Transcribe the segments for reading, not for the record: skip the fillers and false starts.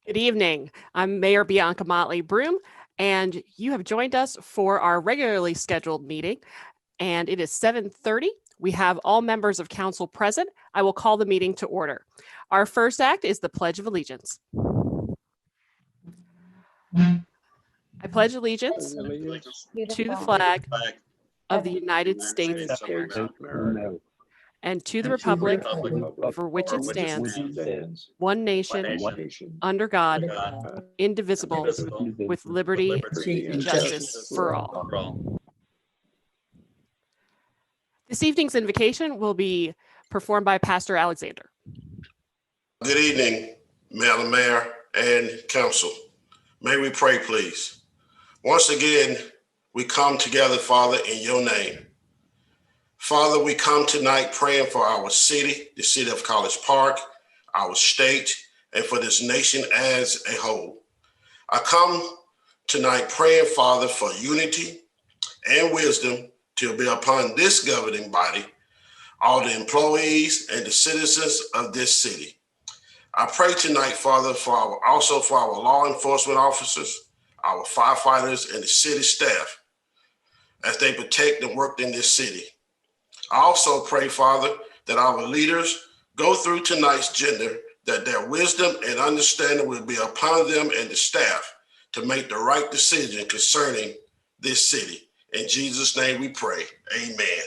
Good evening. I'm Mayor Bianca Motley Broom, and you have joined us for our regularly scheduled meeting, and it is 7:30. We have all members of council present. I will call the meeting to order. Our first act is the Pledge of Allegiance. I pledge allegiance to the flag of the United States of America and to the republic for which it stands, one nation, under God, indivisible, with liberty and justice for all. This evening's invocation will be performed by Pastor Alexander. Good evening, Madam Mayor and Council. May we pray, please. Once again, we come together, Father, in your name. Father, we come tonight praying for our city, the city of College Park, our state, and for this nation as a whole. I come tonight praying, Father, for unity and wisdom to be upon this governing body, all the employees and the citizens of this city. I pray tonight, Father, also for our law enforcement officers, our firefighters, and the city staff as they protect and work in this city. I also pray, Father, that our leaders go through tonight's agenda, that their wisdom and understanding will be upon them and the staff to make the right decision concerning this city. In Jesus' name we pray. Amen.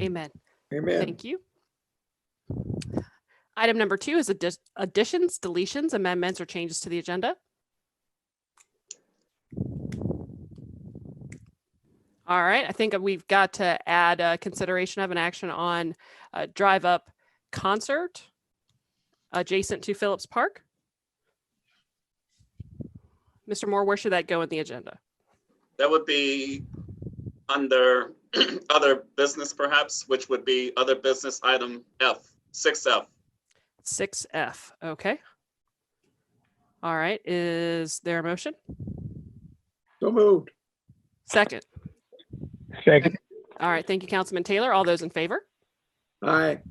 Amen. Amen. Thank you. Item number 2 is additions, deletions, amendments, or changes to the agenda. All right, I think we've got to add consideration of an action on drive up concert adjacent to Phillips Park. Mr. Moore, where should that go in the agenda? That would be under other business, perhaps, which would be other business item F, 6F. 6F, okay. All right, is there a motion? So moved. Second. Second. All right, thank you, Councilman Taylor. All those in favor? Aye.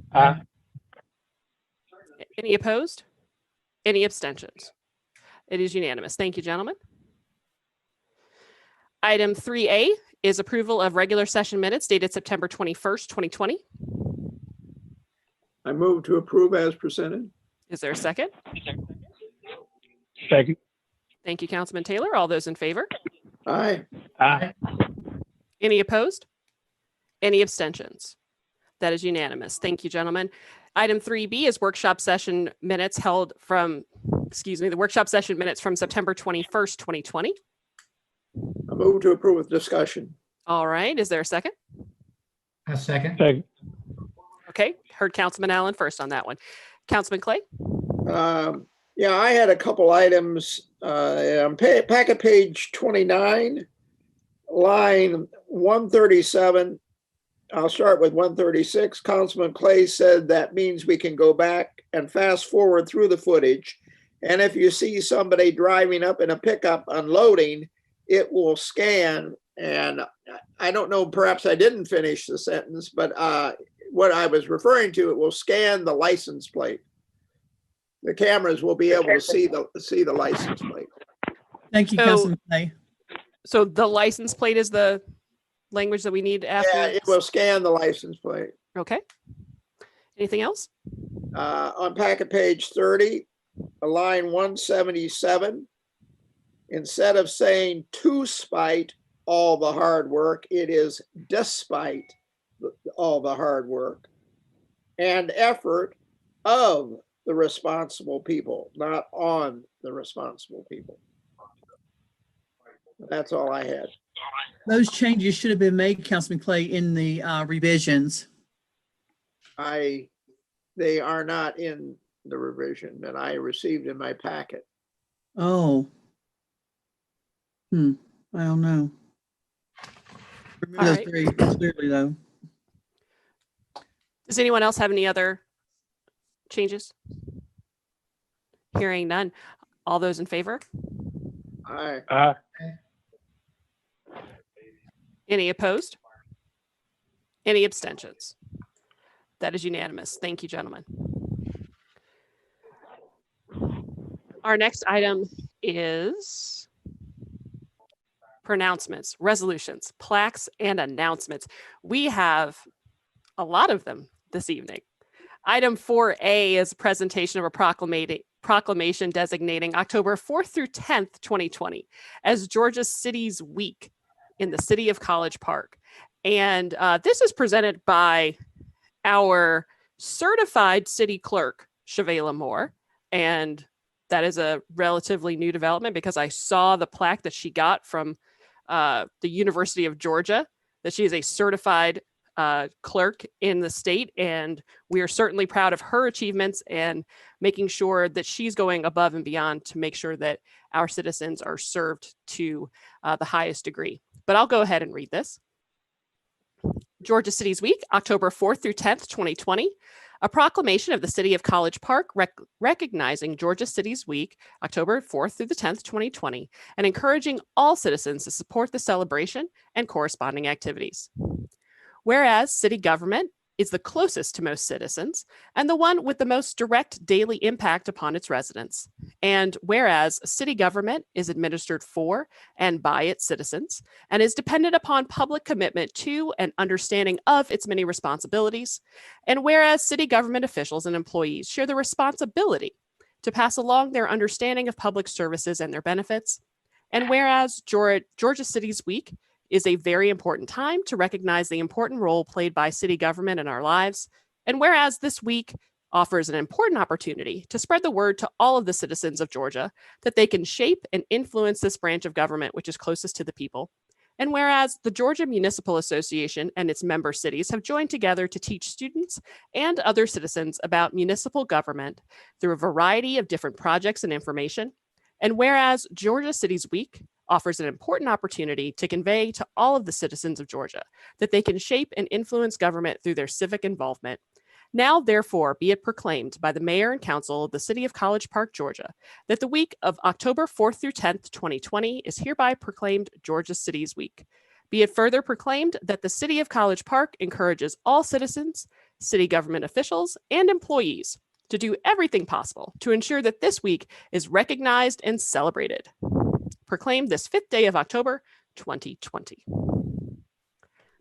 Any opposed? Any abstentions? It is unanimous. Thank you, gentlemen. Item 3A is approval of regular session minutes dated September 21st, 2020. I move to approve as presented. Is there a second? Second. Thank you, Councilman Taylor. All those in favor? Aye. Any opposed? Any abstentions? That is unanimous. Thank you, gentlemen. Item 3B is workshop session minutes held from, the workshop session minutes from September 21st, 2020. I move to approve with discussion. All right. Is there a second? A second. Second. Okay. Heard Councilman Allen first on that one. Councilman Clay? Yeah, I had a couple items on packet page 29, line 137. I'll start with 136. Councilman Clay said that means we can go back and fast forward through the footage. And if you see somebody driving up in a pickup unloading, it will scan. And I don't know, perhaps I didn't finish the sentence, but what I was referring to, it will scan the license plate. The cameras will be able to see the license plate. Thank you, Councilman Clay. So the license plate is the language that we need after? Yeah, it will scan the license plate. Okay. Anything else? On packet page 30, line 177, instead of saying to spite all the hard work, it is despite all the hard work and effort of the responsible people, not on the responsible people. That's all I had. Those changes should have been made, Councilman Clay, in the revisions. They are not in the revision that I received in my packet. Oh. I don't know. Remember those right. very clearly, though. Does anyone else have any other changes? Hearing none. All those in favor? Aye. Any opposed? Any abstentions? That is unanimous. Thank you, gentlemen. Our next item is pronouncements, resolutions, plaques, and announcements. We have a lot of them this evening. Item 4A is a presentation of a proclamation designating October 4th through 10th, 2020 as Georgia Cities Week in the city of College Park. And this is presented by our certified city clerk, Shavela Moore. And that is a relatively new development because I saw the plaque that she got from the University of Georgia, that she is a certified clerk in the state. And we are certainly proud of her achievements and making sure that she's going above and beyond to make sure that our citizens are served to the highest degree. But I'll go ahead and read this. Georgia Cities Week, October 4th through 10th, 2020. A proclamation of the City of College Park recognizing Georgia Cities Week, October 4th through the 10th, 2020, and encouraging all citizens to support the celebration and corresponding activities. Whereas city government is the closest to most citizens and the one with the most direct daily impact upon its residents. And whereas city government is administered for and by its citizens and is dependent upon public commitment to and understanding of its many responsibilities. And whereas city government officials and employees share the responsibility to pass along their understanding of public services and their benefits. And whereas Georgia Cities Week is a very important time to recognize the important role played by city government in our lives. And whereas this week offers an important opportunity to spread the word to all of the citizens of Georgia that they can shape and influence this branch of government which is closest to the people. And whereas the Georgia Municipal Association and its member cities have joined together to teach students and other citizens about municipal government through a variety of different projects and information. And whereas Georgia Cities Week offers an important opportunity to convey to all of the citizens of Georgia that they can shape and influence government through their civic involvement. Now, therefore, be it proclaimed by the Mayor and Council of the City of College Park, Georgia, that the week of October 4th through 10th, 2020 is hereby proclaimed Georgia Cities Week. Be it further proclaimed that the City of College Park encourages all citizens, city government officials, and employees to do everything possible to ensure that this week is recognized and celebrated. Proclaimed this 5th day of October, 2020.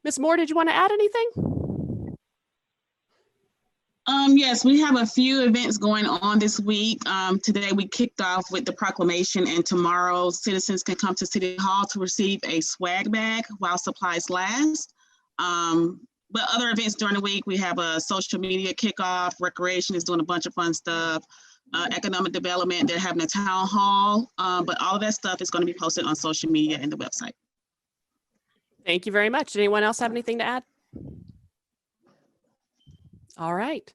Ms. Moore, did you want to add anything? Yes, we have a few events going on this week. Today we kicked off with the proclamation, and tomorrow citizens can come to City Hall to receive a swag bag while supplies last. But other events during the week, we have a social media kickoff, recreation is doing a bunch of fun stuff. Economic development, they're having a town hall, but all of that stuff is going to be posted on social media and the website. Thank you very much. Did anyone else have anything to add? All right.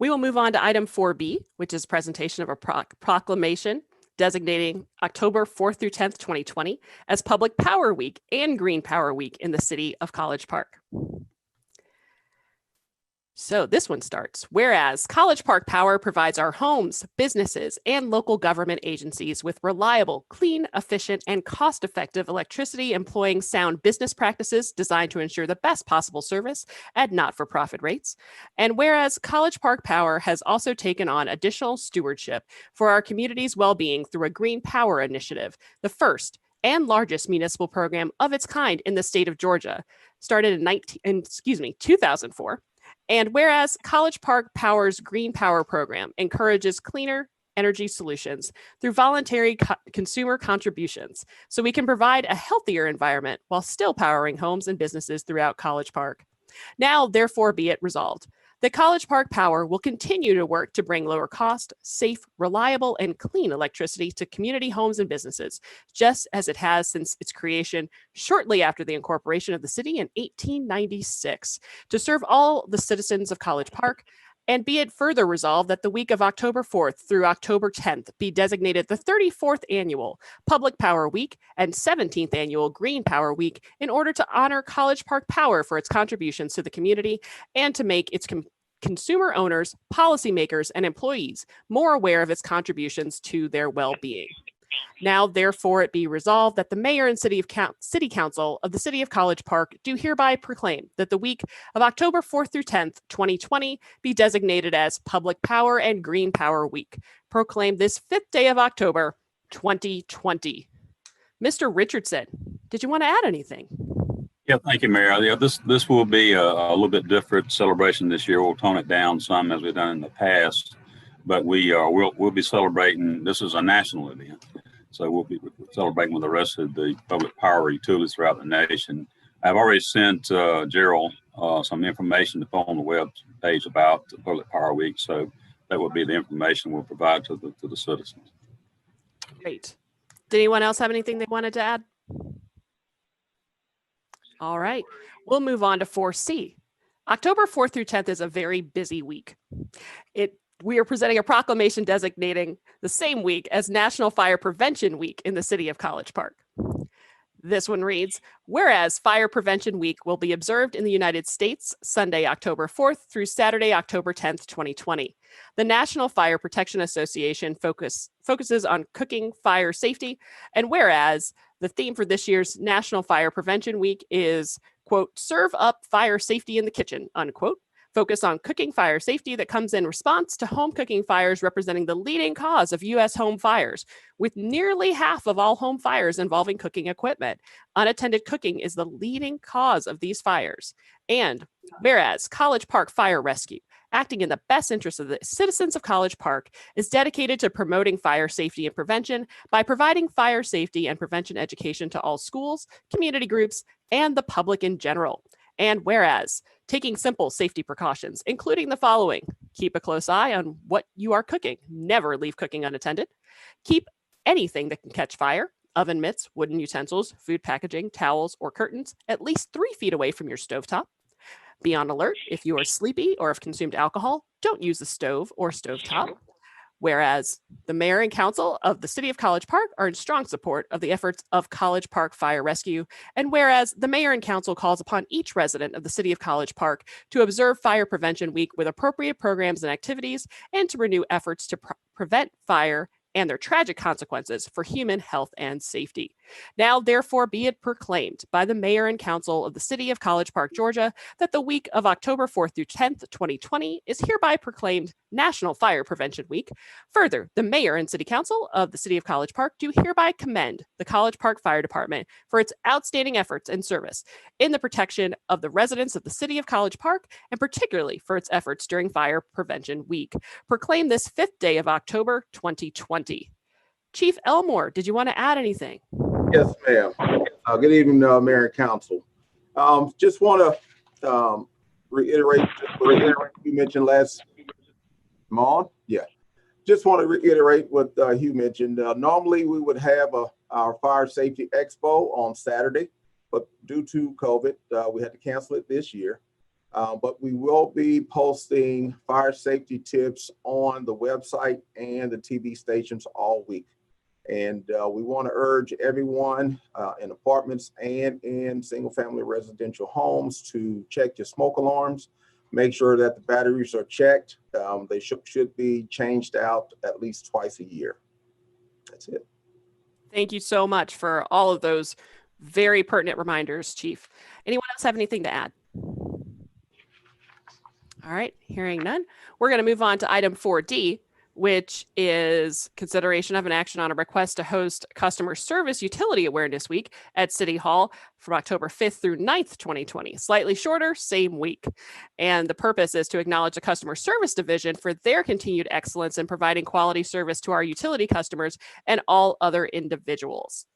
We will move on to item 4B, which is presentation of a proclamation designating October 4th through 10th, 2020 as Public Power Week and Green Power Week in the city of College Park. So this one starts. Whereas College Park Power provides our homes, businesses, and local government agencies with reliable, clean, efficient, and cost-effective electricity employing sound business practices designed to ensure the best possible service at not-for-profit rates. And whereas College Park Power has also taken on additional stewardship for our community's well-being through a Green Power Initiative, the first and largest municipal program of its kind in the state of Georgia, started in 2004. And whereas College Park Power's Green Power program encourages cleaner energy solutions through voluntary consumer contributions, so we can provide a healthier environment while still powering homes and businesses throughout College Park. Now, therefore, be it resolved that College Park Power will continue to work to bring lower cost, safe, reliable, and clean electricity to community homes and businesses, just as it has since its creation shortly after the incorporation of the city in 1896, to serve all the citizens of College Park. And be it further resolved that the week of October 4th through October 10th be designated the 34th annual Public Power Week and 17th annual Green Power Week in order to honor College Park Power for its contributions to the community and to make its consumer owners, policymakers, and employees more aware of its contributions to their well-being. Now, therefore, it be resolved that the mayor and city council of the city of College Park do hereby proclaim that the week of October 4th through 10th, 2020 be designated as Public Power and Green Power Week. Proclaim this 5th day of October, 2020. Mr. Richardson, did you want to add anything? Yeah, thank you, Mayor. Yeah, this will be a little bit different celebration this year. We'll tone it down some as we've done in the past, but we'll be celebrating. This is a national event, so we'll be celebrating with the rest of the public power utilities throughout the nation. I've already sent Gerald some information to put on the web page about the Public Power Week, so that will be the information we'll provide to the citizens. Great. Did anyone else have anything they wanted to add? All right, we'll move on to 4C. October 4th through 10th is a very busy week. We are presenting a proclamation designating the same week as National Fire Prevention Week in the city of College Park. This one reads, whereas Fire Prevention Week will be observed in the United States Sunday, October 4th through Saturday, October 10th, 2020. The National Fire Protection Association focuses on cooking fire safety, and whereas the theme for this year's National Fire Prevention Week is, quote, serve up fire safety in the kitchen, unquote. Focus on cooking fire safety that comes in response to home cooking fires representing the leading cause of U.S. home fires, with nearly half of all home fires involving cooking equipment. Unattended cooking is the leading cause of these fires. And whereas College Park Fire Rescue, acting in the best interest of the citizens of College Park, is dedicated to promoting fire safety and prevention by providing fire safety and prevention education to all schools, community groups, and the public in general. And whereas taking simple safety precautions, including the following: keep a close eye on what you are cooking. Never leave cooking unattended. Keep anything that can catch fire, oven mitts, wooden utensils, food packaging, towels, or curtains at least 3 feet away from your stovetop. Be on alert if you are sleepy or have consumed alcohol. Don't use the stove or stovetop. Whereas the mayor and council of the city of College Park are in strong support of the efforts of College Park Fire Rescue. And whereas the mayor and council calls upon each resident of the city of College Park to observe Fire Prevention Week with appropriate programs and activities, and to renew efforts to prevent fire and their tragic consequences for human health and safety. Now, therefore, be it proclaimed by the mayor and council of the city of College Park, Georgia, that the week of October 4th through 10th, 2020 is hereby proclaimed National Fire Prevention Week. Further, the mayor and city council of the city of College Park do hereby commend the College Park Fire Department for its outstanding efforts and service in the protection of the residents of the city of College Park, and particularly for its efforts during Fire Prevention Week. Proclaim this 5th day of October, 2020. Chief Elmore, did you want to add anything? Yes, ma'am. Good evening, Mayor and Council. Just want to reiterate what you mentioned last month. Yeah. Just want to reiterate what Hugh mentioned. Normally, we would have our Fire Safety Expo on Saturday, but due to COVID, we had to cancel it this year. But we will be posting fire safety tips on the website and the TV stations all week. And we want to urge everyone in apartments and in single-family residential homes to check your smoke alarms. Make sure that the batteries are checked. They should be changed out at least twice a year. That's it. Thank you so much for all of those very pertinent reminders, Chief. Anyone else have anything to add? All right, hearing none, we're going to move on to item 4D, which is consideration of an action on a request to host Customer Service Utility Awareness Week at City Hall from October 5th through 9th, 2020. Slightly shorter, same week. And the purpose is to acknowledge the Customer Service Division for their continued excellence in providing quality service to our utility customers and all other individuals.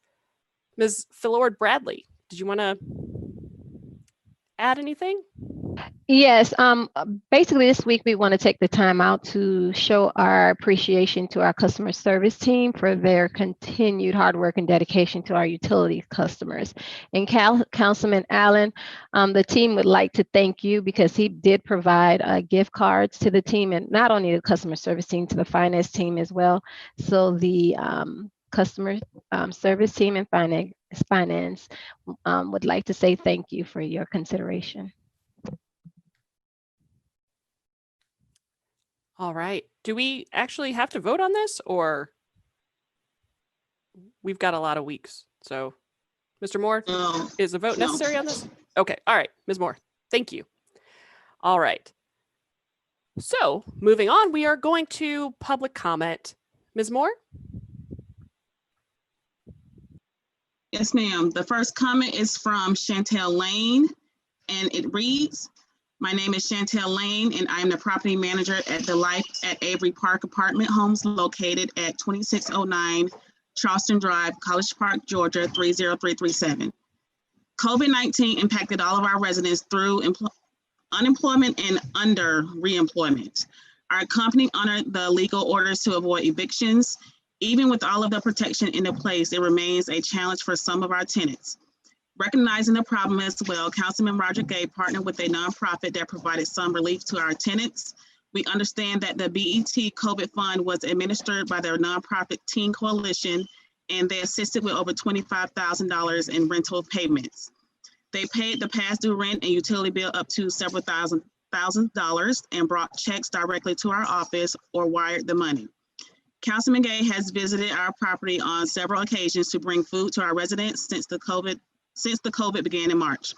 Ms. Philord Bradley, did you want to add anything? Yes, basically this week we want to take the time out to show our appreciation to our customer service team for their continued hard work and dedication to our utility customers. And Councilman Allen, the team would like to thank you because he did provide gift cards to the team, and not only the customer service team, to the finance team as well. So the customer service team and finance would like to say thank you for your consideration. All right. Do we actually have to vote on this, or we've got a lot of weeks. So, Mr. Moore, No, is a vote No. necessary on this? Okay. All right. Ms. Moore, thank you. All right. So moving on, we are going to public comment. Ms. Moore? yes, ma'am. The first comment is from Chantel Lane, and it reads, "My name is Chantel Lane, and I am the property manager at the Life at Avery Park Apartment Homes located at 2609 Charleston Drive, College Park, Georgia, 30337. COVID-19 impacted all of our residents through unemployment and under reemployment. Our company honored the legal orders to avoid evictions. Even with all of the protection in place, it remains a challenge for some of our tenants. Recognizing the problem as well, Councilman Roger Gay partnered with a nonprofit that provided some relief to our tenants. We understand that the BET COVID Fund was administered by their nonprofit Teen Coalition, and they assisted with over $25,000 in rental payments. They paid the past due rent and utility bill up to several thousand dollars and brought checks directly to our office or wired the money. Councilman Gay has visited our property on several occasions to bring food to our residents since the COVID began in March.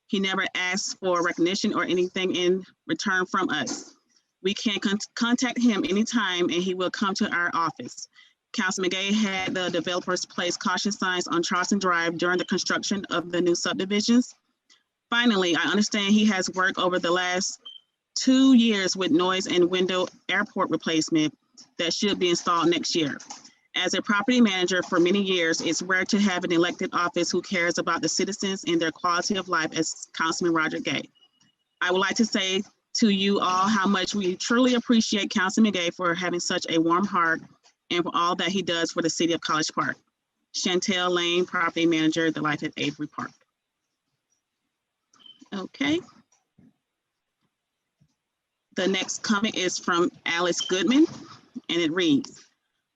He never asked for recognition or anything in return from us. We can contact him anytime and he will come to our office. Councilman Gay had the developers place caution signs on Charleston Drive during the construction of the new subdivisions. Finally, I understand he has worked over the last 2 years with noise and window airport replacement that should be installed next year. As a property manager for many years, it's rare to have an elected office who cares about the citizens and their quality of life as Councilman Roger Gay. I would like to say to you all how much we truly appreciate Councilman Gay for having such a warm heart and for all that he does for the city of College Park. Chantel Lane, property manager, the Life at Avery Park. Okay. The next comment is from Alice Goodman, and it reads,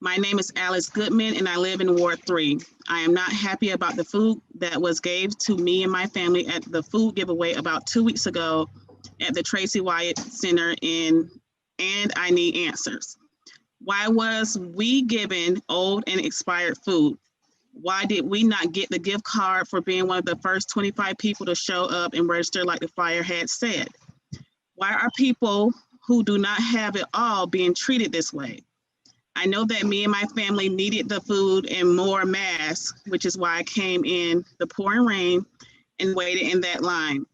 "My name is Alice Goodman and I live in Ward 3. I am not happy about the food that was gave to me and my family at the food giveaway about 2 weeks ago at the Tracy Wyatt Center and I need answers. Why was we given old and expired food? Why did we not get the gift card for being one of the first 25 people to show up and register like the flyer had said? Why are people who do not have it all being treated this way? I know that me and my family needed the food and more masks, which is why I came in the pouring rain and waited in that line.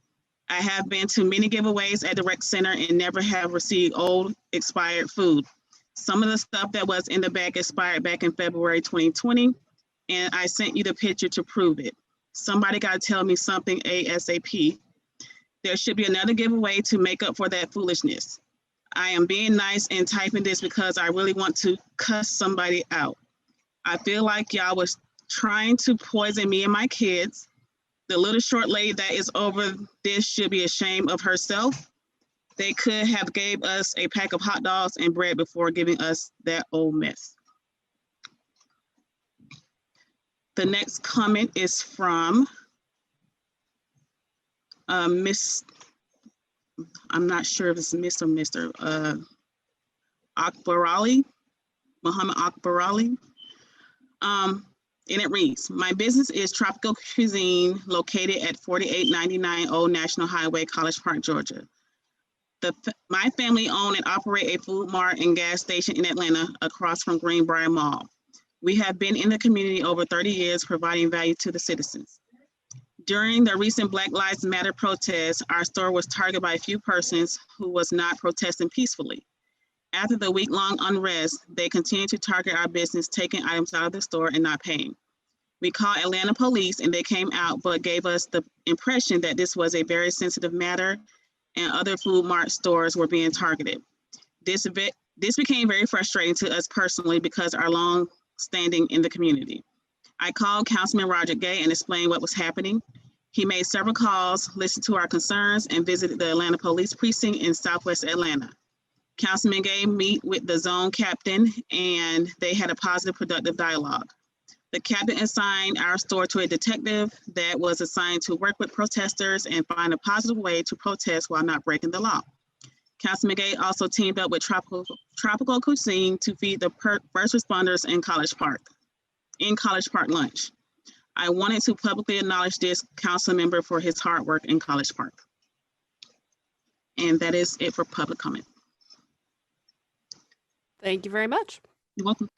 I have been to many giveaways at the rec center and never have received old expired food. Some of the stuff that was in the bag expired back in February 2020, and I sent you the picture to prove it. Somebody got to tell me something ASAP. There should be another giveaway to make up for that foolishness. I am being nice and typing this because I really want to cuss somebody out. I feel like y'all was trying to poison me and my kids. The little short lady that is over this should be ashamed of herself. They could have gave us a pack of hot dogs and bread before giving us that old mess." The next comment is from Miss, I'm not sure if it's Miss or Mr. Akbarali, Muhammad Akbarali. And it reads, "My business is Tropical Cuisine located at 4899 Old National Highway, College Park, Georgia. My family own and operate a food mart and gas station in Atlanta across from Greenbrier Mall. We have been in the community over 30 years providing value to the citizens. During the recent Black Lives Matter protests, our store was targeted by a few persons who was not protesting peacefully. After the week-long unrest, they continued to target our business, taking items out of the store and not paying. We called Atlanta police and they came out, but gave us the impression that this was a very sensitive matter and other food mart stores were being targeted. This became very frustrating to us personally because our long standing in the community. I called Councilman Roger Gay and explained what was happening. He made several calls, listened to our concerns, and visited the Atlanta Police Precinct in Southwest Atlanta. Councilman Gay met with the zone captain and they had a positive, productive dialogue. The captain assigned our store to a detective that was assigned to work with protesters and find a positive way to protest while not breaking the law. Councilman Gay also teamed up with Tropical Cuisine to feed the first responders in College Park. in College Park lunch. I wanted to publicly acknowledge this council member for his hard work in College Park. And that is it for public comment. Thank you very much. You're welcome.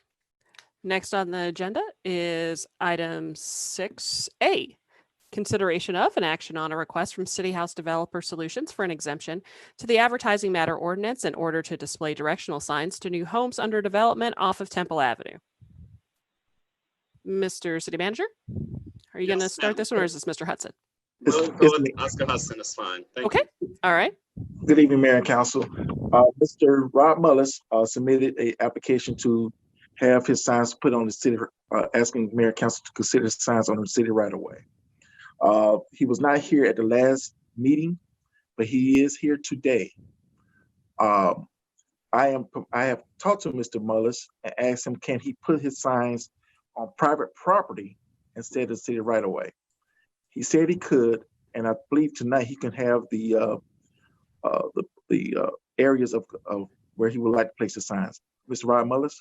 Next on the agenda is item 6A. Consideration of an action on a request from City House Developer Solutions for an exemption to the advertising matter ordinance in order to display directional signs to new homes under development off of Temple Avenue. Mr. City Manager, are you going to Yes, start ma'am. this one, or is this Mr. Hudson? We'll go with Oscar Hudson, it's fine. Thank Okay. you. All right. Good evening, Mayor and Council. Mr. Rob Mullis submitted an application to have his signs put on the city, asking Mayor and Council to consider signs on the city right away. He was not here at the last meeting, but he is here today. I have talked to Mr. Mullis and asked him, can he put his signs on private property instead of city right away? He said he could, and I believe tonight he can have the areas of where he would like to place the signs. Mr. Rob Mullis?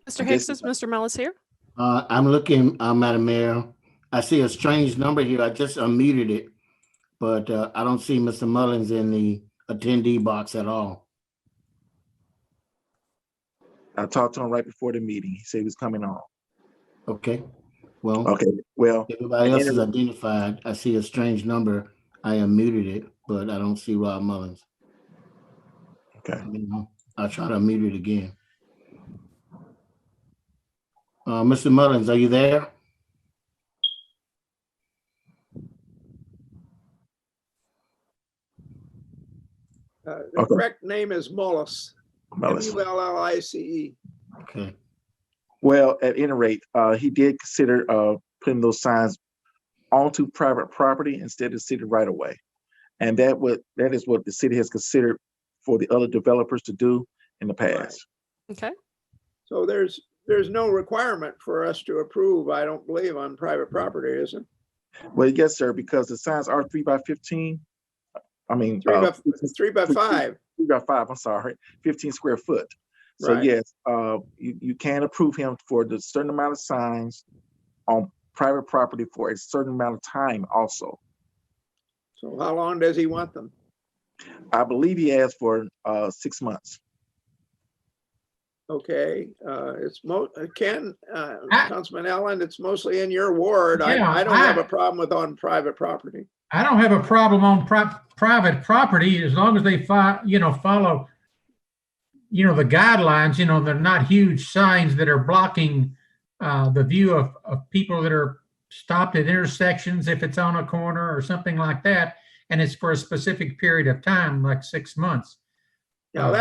Mr. Hicks, is Mr. Mullis here? I'm looking, Madam Mayor. I see a strange number here. I just unmuted it, but I don't see Mr. Mullins in the attendee box at all. I talked to him right before the meeting. He said he was coming on. Okay, well, Okay, well, everybody else is identified. I see a strange number. I unmuted it, but I don't see Rob Mullins. okay. I'll try to unmute it again. Mr. Mullins, are you there? The Okay. correct name is Mullis. Mullis. Mullice. Okay. Well, at any rate, he did consider putting those signs onto private property instead of city right away. And that is what the city has considered for the other developers to do in the past. Okay. So there's no requirement for us to approve, I don't believe, on private property, is it? Well, yes, sir, because the signs are 3x15. I mean, 3x5. 3x5, I'm sorry, 15 square foot. So Right. yes, you can approve him for the certain amount of signs on private property for a certain amount of time also. So how long does he want them? I believe he asked for 6 months. Okay, Councilman Allen, it's mostly in your ward. I don't have a problem with on private property. I don't have a problem on private property as long as they follow, the guidelines, they're not huge signs that are blocking the view of people that are stopped at intersections if it's on a corner or something like that. And it's for a specific period of time, like 6 months. Now,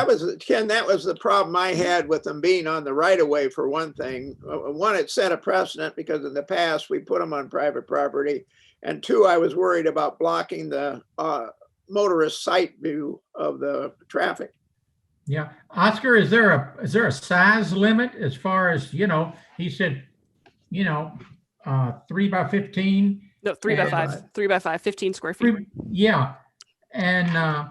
Ken, that was the problem I had with them being on the right of way for one thing. One, it set a precedent because in the past we put them on private property. And two, I was worried about blocking the motorist sight view of the traffic. Yeah. Oscar, is there a size limit as far as, he said, 3x15? No, 3x5, 3x5, 15 square feet. Yeah. And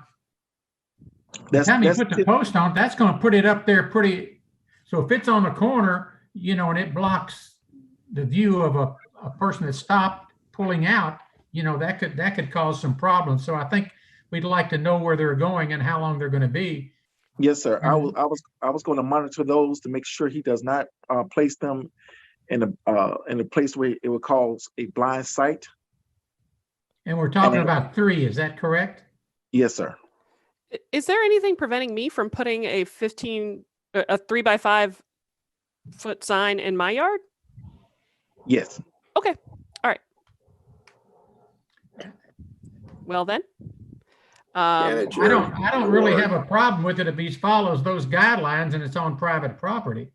That's time you put the post on, that's going to put it up there pretty. So if it's on the corner, and it blocks the view of a person that stopped pulling out, that could cause some problems. So I think we'd like to know where they're going and how long they're going to be. Yes, sir. I was going to monitor those to make sure he does not place them in a place where it would cause a blind sight. And we're talking about 3, is that correct? Yes, sir. Is there anything preventing me from putting a 3x5 foot sign in my yard? Yes. Okay. All right. Well then. I don't really have a problem with it if he follows those guidelines and it's on private property.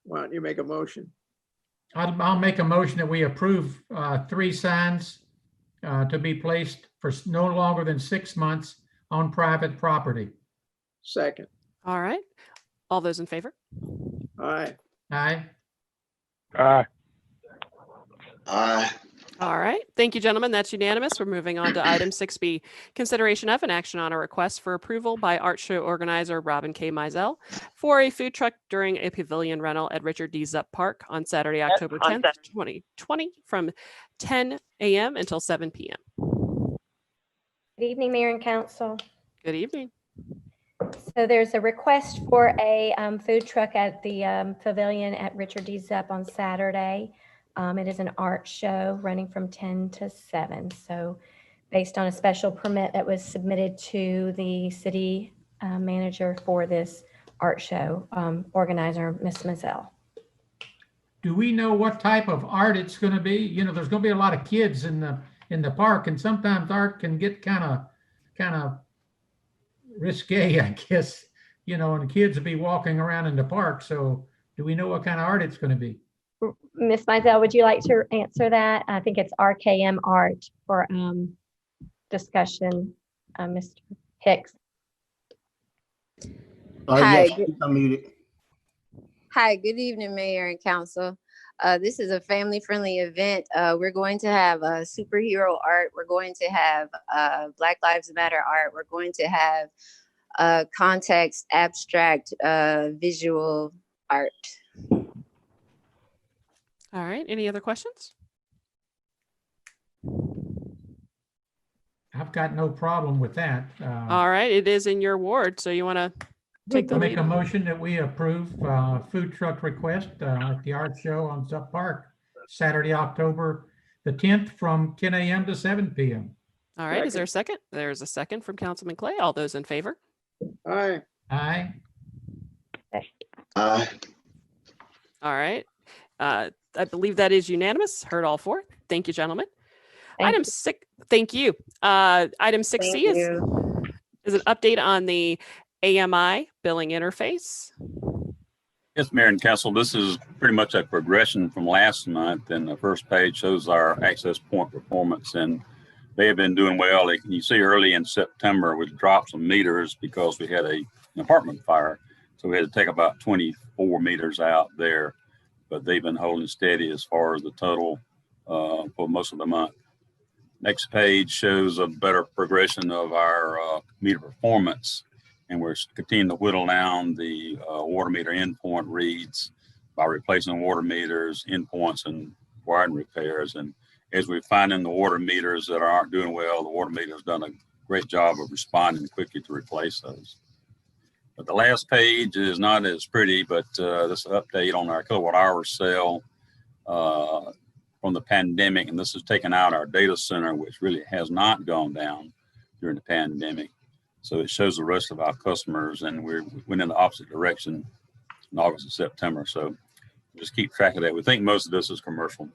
Why don't you make a motion? I'll make a motion that we approve 3 signs to be placed for no longer than 6 months on private property. Second. All right. All those in favor? Aye. Aye. Aye. All right. Thank you, gentlemen. That's unanimous. We're moving on to item 6B, consideration of an action on a request for approval by art show organizer Robin K. Mizell for a food truck during a pavilion rental at Richard D. Zupp Park on Saturday, October 10th, 2020 from 10 a.m. until 7 p.m. Good evening, Mayor and Council. Good evening. So there's a request for a food truck at the pavilion at Richard D. Zupp on Saturday. It is an art show running from 10 to 7. So based on a special permit that was submitted to the city manager for this art show, organizer, Ms. Mizell. Do we know what type of art it's going to be? You know, there's going to be a lot of kids in the park, and sometimes art can get kind of risque, I guess, you know, and kids will be walking around in the park. So do we know what kind of art it's going to be? Ms. Mizell, would you like to answer that? I think it's RKM Art for discussion, Mr. Hicks. Hi. Yes, I'm muted. Hi, good evening, Mayor and Council. This is a family-friendly event. We're going to have superhero art. We're going to have Black Lives Matter art. We're going to have context, abstract, visual art. All right. Any other questions? I've got no problem with that. All right. It is in your ward. So you want to take the Make lead? a motion that we approve food truck request at the art show on Zupp Park, Saturday, October the 10th from 10 a.m. to 7 p.m. All right. Is there a second? There's a second from Councilman Clay. All those in favor? Aye. Aye. Aye. All right. I believe that is unanimous. Heard all four. Thank you, gentlemen. Thank Item 6. Thank you. Item 6C is an update on the AMI billing interface. Yes, Mayor and Council, this is pretty much a progression from last month, and the first page shows our access point performance, and they have been doing well. You see early in September, we dropped some meters because we had an apartment fire, so we had to take about 24 meters out there, but they've been holding steady as far as the total for most of the month. Next page shows a better progression of our meter performance, and we're continuing to whittle down the water meter endpoint reads by replacing water meters, endpoints, and wiring repairs. And as we're finding the water meters that aren't doing well, the water meter's done a great job of responding quickly to replace those. But the last page is not as pretty, but this update on our kilowatt hour sale from the pandemic, and this has taken out our data center, which really has not gone down during the pandemic. So it shows the rest of our customers, and we went in the opposite direction in August and September. So just keep track of that. We think most of this is commercial.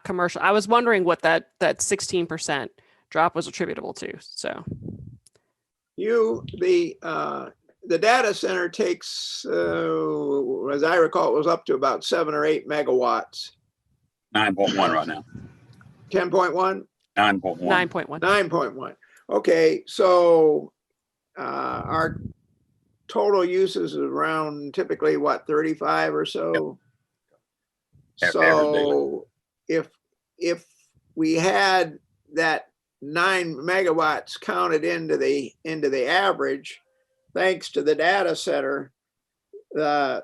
Commercial. I was wondering what that 16% drop was attributable to. So the data center takes, as I recall, it was up to about 7 or 8 megawatts. 9.1 right now. 10.1? 9.1. 9.1. 9.1. Okay, so our total use is around typically what, 35 or so? Yep. So if we had that 9 megawatts counted into the average, thanks to the data center, the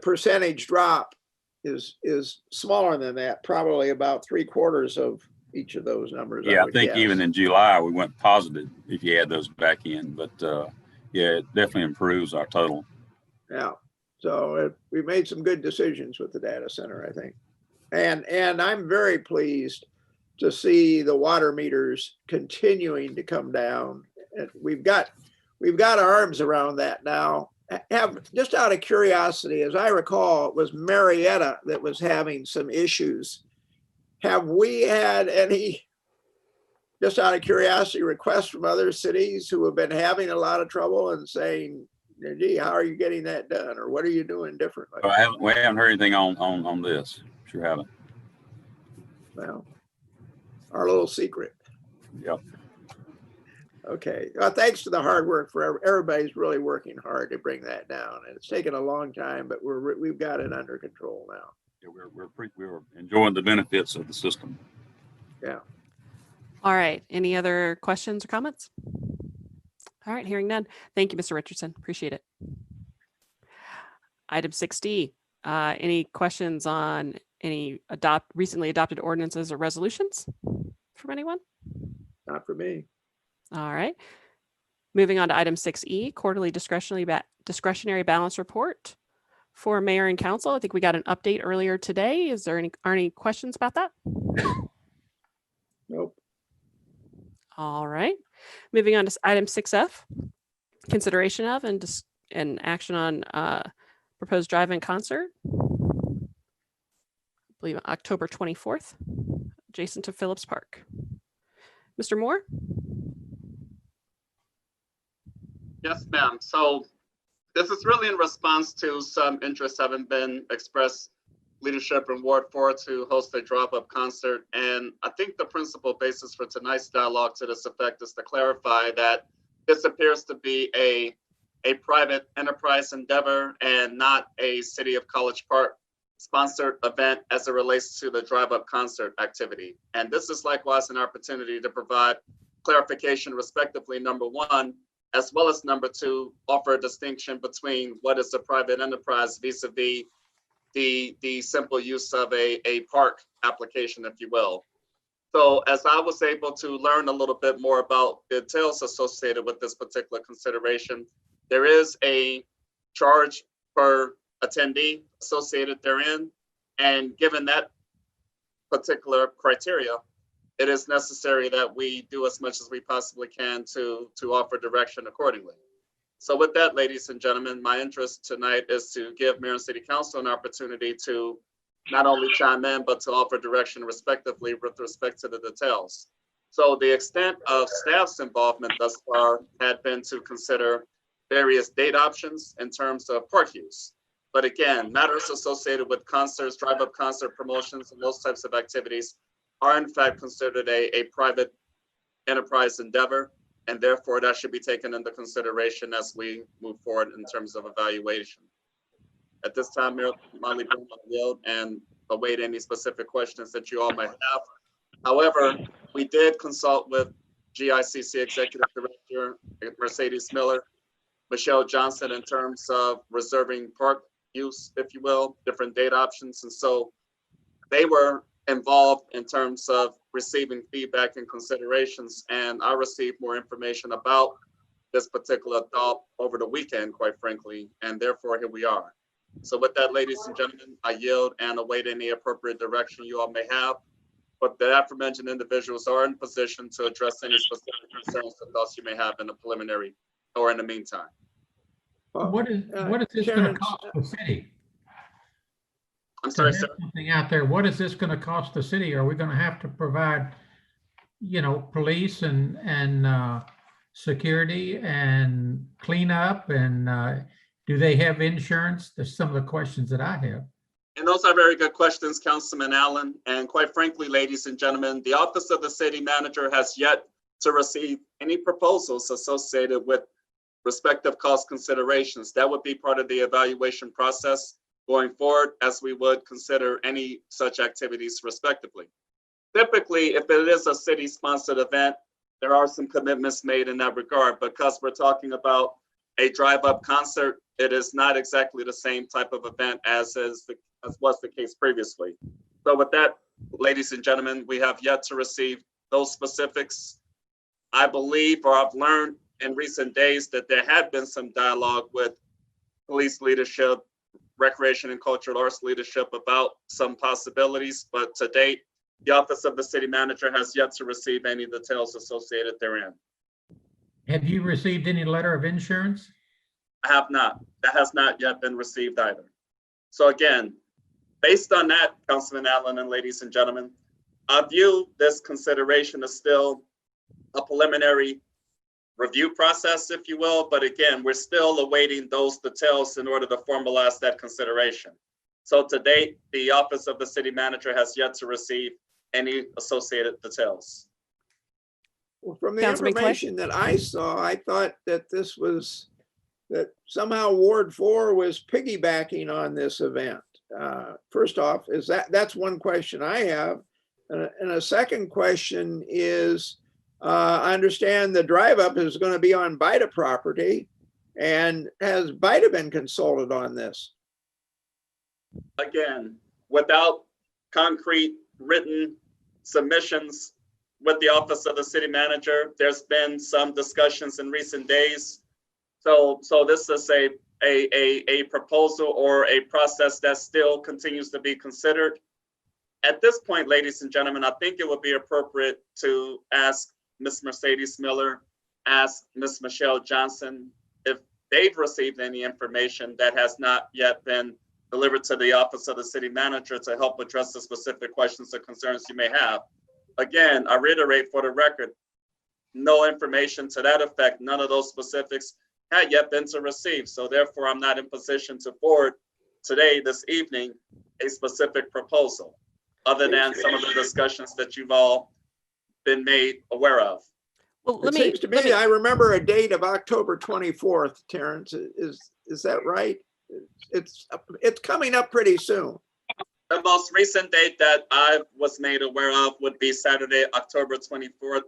percentage drop is smaller than that, probably about 3/4 of each of those numbers. Yeah, I would think guess. even in July, we went positive if you add those back in. But yeah, it definitely improves our total. Yeah, so we made some good decisions with the data center, I think. And I'm very pleased to see the water meters continuing to come down. And we've got our arms around that now. Just out of curiosity, as I recall, it was Marietta that was having some issues. Have we had any, just out of curiosity, requests from other cities who have been having a lot of trouble and saying, gee, how are you getting that done? Or what are you doing differently? We haven't heard anything on this. Sure haven't. Well, our little secret. Yep. Okay. Well, thanks to the hard work for everybody's really working hard to bring that down. And it's taken a long time, but we've got it under control now. Yeah, we're enjoying the benefits of the system. Yeah. All right. Any other questions or comments? All right. Hearing none. Thank you, Mr. Richardson. Appreciate it. Item 6D. Any questions on any recently adopted ordinances or resolutions from anyone? Not for me. All right. Moving on to item 6E, quarterly discretionary balance report for mayor and council. I think we got an update earlier today. Is there any questions about that? Nope. All right. Moving on to item 6F, consideration of and action on proposed drive-in concert. I believe October 24th, adjacent to Phillips Park. Mr. Moore? Yes, ma'am. So this is really in response to some interest having been expressed leadership in Ward 4 to host a drop-up concert. And I think the principal basis for tonight's dialogue to this effect is to clarify that this appears to be a private enterprise endeavor and not a City of College Park sponsored event as it relates to the drive-up concert activity. And this is likewise an opportunity to provide clarification respectively, number one, as well as number two, offer a distinction between what is a private enterprise vis-a-vis the simple use of a park application, if you will. So as I was able to learn a little bit more about the details associated with this particular consideration, there is a charge per attendee associated therein. And given that particular criteria, it is necessary that we do as much as we possibly can to offer direction accordingly. So with that, ladies and gentlemen, my interest tonight is to give Mayor and City Council an opportunity to not only chime in, but to offer direction respectively with respect to the details. So the extent of staff's involvement thus far had been to consider various date options in terms of park use. But again, matters associated with concerts, drive-up concert promotions, and those types of activities are in fact considered a private enterprise endeavor, and therefore that should be taken into consideration as we move forward in terms of evaluation. At this time, Mayor Molly Bloom, I yield and await any specific questions that you all might have. However, we did consult with GICC Executive Director Mercedes Miller, Michelle Johnson, in terms of reserving park use, if you will, different date options. And so they were involved in terms of receiving feedback and considerations. And I received more information about this particular thought over the weekend, quite frankly, and therefore here we are. So with that, ladies and gentlemen, I yield and await any appropriate direction you all may have. But the aforementioned individuals are in position to address any specific concerns or thoughts you may have in the preliminary or in the meantime. What is this going to cost the city? I'm sorry, sir. Something out there. What is this going to cost the city? Are we going to have to provide, police and security and cleanup? And do they have insurance? There's some of the questions that I have. And those are very good questions, Councilman Allen. And quite frankly, ladies and gentlemen, the Office of the City Manager has yet to receive any proposals associated with respective cost considerations. That would be part of the evaluation process going forward as we would consider any such activities respectively. Typically, if it is a city-sponsored event, there are some commitments made in that regard. Because we're talking about a drive-up concert, it is not exactly the same type of event as was the case previously. So with that, ladies and gentlemen, we have yet to receive those specifics. I believe, or I've learned in recent days, that there had been some dialogue with police leadership, recreation and cultural arts leadership about some possibilities, but to date, the Office of the City Manager has yet to receive any details associated therein. Have you received any letter of insurance? I have not. That has not yet been received either. So again, based on that, Councilman Allen and ladies and gentlemen, I view this consideration as still a preliminary review process, if you will. But again, we're still awaiting those details in order to formalize that consideration. So to date, the Office of the City Manager has yet to receive any associated details. Well, from the information that I saw, I thought that that somehow Ward 4 was piggybacking on this event. first off, is that's one question I have. And a second question is, I understand the drive up is going to be on BIDA property, and has BIDA been consulted on this? Again, without concrete written submissions with the office of the city manager, there's been some discussions in recent days. So this is a proposal or a process that still continues to be considered. At this point, ladies and gentlemen, I think it would be appropriate to ask Ms. Mercedes Miller, ask Ms. Michelle Johnson if they've received any information that has not yet been delivered to the office of the city manager to help address the specific questions or concerns you may have. Again, I reiterate for the record, no information to that effect, none of those specifics had yet been to receive. So therefore, I'm not in position to forward today, this evening, a specific proposal, other than some of the discussions that you've all been made aware of. Well, It seems to me, I remember a date of October 24th, Terrence. Is that right? It's coming up pretty soon. The most recent date that I was made aware of would be Saturday, October 24th.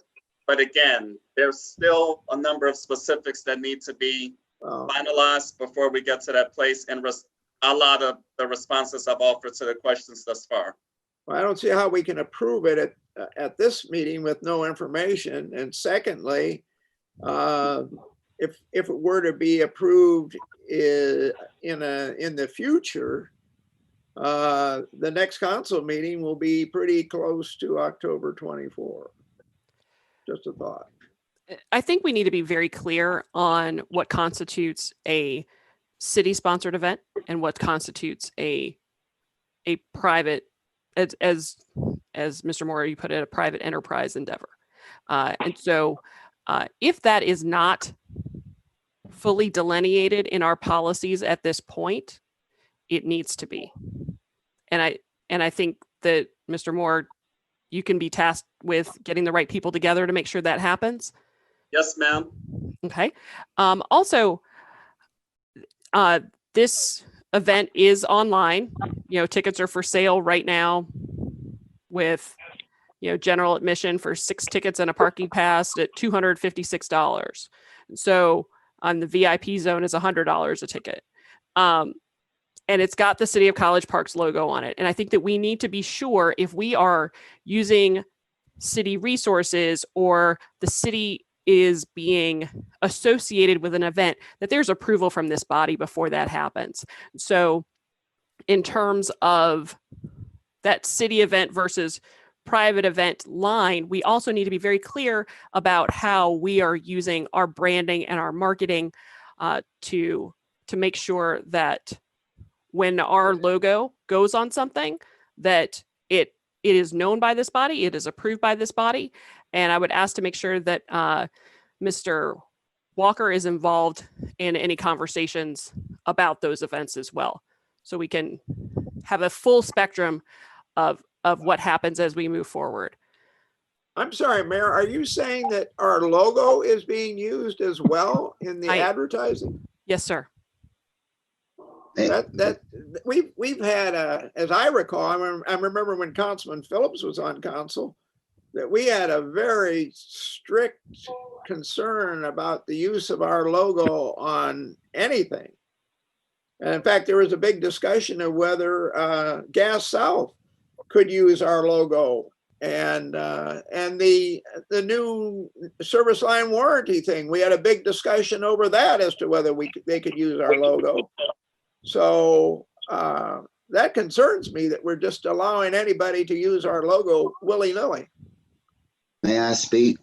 But again, there's still a number of specifics that need to be finalized before we get to that place, and a lot of the responses I've offered to the questions thus far. Well, I don't see how we can approve it at this meeting with no information. And secondly, if it were to be approved in the future, the next council meeting will be pretty close to October 24. Just a thought. I think we need to be very clear on what constitutes a city-sponsored event and what constitutes a private, as Mr. Moore, you put it, a private enterprise endeavor. And so if that is not fully delineated in our policies at this point, it needs to be. And I think that, Mr. Moore, you can be tasked with getting the right people together to make sure that happens. Yes, ma'am. Okay. Also, this event is online. Tickets are for sale right now with, general admission for 6 tickets and a parking pass at $256. So on the VIP zone is $100 a ticket. And it's got the City of College Park's logo on it. And I think that we need to be sure, if we are using city resources or the city is being associated with an event, that there's approval from this body before that happens. So in terms of that city event versus private event line, we also need to be very clear about how we are using our branding and our marketing to make sure that when our logo goes on something, that it is known by this body, it is approved by this body. And I would ask to make sure that Mr. Walker is involved in any conversations about those events as well, so we can have a full spectrum of what happens as we move forward. I'm sorry, Mayor, are you saying that our logo is being used as well in the advertising? Yes, sir. That we've had as I recall, I remember when Councilman Phillips was on council, that we had a very strict concern about the use of our logo on anything. And in fact, there was a big discussion of whether Gas South could use our logo, and the new service line warranty thing. We had a big discussion over that as to whether they could use our logo. So that concerns me, that we're just allowing anybody to use our logo willy-nilly. May I speak?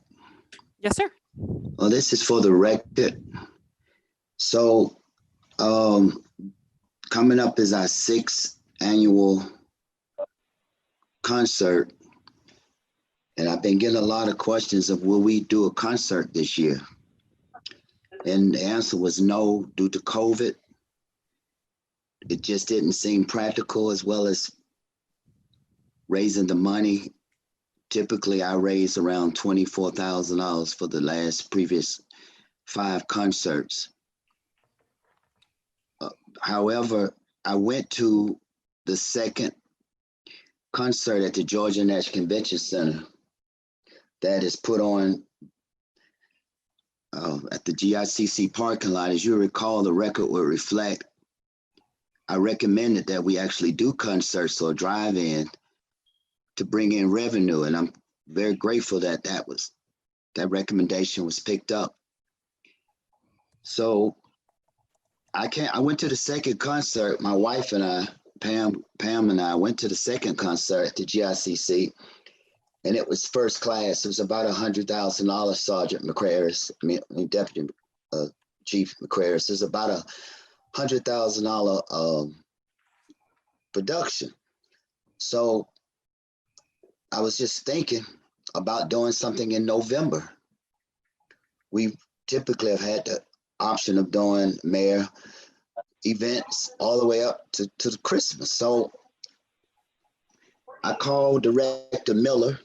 Yes, sir. Well, this is for the record. So coming up is our 6th annual concert. And I've been getting a lot of questions of, will we do a concert this year? And the answer was no, due to COVID. It just didn't seem practical, as well as raising the money. Typically, I raised around $24,000 for the previous 5 concerts. However, I went to the second concert at the Georgia National Convention Center that is put on at the GICC parking lot. As you recall, the record will reflect, I recommended that we actually do concerts or drive-in to bring in revenue, and I'm very grateful that that recommendation was picked up. So I went to the second concert. My wife and I, Pam and I went to the second concert at the GICC, and it was first class. It was about $100,000, Sergeant McCraris, Deputy Chief McCraris. It was about $100,000 production. So I was just thinking about doing something in November. We typically have had the option of doing mayor events all the way up to Christmas. So I called Director Miller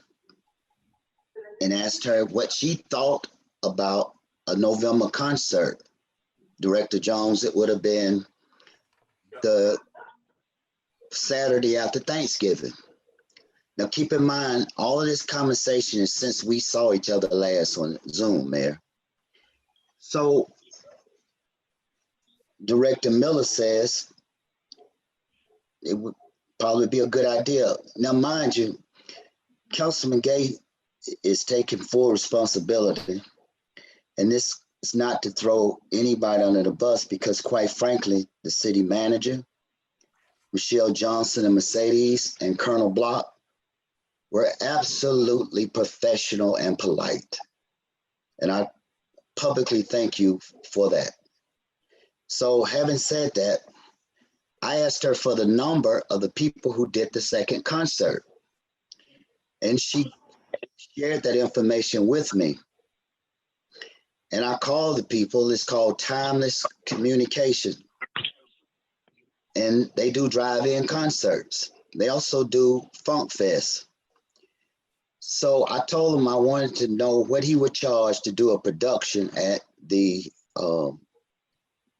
and asked her what she thought about a November concert. Director Jones, it would have been the Saturday after Thanksgiving. Now keep in mind, all of this conversation is since we saw each other last on Zoom, Mayor. So Director Miller says it would probably be a good idea. Now, mind you, Councilman Gay is taking full responsibility, and this is not to throw anybody under the bus, because quite frankly, the city manager, Michelle Johnson and Mercedes and Colonel Block were absolutely professional and polite. And I publicly thank you for that. So having said that, I asked her for the number of the people who did the second concert. And she shared that information with me. And I called the people. It's called Timeless Communication. And they do drive-in concerts. They also do Funk Fest. So I told him I wanted to know what he would charge to do a production at the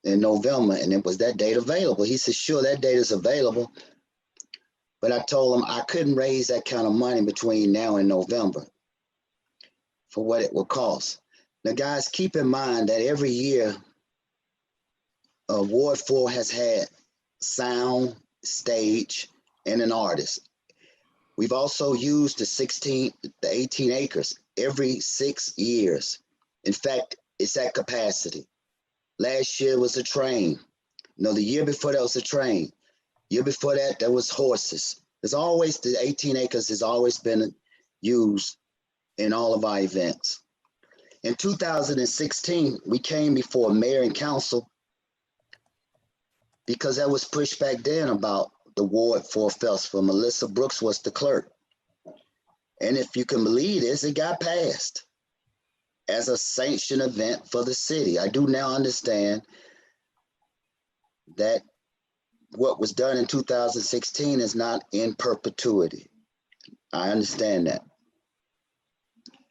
in November, and it was that date available. He said, sure, that date is available. But I told him I couldn't raise that kind of money between now and November for what it would cost. Now, guys, keep in mind that every year, Ward 4 has had sound, stage, and an artist. We've also used the 18 acres every 6 years. In fact, it's at capacity. Last year was a train. No, the year before that was a train. Year before that, there was horses. There's always, the 18 acres has always been used in all of our events. In 2016, we came before mayor and council because that was pushed back then about the Ward 4 Festival. Melissa Brooks was the clerk. And if you can believe this, it got passed as a sanctioned event for the city. I do now understand that what was done in 2016 is not in perpetuity. I understand that.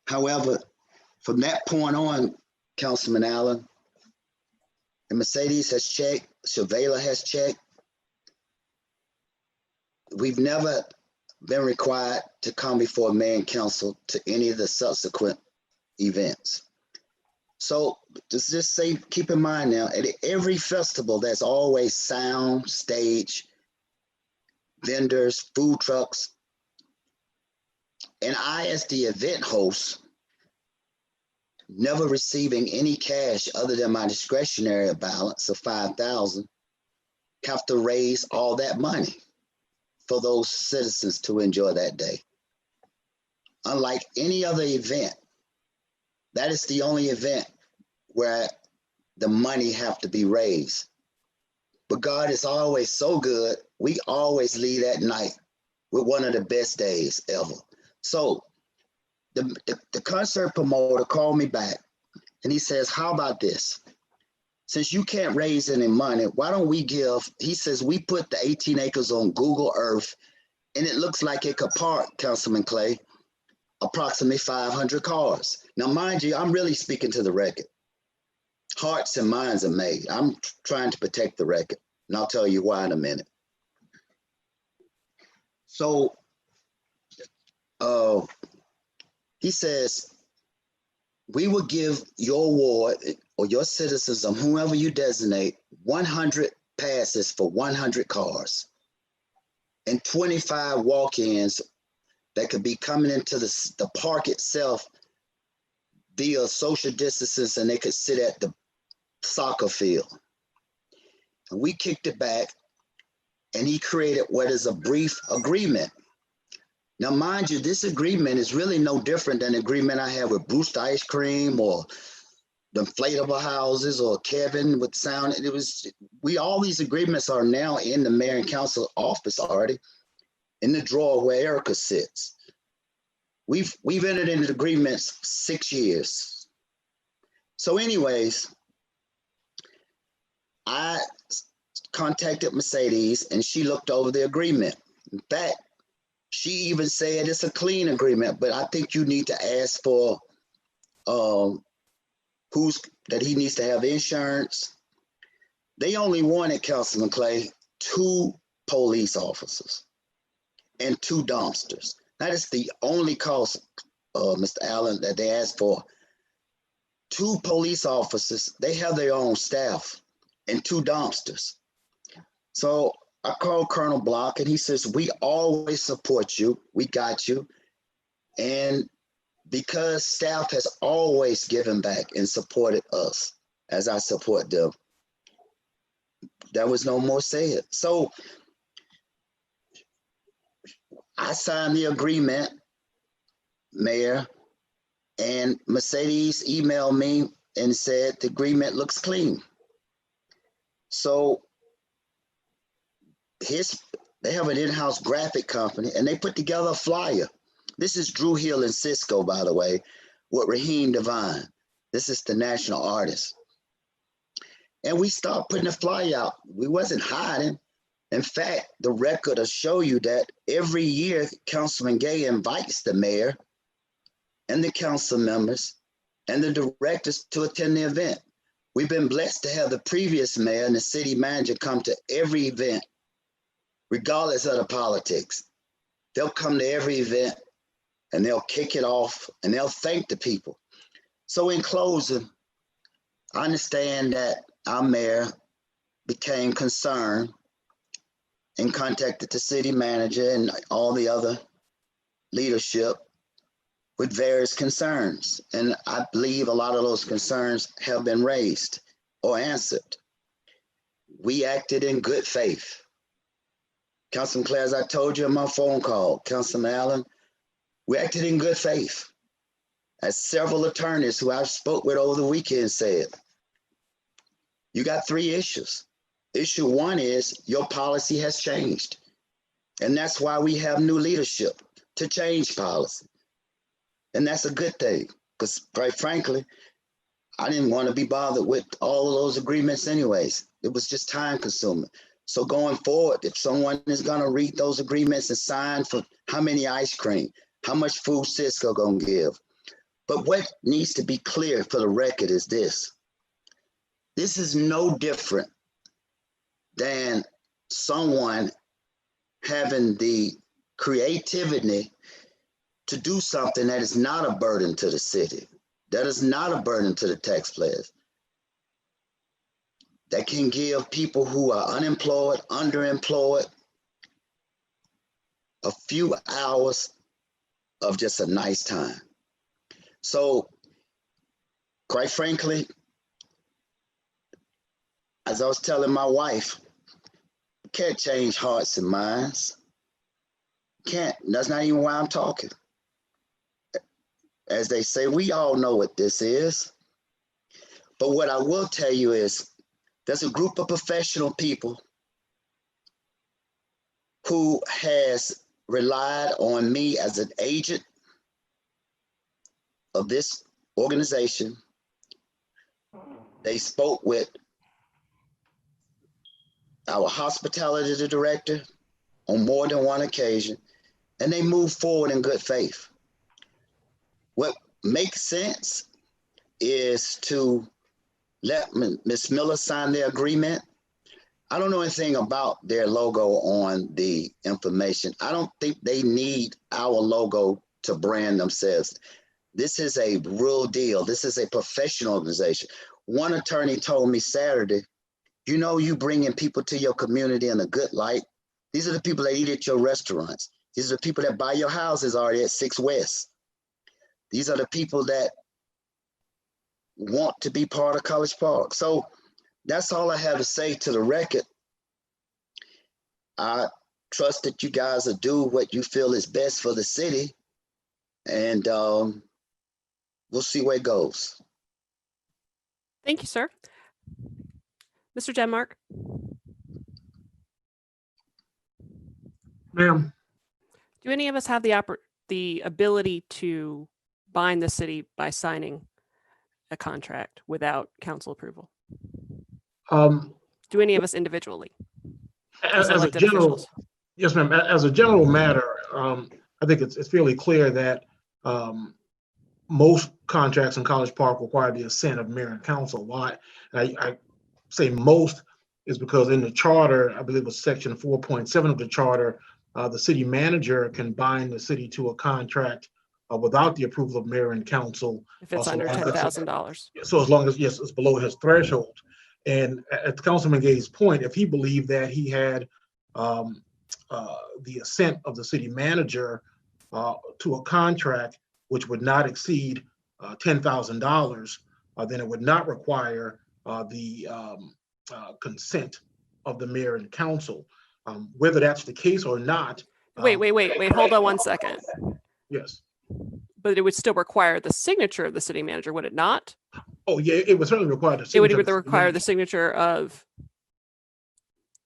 However, from that point on, Councilman Allen, and Mercedes has checked, Shavela has checked. We've never been required to come before mayor and council to any of the subsequent events. So just say, keep in mind now, at every festival, there's always sound, stage, vendors, food trucks. And I, as the event host, never receiving any cash other than my discretionary balance of $5,000, have to raise all that money for those citizens to enjoy that day. Unlike any other event, that is the only event where the money have to be raised. But God is always so good. We always leave that night with one of the best days ever. So the concert promoter called me back and he says, how about this? Since you can't raise any money, why don't we give, he says, we put the 18 acres on Google Earth and it looks like it could park, Councilman Clay, approximately 500 cars. Now, mind you, I'm really speaking to the record. Hearts and minds are made. I'm trying to protect the record, and I'll tell you why in a minute. So he says, we will give your ward or your citizens or whoever you designate 100 passes for 100 cars and 25 walk-ins that could be coming into the park itself via social distances, and they could sit at the soccer field. And we kicked it back, and he created what is a brief agreement. Now, mind you, this agreement is really no different than the agreement I had with Brewster Ice Cream or the inflatable houses or Kevin with sound. All these agreements are now in the mayor and council office already, in the drawer where Erica sits. We've entered into agreements 6 years. So anyways, I contacted Mercedes and she looked over the agreement. In fact, she even said it's a clean agreement, but I think you need to ask for that he needs to have insurance. They only wanted, Councilman Clay, 2 police officers and 2 dumpsters. That is the only cost, Mr. Allen, that they asked for. 2 police officers, they have their own staff, and 2 dumpsters. So I called Colonel Block and he says, we always support you. We got you. And because staff has always given back and supported us as I support them, there was no more said. So I signed the agreement, Mayor, and Mercedes emailed me and said the agreement looks clean. So they have an in-house graphic company and they put together a flyer. This is Drew Hill and Cisco, by the way, with Raheem Devine. This is the national artist. And we started putting the flyer out. We wasn't hiding. In fact, the record will show you that every year, Councilman Gay invites the mayor and the council members and the directors to attend the event. We've been blessed to have the previous mayor and the city manager come to every event, regardless of the politics. They'll come to every event and they'll kick it off and they'll thank the people. So in closing, I understand that our mayor became concerned and contacted the city manager and all the other leadership with various concerns. And I believe a lot of those concerns have been raised or answered. We acted in good faith. Councilman Clay, as I told you in my phone call, Councilman Allen, we acted in good faith. As several attorneys who I spoke with over the weekend said, you got 3 issues. Issue 1 is your policy has changed. And that's why we have new leadership to change policy. And that's a good thing, because quite frankly, I didn't want to be bothered with all of those agreements anyways. It was just time consuming. So going forward, if someone is going to read those agreements and sign for how many ice cream, how much food Cisco going to give. But what needs to be clear for the record is this. This is no different than someone having the creativity to do something that is not a burden to the city, that is not a burden to the taxpayers, that can give people who are unemployed, underemployed, a few hours of just a nice time. So, quite frankly, as I was telling my wife, can't change hearts and minds. Can't. That's not even why I'm talking. As they say, we all know what this is. But what I will tell you is there's a group of professional people who has relied on me as an agent of this organization. They spoke with our hospitality director on more than one occasion, and they moved forward in good faith. What makes sense is to let Ms. Miller sign the agreement I don't know anything about their logo on the information. I don't think they need our logo to brand themselves. This is a real deal. This is a professional organization. One attorney told me Saturday, you know, you bringing people to your community in a good light. These are the people that eat at your restaurants. These are the people that buy your houses already at 6 West. These are the people that want to be part of College Park. So that's all I have to say to the record. I trust that you guys will do what you feel is best for the city, and we'll see where it goes. Thank you, sir. Mr. Denmark? Ma'am. Do any of us have the ability to bind the city by signing a contract without council approval? Do any of us individually? As a general, yes, ma'am. As a general matter, I think it's fairly clear that most contracts in College Park require the assent of mayor and council. Why? I say most is because in the charter, I believe it's section 4.7 of the charter, the city manager can bind the city to a contract without the approval of mayor and council. If it's under $10,000. So as long as, yes, it's below his threshold. And at Councilman Gay's point, if he believed that he had the assent of the city manager to a contract which would not exceed $10,000, then it would not require the consent of the mayor and council. Whether that's the case or not. Wait, hold on one second. Yes. But it would still require the signature of the city manager, would it not? Oh, yeah, it would certainly require the signature. It would either require the signature of,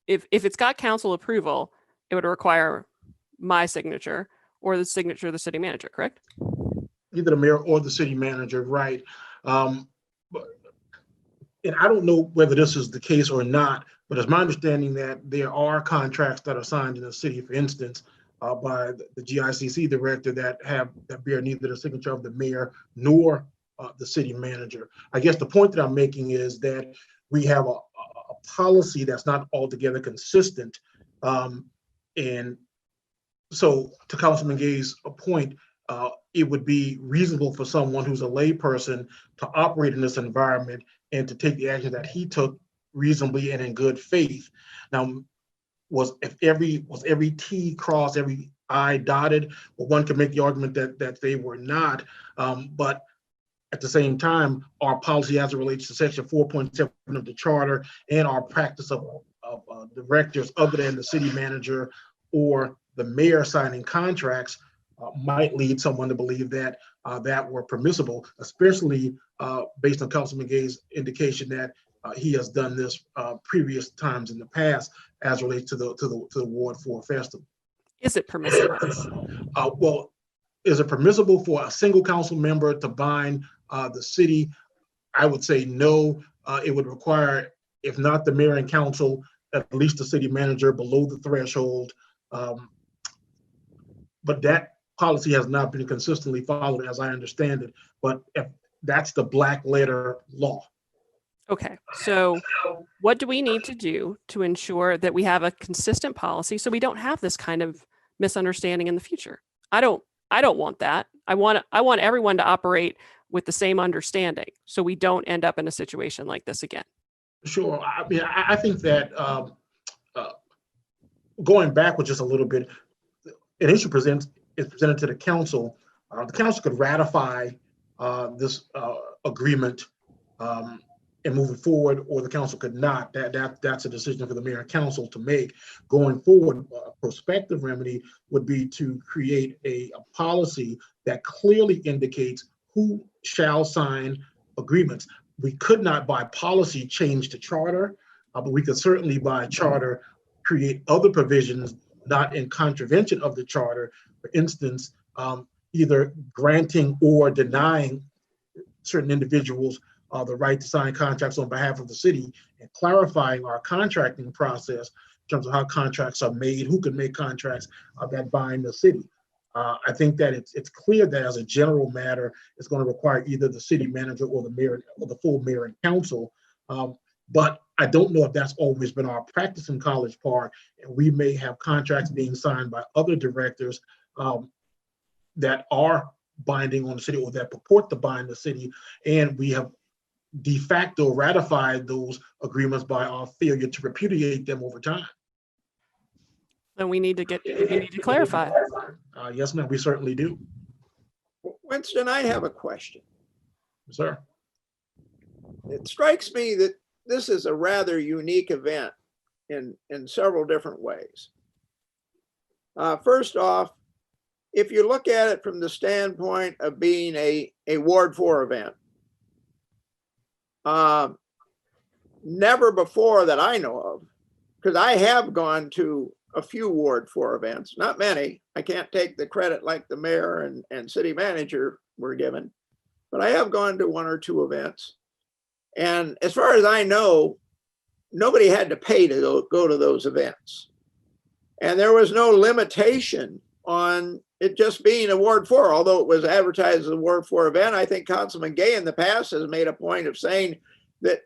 if it's got council approval, it would require my signature or the signature of the city manager, correct? Either the mayor or the city manager, right. And I don't know whether this is the case or not, but it's my understanding that there are contracts that are signed in the city, for instance, by the GICC director that bear neither the signature of the mayor nor the city manager. I guess the point that I'm making is that we have a policy that's not altogether consistent. And so to Councilman Gay's point, it would be reasonable for someone who's a layperson to operate in this environment and to take the action that he took reasonably and in good faith. Now, was every T crossed, every I dotted? Well, one could make the argument that they were not, but at the same time, our policy as it relates to section 4.7 of the charter and our practice of directors other than the city manager or the mayor signing contracts might lead someone to believe that that were permissible, especially based on Councilman Gay's indication that he has done this previous times in the past as relates to the Ward 4 Festival. Is it permissible? Well, is it permissible for a single council member to bind the city? I would say no. It would require, if not the mayor and council, at least the city manager below the threshold. But that policy has not been consistently followed, as I understand it. But if that's the black letter law. Okay, so what do we need to do to ensure that we have a consistent policy so we don't have this kind of misunderstanding in the future? I don't want that. I want everyone to operate with the same understanding so we don't end up in a situation like this again. Sure. I mean, I think that going backwards just a little bit, an issue is presented to the council. The council could ratify this agreement and move it forward, or the council could not. That's a decision for the mayor and council to make. Going forward, a prospective remedy would be to create a policy that clearly indicates who shall sign agreements. We could not by policy change the charter, but we could certainly by charter create other provisions not in contravention of the charter. For instance, either granting or denying certain individuals the right to sign contracts on behalf of the city, and clarifying our contracting process in terms of how contracts are made, who can make contracts that bind the city. I think that it's clear that as a general matter, it's going to require either the city manager or the mayor or the full mayor and council. But I don't know if that's always been our practice in College Park, and we may have contracts being signed by other directors that are binding on the city or that purport to bind the city, and we have de facto ratified those agreements by our failure to repudiate them over time. Then we need to clarify. Yes, ma'am, we certainly do. Winston, I have a question. Sir. It strikes me that this is a rather unique event in several different ways. First off, if you look at it from the standpoint of being a Ward 4 event, never before that I know of, because I have gone to a few Ward 4 events, not many. I can't take the credit like the mayor and city manager were given, but I have gone to 1 or 2 events. And as far as I know, nobody had to pay to go to those events. And there was no limitation on it just being a Ward 4, although it was advertised as a Ward 4 event. I think Councilman Gay in the past has made a point of saying that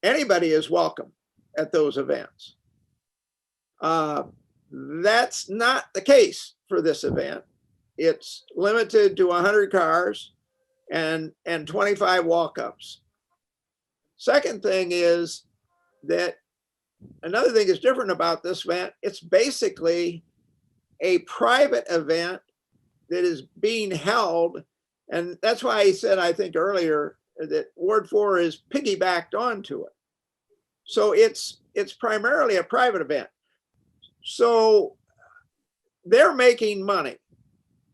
anybody is welcome at those events. That's not the case for this event. It's limited to 100 cars and 25 walk-ups. Second thing is that another thing is different about this event. It's basically a private event that is being held. And that's why I said, I think earlier, that Ward 4 is piggybacked onto it. So it's primarily a private event. So they're making money.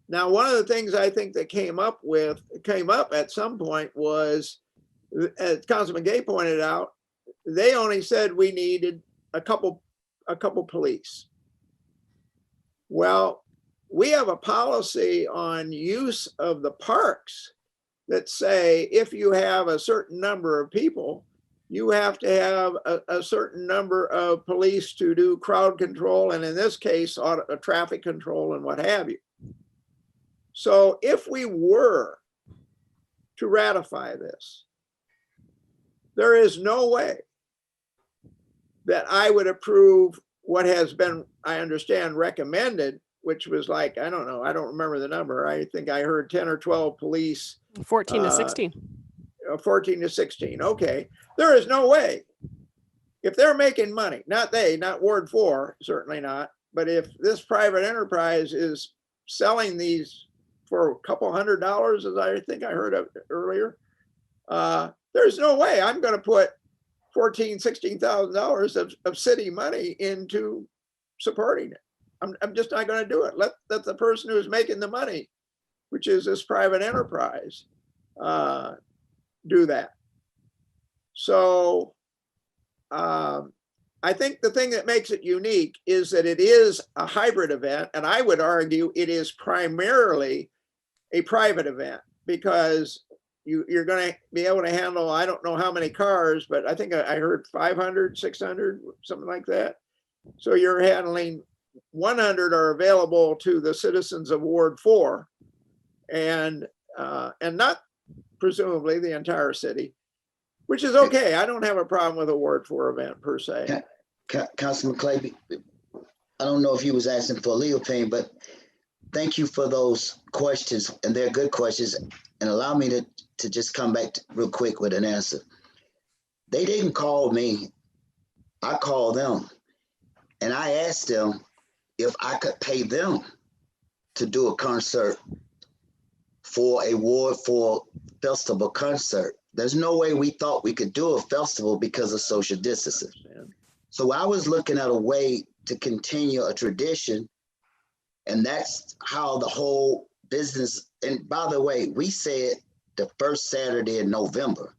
Now, one of the things I think that came up at some point was, as Councilman Gay pointed out, they only said we needed a couple police. Well, we have a policy on use of the parks that say if you have a certain number of people, you have to have a certain number of police to do crowd control, and in this case, traffic control and what have you. So if we were to ratify this, there is no way that I would approve what has been, I understand, recommended, which was like, I don't know, I don't remember the number. I think I heard 10 or 12 police. 14 to 16. 14 to 16. Okay. There is no way. If they're making money, not Ward 4, certainly not. But if this private enterprise is selling these for a couple $100, as I think I heard of earlier, there's no way I'm going to put $14,000, $16,000 of city money into supporting it. I'm just not going to do it. Let the person who's making the money, which is this private enterprise, do that. So I think the thing that makes it unique is that it is a hybrid event, and I would argue it is primarily a private event because you're going to be able to handle, I don't know how many cars, but I think I heard 500, 600, something like that. So you're handling 100 are available to the citizens of Ward 4 and not presumably the entire city, which is okay. I don't have a problem with a Ward 4 event per se. Councilman Clay, I don't know if you was asking for a legal opinion, but thank you for those questions, and they're good questions, and allow me to just come back real quick with an answer. They didn't call me, I called them, and I asked them if I could pay them to do a concert for a Ward 4 festival concert. There's no way we thought we could do a festival because of social distancing. So I was looking at a way to continue a tradition, and that's how the whole business, and by the way, we said the first Saturday in November.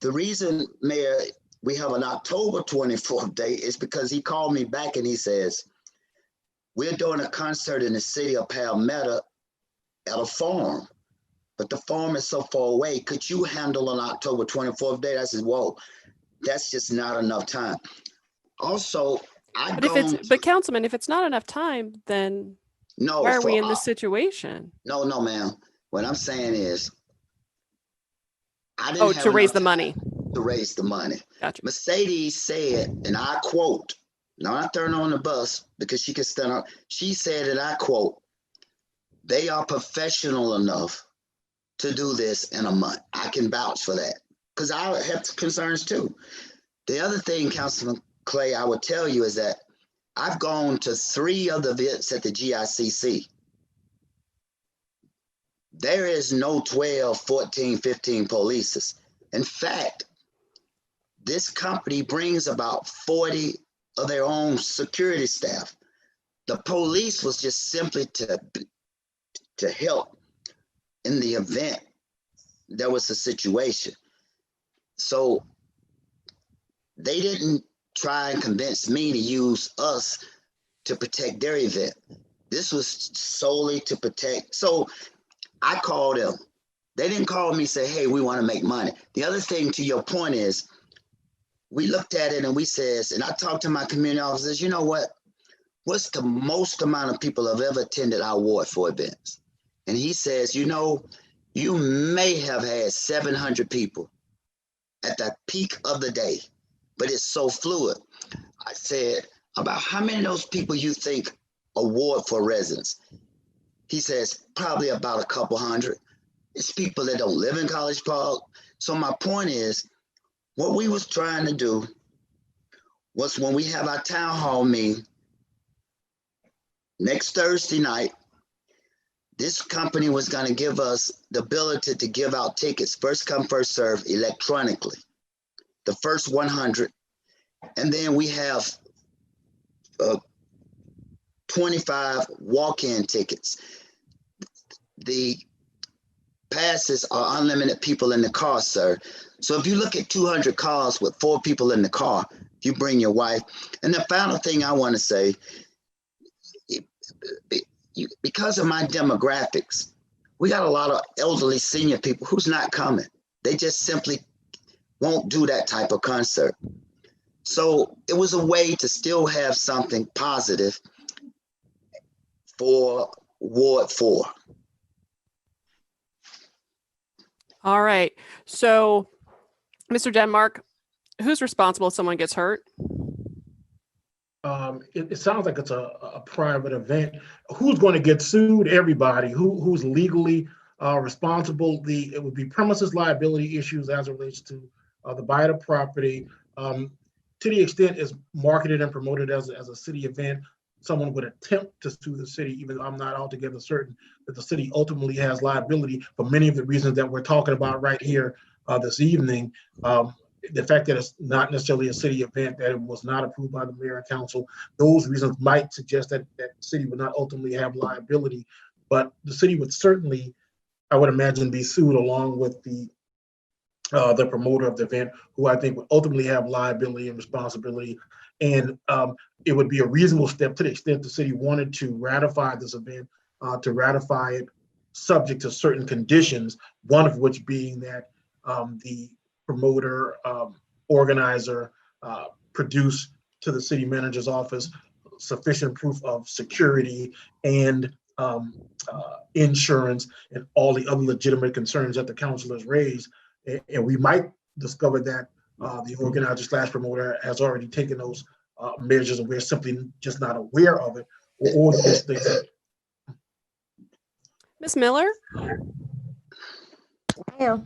The reason, Mayor, we have an October 24th date is because he called me back and he says, we're doing a concert in the city of Palmetto at a farm, but the farm is so far away. Could you handle an October 24th date? I said, whoa, that's just not enough time. Also, but Councilman, if it's not enough time, then no, why are we in this situation? No, ma'am. What I'm saying is, I didn't have to raise enough the money. to raise the money. Gotcha. Mercedes said, and I quote, now I turn on the bus because she can stand up. She said, and I quote, they are professional enough to do this in a month. I can vouch for that because I have concerns too. The other thing, Councilman Clay, I would tell you is that I've gone to 3 other events at the GICC. There is no 12, 14, 15 polices. In fact, this company brings about 40 of their own security staff. The police was just simply to help in the event there was a situation. So they didn't try and convince me to use us to protect their event. This was solely to protect. So I called them. They didn't call me and say, hey, we want to make money. The other thing to your point is, we looked at it and we says, and I talked to my community officers, you know what? What's the most amount of people have ever attended our Ward 4 events? And he says, you know, you may have had 700 people at the peak of the day, but it's so fluid. I said, about how many of those people you think are Ward 4 residents? He says, probably about a couple hundred. It's people that don't live in College Park. So my point is, what we was trying to do was when we have our town hall meeting next Thursday night, this company was going to give us the ability to give out tickets, first come, first serve, electronically, the first 100. And then we have 25 walk-in tickets. The passes are unlimited people in the car, sir. So if you look at 200 cars with 4 people in the car, you bring your wife. And the final thing I want to say, because of my demographics, we got a lot of elderly senior people who's not coming. They just simply won't do that type of concert. So it was a way to still have something positive for Ward 4. All right. So, Mr. Denmark, who's responsible if someone gets hurt? It sounds like it's a private event. Who's going to get sued? Everybody. Who's legally responsible? It would be premises liability issues as it relates to the buyer of property. To the extent it's marketed and promoted as a city event, someone would attempt to sue the city, even though I'm not altogether certain that the city ultimately has liability for many of the reasons that we're talking about right here this evening. The fact that it's not necessarily a city event, that it was not approved by the mayor and council, those reasons might suggest that the city would not ultimately have liability, but the city would certainly, I would imagine, be sued along with the promoter of the event, who I think would ultimately have liability and responsibility. And it would be a reasonable step to the extent the city wanted to ratify this event, to ratify it subject to certain conditions, one of which being that the promoter, organizer produce to the city manager's office sufficient proof of security and insurance and all the other legitimate concerns that the council has raised. And we might discover that the organizer / promoter has already taken those measures and we're simply just not aware of it, or just things. Ms. Miller? Yeah.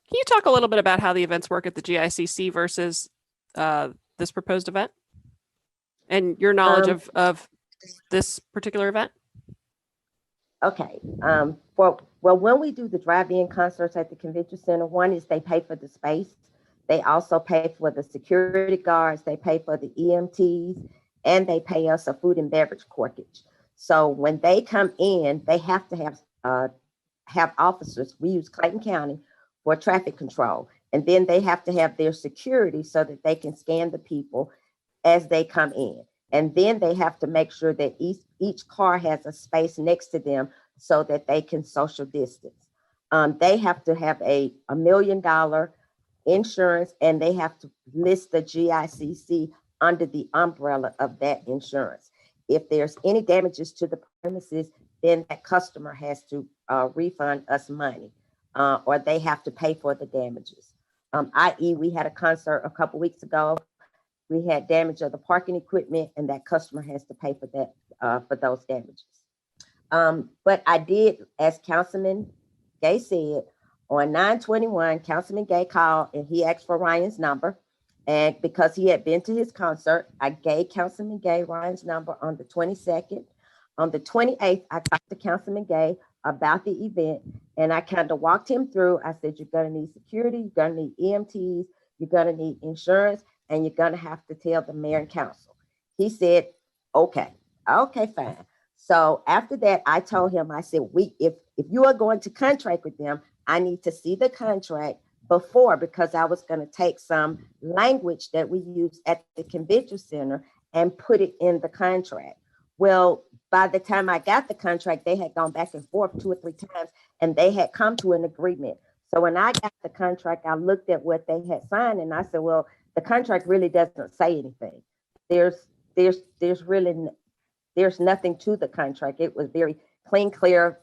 Can you talk a little bit about how the events work at the GICC versus this proposed event and your knowledge of this particular event? Okay. Well, when we do the drive-in concerts at the convention center, one is they pay for the space. They also pay for the security guards. They pay for the EMTs, and they pay us a food and beverage corkage. So when they come in, they have to have officers. We use Clayton County for traffic control. And then they have to have their security so that they can scan the people as they come in. And then they have to make sure that each car has a space next to them so that they can social distance. They have to have a $1 million insurance, and they have to list the GICC under the umbrella of that insurance. If there's any damages to the premises, then that customer has to refund us money, or they have to pay for the damages. i.e. we had a concert a couple weeks ago. We had damage of the parking equipment, and that customer has to pay for that, for those damages. But I did, as Councilman Gay said, on 9/21, Councilman Gay called and he asked for Ryan's number. And because he had been to his concert, I gave Councilman Gay Ryan's number on the 22nd. On the 28th, I talked to Councilman Gay about the event, and I kind of walked him through. I said, you're going to need security, you're going to need EMTs, you're going to need insurance, and you're going to have to tell the mayor and council. He said, okay, fine. So after that, I told him, I said, if you are going to contract with them, I need to see the contract before, because I was going to take some language that we use at the convention center and put it in the contract. Well, by the time I got the contract, they had gone back and forth 2 or 3 times, and they had come to an agreement. So when I got the contract, I looked at what they had signed, and I said, well, the contract really doesn't say anything. There's nothing to the contract. It was very clean, clear.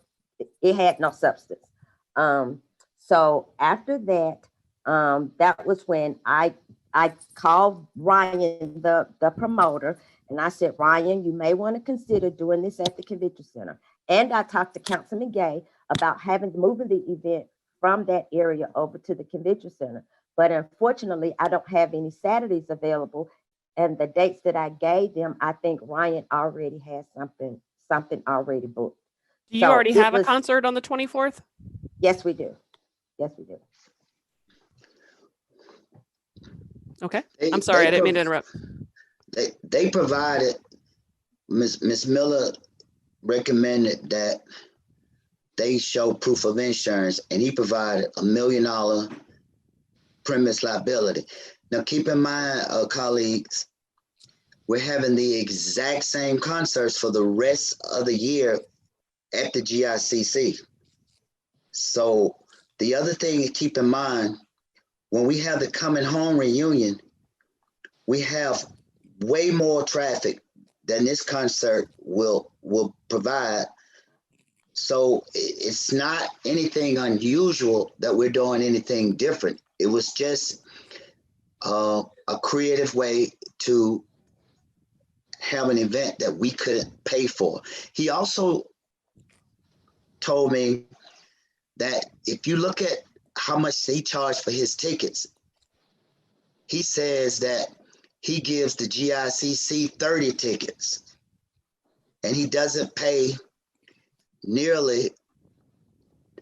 It had no substance. So after that, that was when I called Ryan, the promoter, and I said, Ryan, you may want to consider doing this at the convention center. And I talked to Councilman Gay about moving the event from that area over to the convention center. But unfortunately, I don't have any Saturdays available. And the dates that I gave them, I think Ryan already has something already booked. Do you already have a concert on the 24th? Yes, we do. Yes, we do. Okay. I'm sorry, I didn't mean to interrupt. They provided, Ms. Miller recommended that they show proof of insurance, and he provided $1 million premise liability. Now, keep in mind, colleagues, we're having the exact same concerts for the rest of the year at the GICC. So the other thing to keep in mind, when we have the Coming Home reunion, we have way more traffic than this concert will provide. So it's not anything unusual that we're doing anything different. It was just a creative way to have an event that we couldn't pay for. He also told me that if you look at how much he charged for his tickets, he says that he gives the GICC 30 tickets and he doesn't pay nearly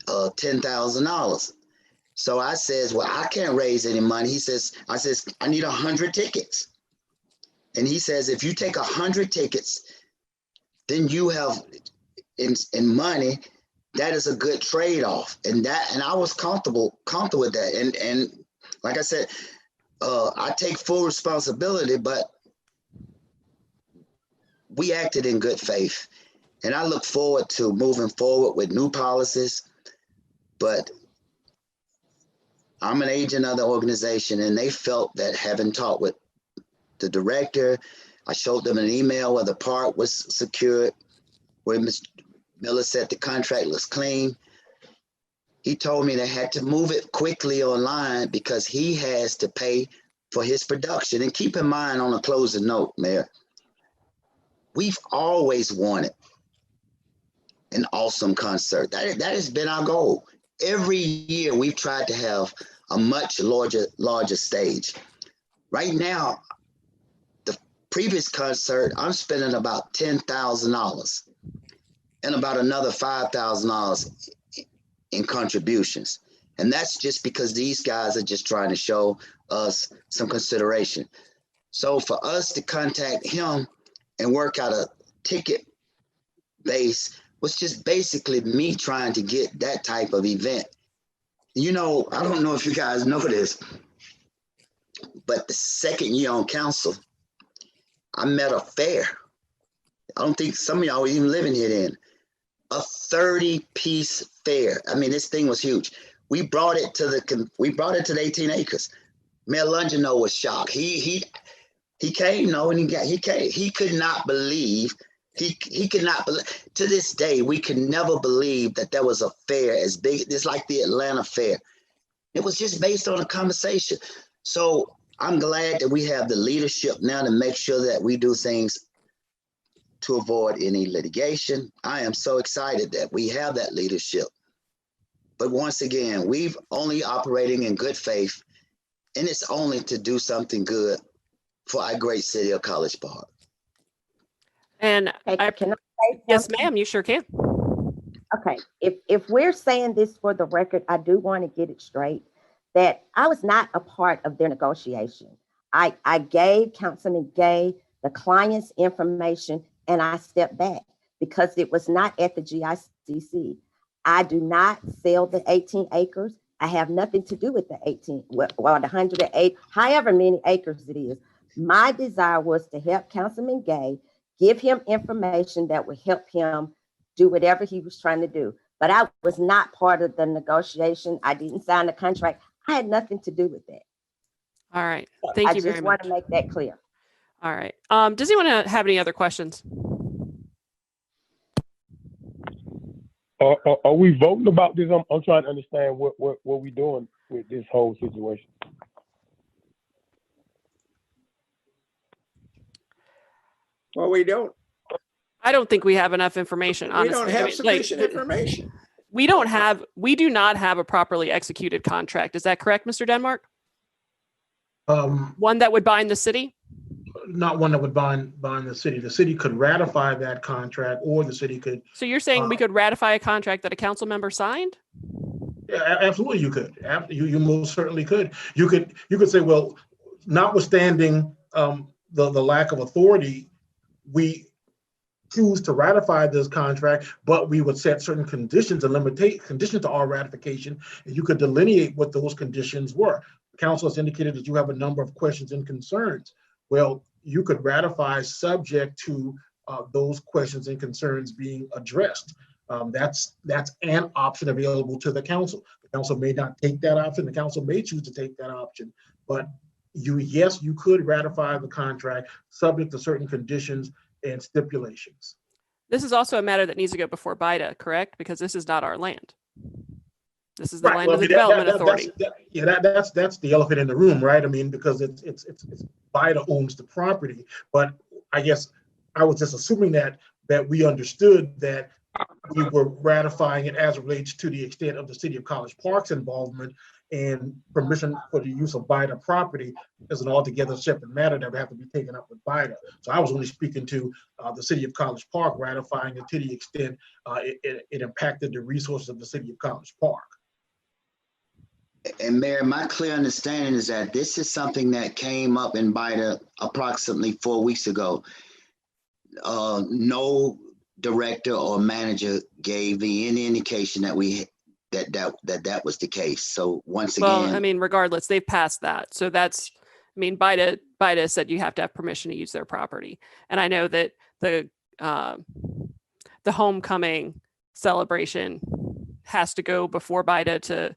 $10,000. So I says, well, I can't raise any money. I says, I need 100 tickets. And he says, if you take 100 tickets, then you have in money, that is a good trade-off. And I was comfortable with that. And like I said, I take full responsibility, but we acted in good faith. And I look forward to moving forward with new policies, but I'm an agent of the organization, and they felt that having talked with the director, I showed them an email where the part was secured, where Ms. Miller said the contract was clean. He told me they had to move it quickly online because he has to pay for his production. And keep in mind, on a closing note, Mayor, we've always wanted an awesome concert. That has been our goal. Every year we've tried to have a much larger stage. Right now, the previous concert, I'm spending about $10,000 and about another $5,000 in contributions. And that's just because these guys are just trying to show us some consideration. So for us to contact him and work out a ticket base was just basically me trying to get that type of event. You know, I don't know if you guys know this, but the second year on council, I met a fair. I don't think some of y'all were even living here then. A 30-piece fair. I mean, this thing was huge. We brought it to the 18 acres. Mayor Longino was shocked. He came, no, and he came. He could not believe. He could not believe. To this day, we can never believe that there was a fair as big. It's like the Atlanta Fair. It was just based on a conversation. So I'm glad that we have the leadership now to make sure that we do things to avoid any litigation. I am so excited that we have that leadership. But once again, we've only operating in good faith, and it's only to do something good for our great city of College Park. And Can I say yes, something? ma'am, you sure can. Okay, if we're saying this for the record, I do want to get it straight that I was not a part of their negotiation. I gave Councilman Gay the client's information and I stepped back because it was not at the GICC. I do not sell the 18 acres. I have nothing to do with the 18, well, the 108, however many acres it is. My desire was to help Councilman Gay, give him information that would help him do whatever he was trying to do. But I was not part of the negotiation. I didn't sign the contract. I had nothing to do with that. All right. Thank you very I just want much. to make that clear. All right. Does anyone have any other questions? Are we voting about this? I'm trying to understand what we doing with this whole situation. Well, we don't. I don't think we have enough information, honestly. We don't have sufficient information. We do not have a properly executed contract. Is that correct, Mr. Denmark? One that would bind the city? Not one that would bind the city. The city could ratify that contract, or the city could. So you're saying we could ratify a contract that a council member signed? Yeah, absolutely, you could. You most certainly could. You could say, well, notwithstanding the lack of authority, we choose to ratify this contract, but we would set certain conditions and conditions to our ratification, and you could delineate what those conditions were. The council has indicated that you have a number of questions and concerns. Well, you could ratify subject to those questions and concerns being addressed. That's an option available to the council. The council may not take that option. The council may choose to take that option, but yes, you could ratify the contract subject to certain conditions and stipulations. This is also a matter that needs to go before BIDA, correct? Because this is not our land. This is the land of the Development Authority. That's the elephant in the room, right? I mean, because it's BIDA owns the property, but I guess I was just assuming that we understood that we were ratifying it as it relates to the extent of the City of College Park's involvement, and permission for the use of BIDA property is an altogether separate matter that would have to be taken up with BIDA. So I was only speaking to the City of College Park ratifying it to the extent it impacted the resources of the City of College Park. And Mayor, my clear understanding is that this is something that came up in BIDA approximately 4 weeks ago. No director or manager gave me any indication that that was the case. So once again, well, I mean, regardless, they've passed that. So that's, I mean, BIDA said you have to have permission to use their property. And I know that the homecoming celebration has to go before BIDA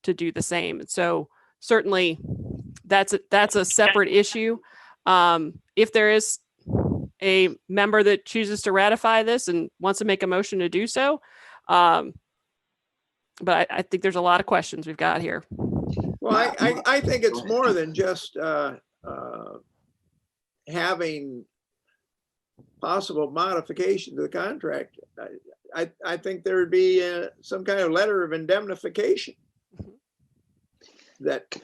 to do the same. And so certainly that's a separate issue. If there is a member that chooses to ratify this and wants to make a motion to do so, but I think there's a lot of questions we've got here. Well, I think it's more than just having possible modification to the contract. I think there would be some kind of letter of indemnification that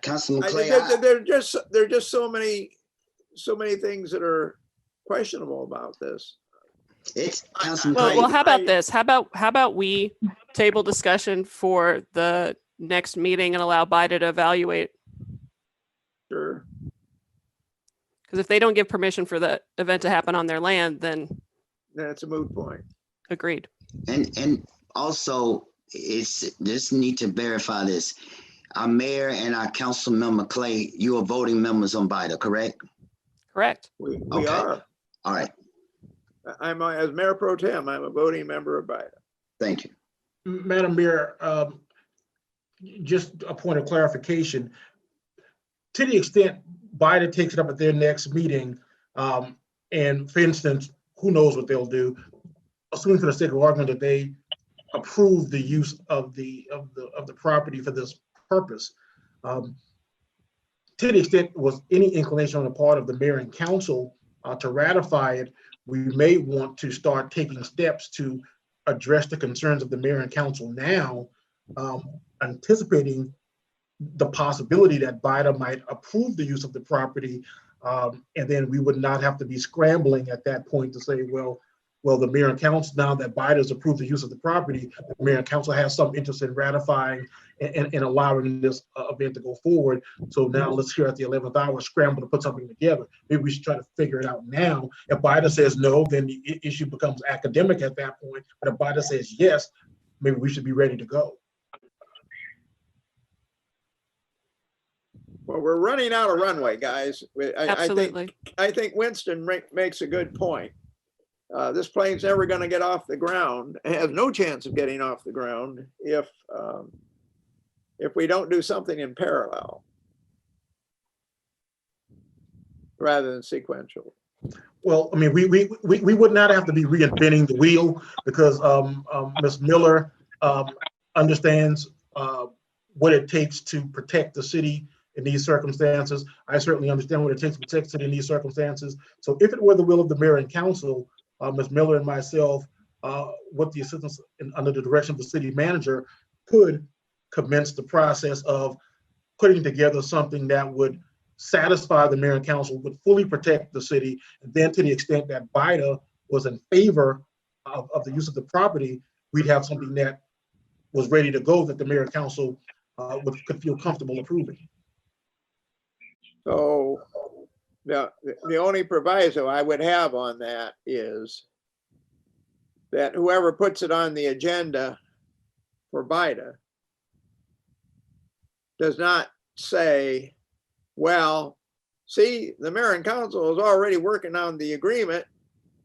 Councilman Clay, there are just so many things that are questionable about this. It's well, how about this? How about we table discussion for the next meeting and allow BIDA to evaluate? Sure. Because if they don't give permission for the event to happen on their land, then it's a moot point. Agreed. And also, it's just need to verify this. Our mayor and our council member Clay, you are voting members on BIDA, correct? Correct. We Okay. are. All right. I'm as mayor pro tem. I'm a voting member of BIDA. Thank you, Madam Mayor. Just a point of clarification. To the extent BIDA takes it up at their next meeting, and for instance, who knows what they'll do, assuming for the sake of argument that they approve the use of the property for this purpose. To the extent was any inclination on the part of the mayor and council to ratify it, we may want to start taking steps to address the concerns of the mayor and council now, anticipating the possibility that BIDA might approve the use of the property, and then we would not have to be scrambling at that point to say, well, the mayor and council, now that BIDA has approved the use of the property, the mayor and council has some interest in ratifying and allowing this event to go forward. So now let's here at the 11th hour scramble to put something together. Maybe we should try to figure it out now. If BIDA says no, then the issue becomes academic at that point. But if BIDA says yes, maybe we should be ready to go. Well, we're running out of runway, guys. Absolutely. I think Winston makes a good point. This plane's never going to get off the ground. It has no chance of getting off the ground if we don't do something in parallel rather than sequential. Well, I mean, we would not have to be reinventing the wheel, because Ms. Miller understands what it takes to protect the city in these circumstances. I certainly understand what it takes to protect the city in these circumstances. So if it were the will of the mayor and council, Ms. Miller and myself, with the assistance and under the direction of the city manager, could commence the process of putting together something that would satisfy the mayor and council, would fully protect the city. And then to the extent that BIDA was in favor of the use of the property, we'd have something that was ready to go that the mayor and council could feel comfortable approving. So the only proviso I would have on that is that whoever puts it on the agenda for BIDA does not say, well, see, the mayor and council is already working on the agreement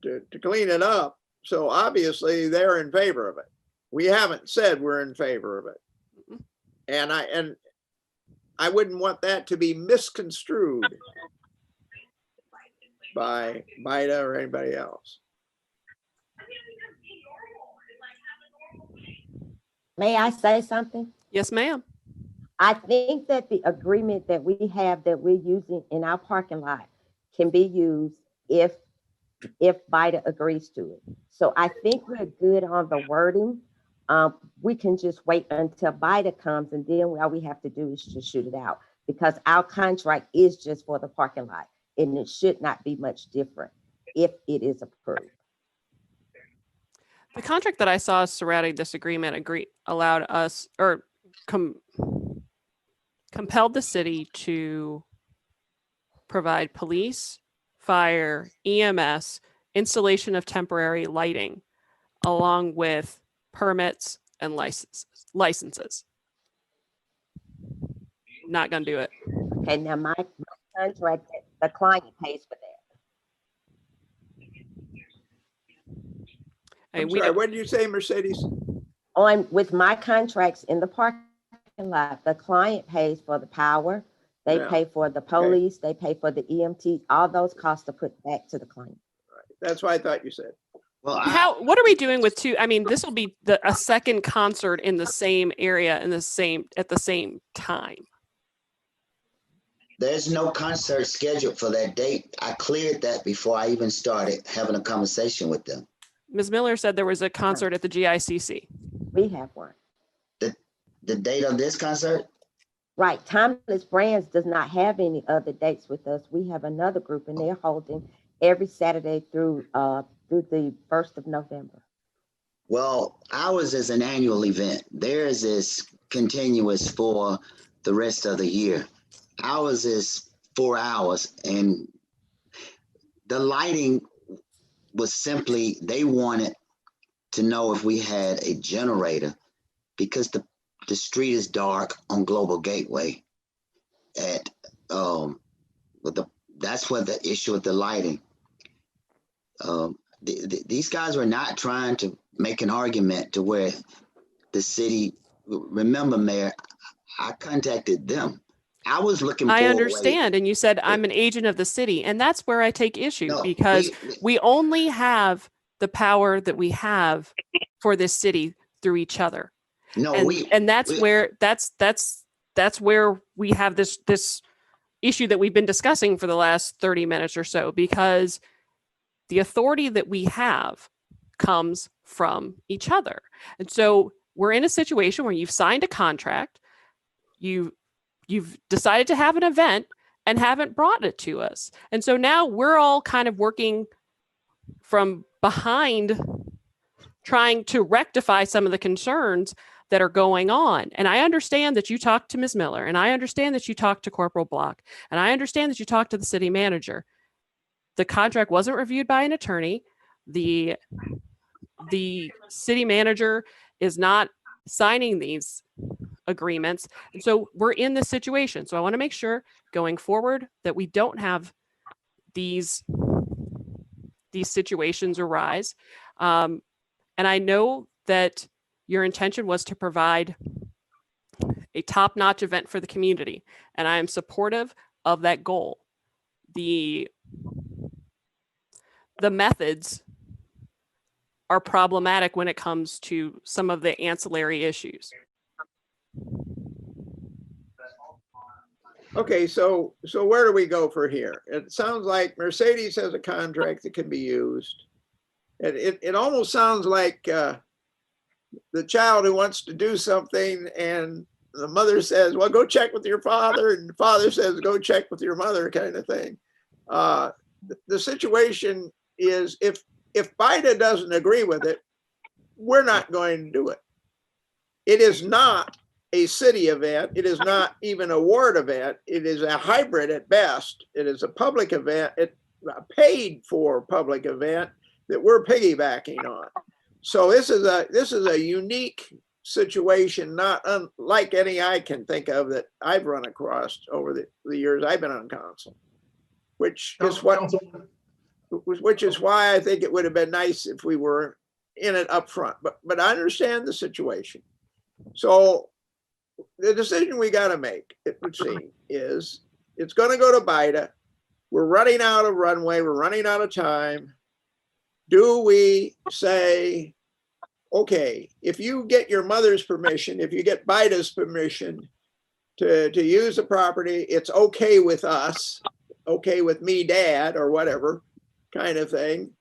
to clean it up. So obviously they're in favor of it. We haven't said we're in favor of it. And I wouldn't want that to be misconstrued by BIDA or anybody else. May I say something? Yes, ma'am. I think that the agreement that we have that we're using in our parking lot can be used if BIDA agrees to it. So I think we're good on the wording. We can just wait until BIDA comes, and then all we have to do is just shoot it out, because our contract is just for the parking lot, and it should not be much different if it is approved. The contract that I saw surrounding this agreement allowed us, or compelled the city to provide police, fire, EMS, installation of temporary lighting, along with permits and licenses. Not gonna do it. Okay, now my contract, the client pays for that. I'm sorry, what did you say, Mercedes? With my contracts in the parking lot, the client pays for the power, they pay for the police, they pay for the EMT, all those costs are put back to the client. That's what I thought you said. Well, what are we doing with two? I mean, this will be a second concert in the same area at the same time. There's no concert scheduled for that date. I cleared that before I even started having a conversation with them. Ms. Miller said there was a concert at the GICC. We have one. The date of this concert? Right, Timeless Brands does not have any other dates with us. We have another group, and they're holding every Saturday through the 1st of November. Well, ours is an annual event. Theirs is continuous for the rest of the year. Ours is 4 hours, and the lighting was simply, they wanted to know if we had a generator, because the street is dark on Global Gateway. That's what the issue with the lighting. These guys were not trying to make an argument to where the city, remember, Mayor, I contacted them. I was looking for I understand. And you said I'm an agent of the city. And that's where I take issue, because we only have the power that we have for this city through each other. No, And that's where we have this issue that we've been discussing for the last 30 minutes or so, because the authority that we have comes from each other. And so we're in a situation where you've signed a contract, you've decided to have an event and haven't brought it to us. And so now we're all kind of working from behind, trying to rectify some of the concerns that are going on. And I understand that you talked to Ms. Miller, and I understand that you talked to Corporal Block, and I understand that you talked to the city manager. The contract wasn't reviewed by an attorney. The city manager is not signing these agreements. And so we're in this situation. So I want to make sure going forward that we don't have these situations arise. And I know that your intention was to provide a top-notch event for the community, and I am supportive of that goal. The methods are problematic when it comes to some of the ancillary issues. Okay, so where do we go for here? It sounds like Mercedes has a contract that can be used. It almost sounds like the child who wants to do something and the mother says, well, go check with your father, and the father says, go check with your mother, kind of thing. The situation is if BIDA doesn't agree with it, we're not going to do it. It is not a city event. It is not even a ward event. It is a hybrid at best. It is a public event, a paid for public event that we're piggybacking on. So this is a unique situation, not unlike any I can think of that I've run across over the years I've been on council, which is why I think it would have been nice if we were in it up front. But I understand the situation. So the decision we got to make, it would seem, is it's going to go to BIDA. We're running out of runway. We're running out of time. Do we say, okay, if you get your mother's permission, if you get BIDA's permission to use the property, it's okay with us, okay with me, Dad, or whatever kind of thing,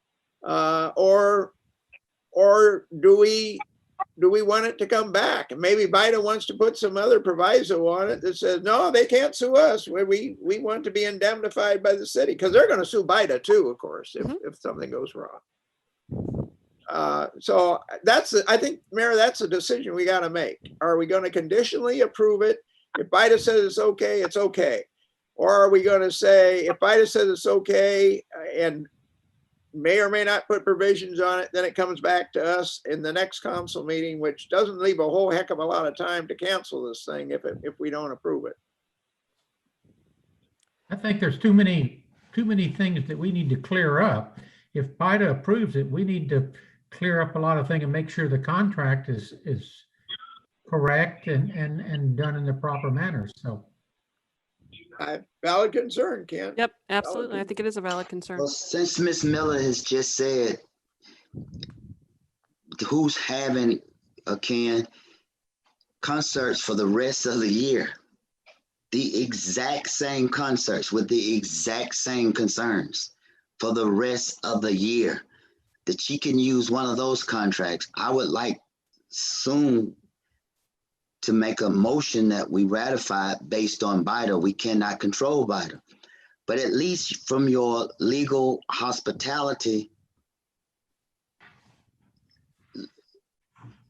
or do we want it to come back? And maybe BIDA wants to put some other proviso on it that says, no, they can't sue us. We want to be indemnified by the city, because they're going to sue BIDA too, of course, if something goes wrong. So I think, Mayor, that's a decision we got to make. Are we going to conditionally approve it? If BIDA says it's okay, it's okay. Or are we going to say, if BIDA says it's okay and may or may not put provisions on it, then it comes back to us in the next council meeting, which doesn't leave a whole heck of a lot of time to cancel this thing if we don't approve it. I think there's too many things that we need to clear up. If BIDA approves it, we need to clear up a lot of things and make sure the contract is correct and done in the proper manner. So, valid concern, Ken. Yep, absolutely. I think it is a valid concern. Well, since Ms. Miller has just said who's having concerts for the rest of the year, the exact same concerts with the exact same concerns for the rest of the year, that she can use one of those contracts. I would like soon to make a motion that we ratify based on BIDA. We cannot control BIDA, but at least from your legal hospitality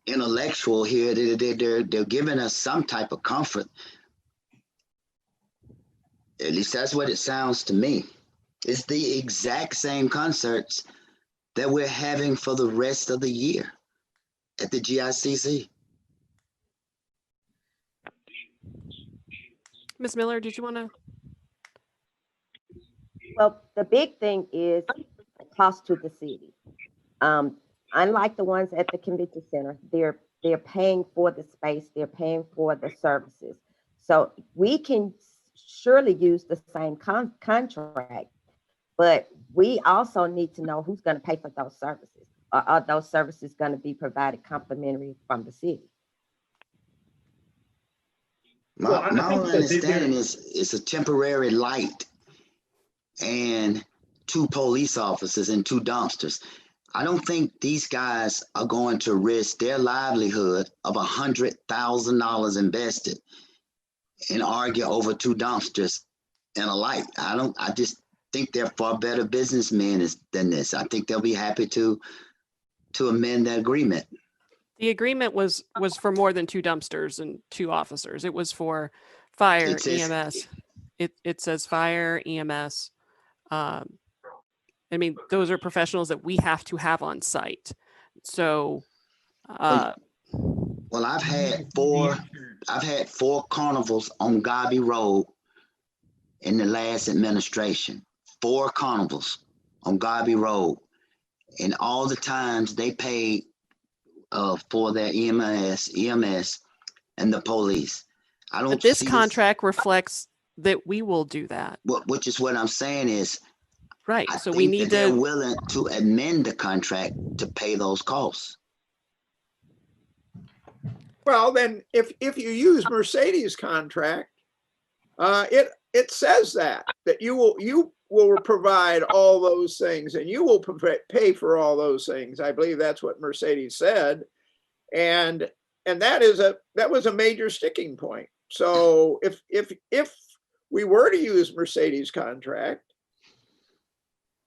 intellectual here, they're giving us some type of comfort. At least that's what it sounds to me. It's the exact same concerts that we're having for the rest of the year at the GICC. Ms. Miller, did you want to? Well, the big thing is the cost to the city. Unlike the ones at the convention center, they're paying for the space, they're paying for the services. So we can surely use the same contract, but we also need to know who's going to pay for those services. Or are those services going to be provided complimentary from the city? My I think only that understanding is it's a temporary light and 2 police officers and 2 dumpsters. I don't think these guys are going to risk their livelihood of $100,000 invested and argue over 2 dumpsters and a light. I just think they're far better businessmen than this. I think they'll be happy to amend the agreement. The agreement was for more than 2 dumpsters and 2 officers. It was for fire, It says- EMS. It says fire, EMS. I mean, those are professionals that we have to have on site. So, Well, I've had 4 carnivals on Garvey Road in the last administration. 4 carnivals on Garvey Road, and all the times they paid for their EMS, and the police. I don't. But this see contract reflects that we will do that. Which is what I'm saying is. Right. I So think we need that they're to. willing to amend the contract to pay those costs. Well, then if you use Mercedes contract, it says that you will provide all those things and you will pay for all those things. I believe that's what Mercedes said. And that was a major sticking point. So if we were to use Mercedes contract,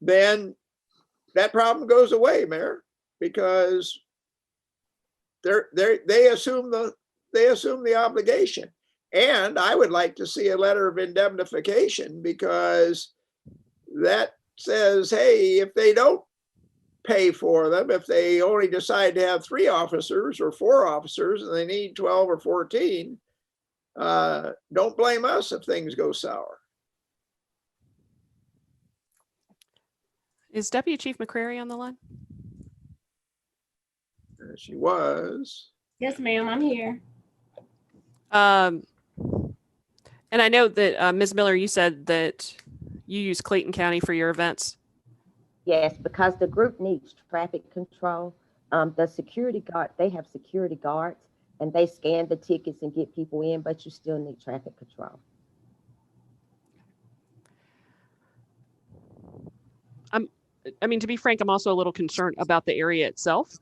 then that problem goes away, Mayor, because they assume the obligation. And I would like to see a letter of indemnification, because that says, hey, if they don't pay for them, if they only decide to have 3 officers or 4 officers and they need 12 or 14, don't blame us if things go sour. Is Deputy Chief McCrary on the line? There she was. Yes, ma'am, I'm here. And I know that Ms. Miller, you said that you use Clayton County for your events. Yes, because the group needs traffic control. The security guard, they have security guards and they scan the tickets and get people in, but you still need traffic control. I mean, to be frank, I'm also a little concerned about the area itself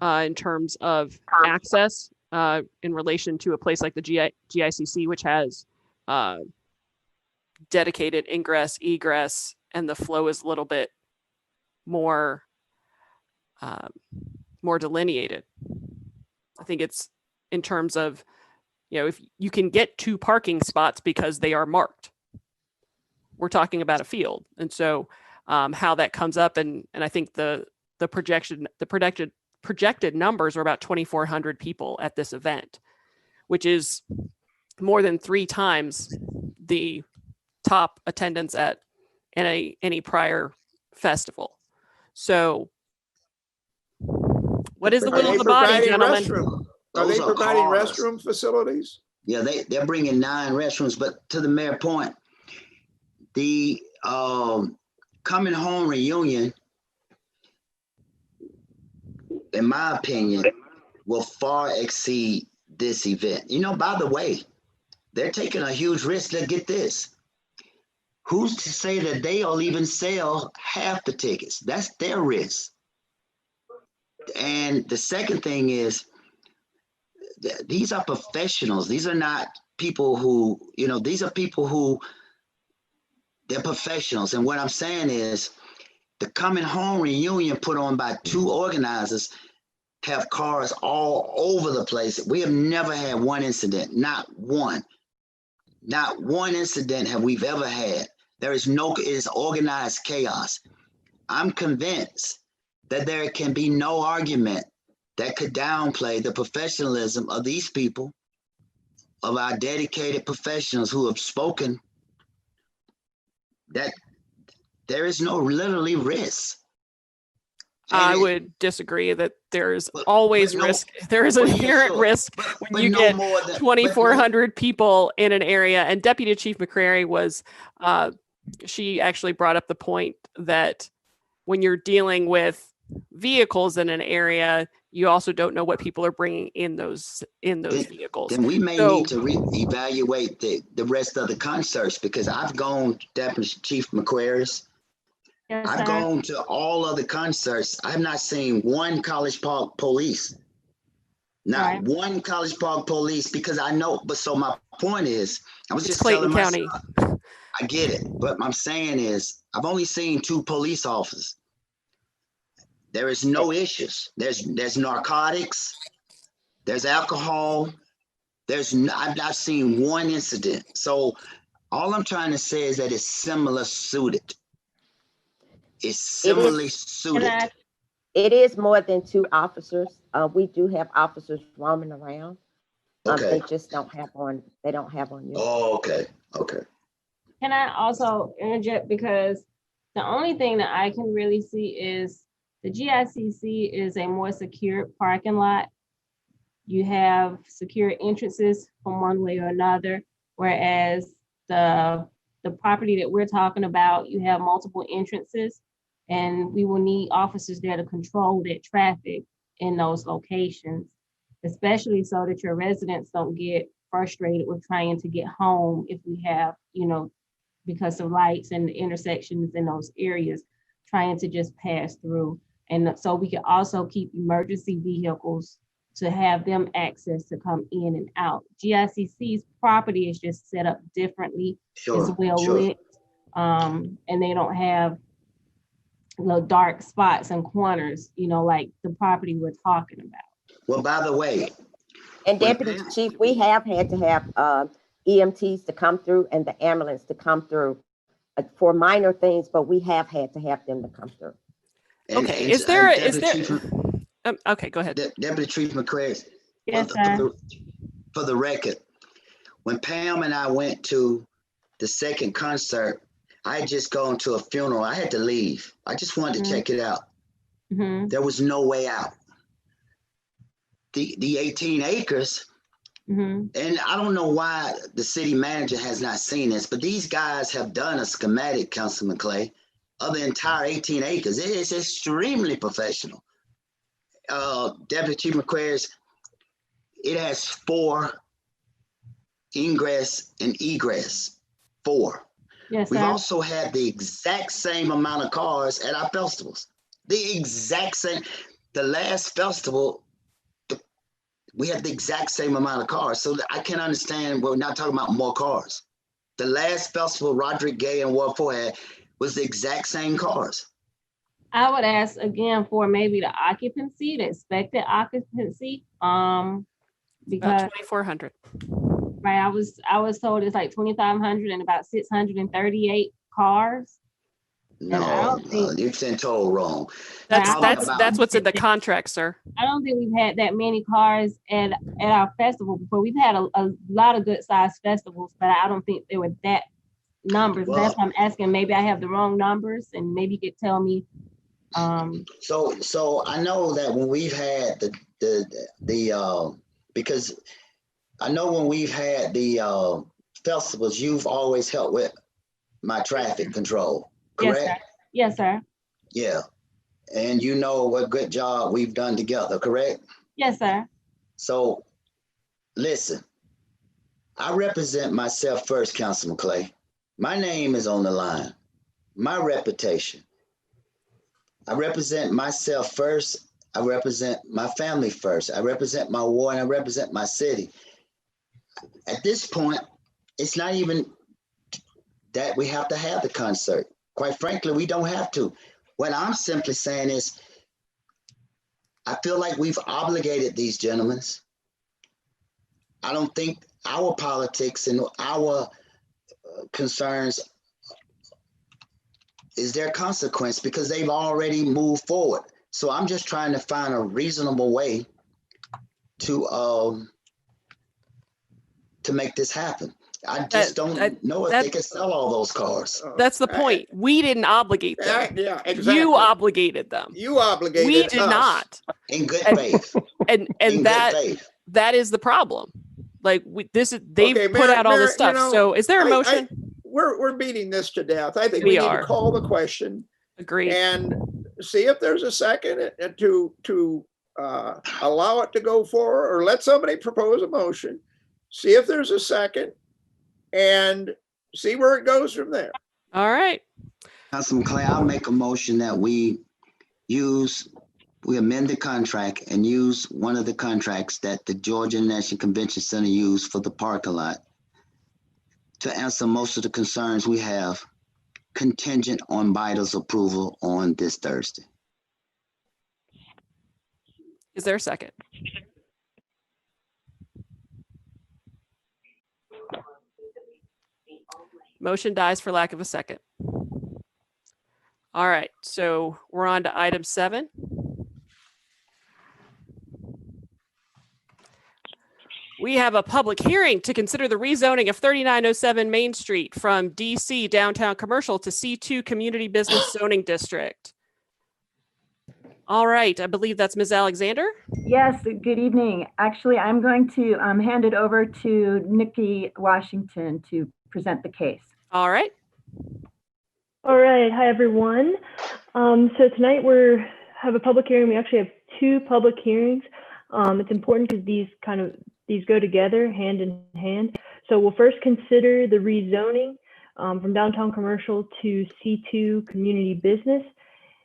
in terms of access in relation to a place like the GICC, which has dedicated ingress, egress, and the flow is a little bit more delineated. I think it's in terms of, if you can get 2 parking spots because they are marked. We're talking about a field. And so how that comes up, and I think the projected numbers are about 2,400 people at this event, which is more than 3 times the top attendance at any prior festival. So what is the will of the body, gentlemen? Are they Those are providing cars. restroom facilities? Yeah, they're bringing 9 restrooms, but to the mayor point, the coming home reunion, in my opinion, will far exceed this event. By the way, they're taking a huge risk. Let's get this. Who's to say that they'll even sell half the tickets? That's their risk. And the second thing is, these are professionals. These are not people who, these are people who, they're professionals. And what I'm saying is, the coming home reunion put on by 2 organizers have cars all over the place. We have never had one incident, not one. Not one incident have we've ever had. It's organized chaos. I'm convinced that there can be no argument that could downplay the professionalism of these people, of our dedicated professionals who have spoken, that there is no literally risk. I would disagree that there's always risk. There is an inherent risk when you no get more than- 2,400 people in an area. And Deputy Chief McCrary was, she actually brought up the point that when you're dealing with vehicles in an area, you also don't know what people are bringing in those vehicles. Then we may So- need to evaluate the rest of the concerts, because I've gone, Deputy Chief McQuarrie, Yes, I've sir. gone to all of the concerts. I've not seen one College Park police. Not Right. one College Park police, because I know, but so my point is, I was It's just Clayton telling County. myself, I get it, but I'm saying is, I've only seen 2 police officers. There is no issues. There's narcotics, there's alcohol, I've not seen one incident. So all I'm trying to say is that it's similar suited. It's similarly suited. It is more than 2 officers. We do have officers roaming around. Okay. They just don't have on, uniform. Oh, okay, okay. Can I also interject, because the only thing that I can really see is the GICC is a more secure parking lot. You have secure entrances from one way or another, whereas the property that we're talking about, you have multiple entrances, and we will need officers there to control that traffic in those locations, especially so that your residents don't get frustrated with trying to get home if we have, because of lights and the intersections in those areas, trying to just pass through. And so we can also keep emergency vehicles to have them access to come in and out. GICC's property is just set up differently. Sure, It's well sure. lit, and they don't have dark spots and corners, like the property we're talking about. Well, by the way. And Deputy Chief, we have had to have EMTs to come through and the ambulance to come through for minor things, but we have had to have them to come through. Okay, okay, go ahead. Deputy Chief McQuarrie. Yes, sir. For the record, when Pam and I went to the second concert, I had just gone to a funeral. I had to leave. I just wanted to check it out. There was no way out. The 18 acres, and I don't know why the city manager has not seen this, but these guys have done a schematic, Councilman Clay, of the entire 18 acres. It is extremely professional. Deputy Chief McQuarrie, it has 4 ingress and egress, 4. Yes, We've sir. also had the exact same amount of cars at our festivals. The exact same. The last festival, we had the exact same amount of cars. So I can understand, we're not talking about more cars. The last festival Roderick Gay and Ward 4 had was the exact same cars. I would ask again for maybe the occupancy, the expected occupancy, About because 2,400. right, I was told it's like 2,500 and about 638 cars. No, you've been told wrong. That's what's in the contract, sir. I don't think we've had that many cars at our festival before. We've had a lot of good sized festivals, but I don't think there were that numbers. Well, that's why I'm asking. Maybe I have the wrong numbers, and maybe you could tell me. So I know that when we've had because I know when we've had the festivals, you've always helped with my traffic control, correct? Yes, sir. Yes, sir. Yeah. And you know what good job we've done together, correct? Yes, sir. So listen, I represent myself first, Councilman Clay. My name is on the line, my reputation. I represent myself first. I represent my family first. I represent my ward and I represent my city. At this point, it's not even that we have to have the concert. Quite frankly, we don't have to. What I'm simply saying is, I feel like we've obligated these gentlemen. I don't think our politics and our concerns is their consequence because they've already moved forward. So I'm just trying to find a reasonable way to make this happen. I just don't know if they can sell all those cars. That's the point. We didn't obligate them. Yeah, exactly. You obligated them. You obligated We did us. not. In good faith. And In good faith. that is the problem. Like they've Okay, put out all this Mayor, stuff. So is there a motion? We're beating this to death. I think We we need are. to call the question. Agreed. And see if there's a second to allow it to go forward, or let somebody propose a motion, see if there's a second, and see where it goes from there. All right. Councilman Clay, I'll make a motion that we amend the contract and use one of the contracts that the Georgia National Convention Center used for the parking lot to answer most of the concerns we have, contingent on Biden's approval on this Thursday. Is there a second? Motion dies for lack of a second. All right, so we're on to item 7. We have a public hearing to consider the rezoning of 3907 Main Street from DC Downtown Commercial to C2 Community Business Zoning District. All right, I believe that's Ms. Alexander. Yes, good evening. Actually, I'm going to hand it over to Nikki Washington to present the case. All right. All right. Hi, everyone. So tonight we have a public hearing. We actually have 2 public hearings. It's important because these go together hand in hand. So we'll first consider the rezoning from downtown commercial to C2 community business.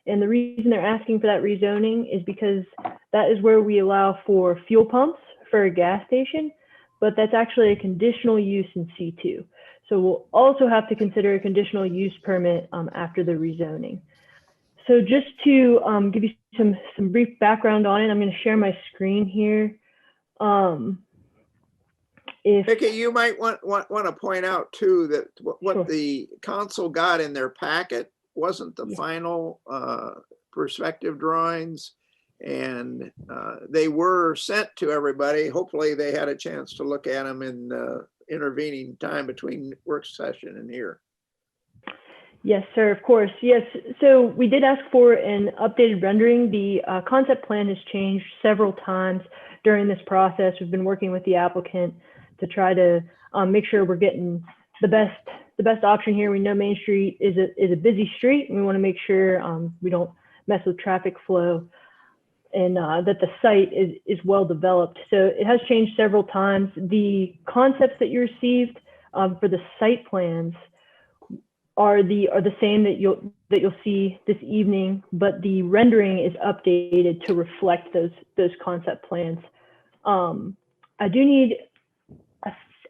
And the reason they're asking for that rezoning is because that is where we allow for fuel pumps for a gas station, but that's actually a conditional use in C2. So we'll also have to consider a conditional use permit after the rezoning. So just to give you some brief background on it, I'm going to share my screen here. Nikki, you might want to point out too that what the council got in their packet wasn't the final perspective drawings, and they were sent to everybody. Hopefully they had a chance to look at them in intervening time between work session and here. Yes, sir, of course. Yes, so we did ask for an updated rendering. The concept plan has changed several times during this process. We've been working with the applicant to try to make sure we're getting the best option here. We know Main Street is a busy street, and we want to make sure we don't mess with traffic flow, and that the site is well developed. So it has changed several times. The concepts that you received for the site plans are the same that you'll see this evening, but the rendering is updated to reflect those concept plans. I do need,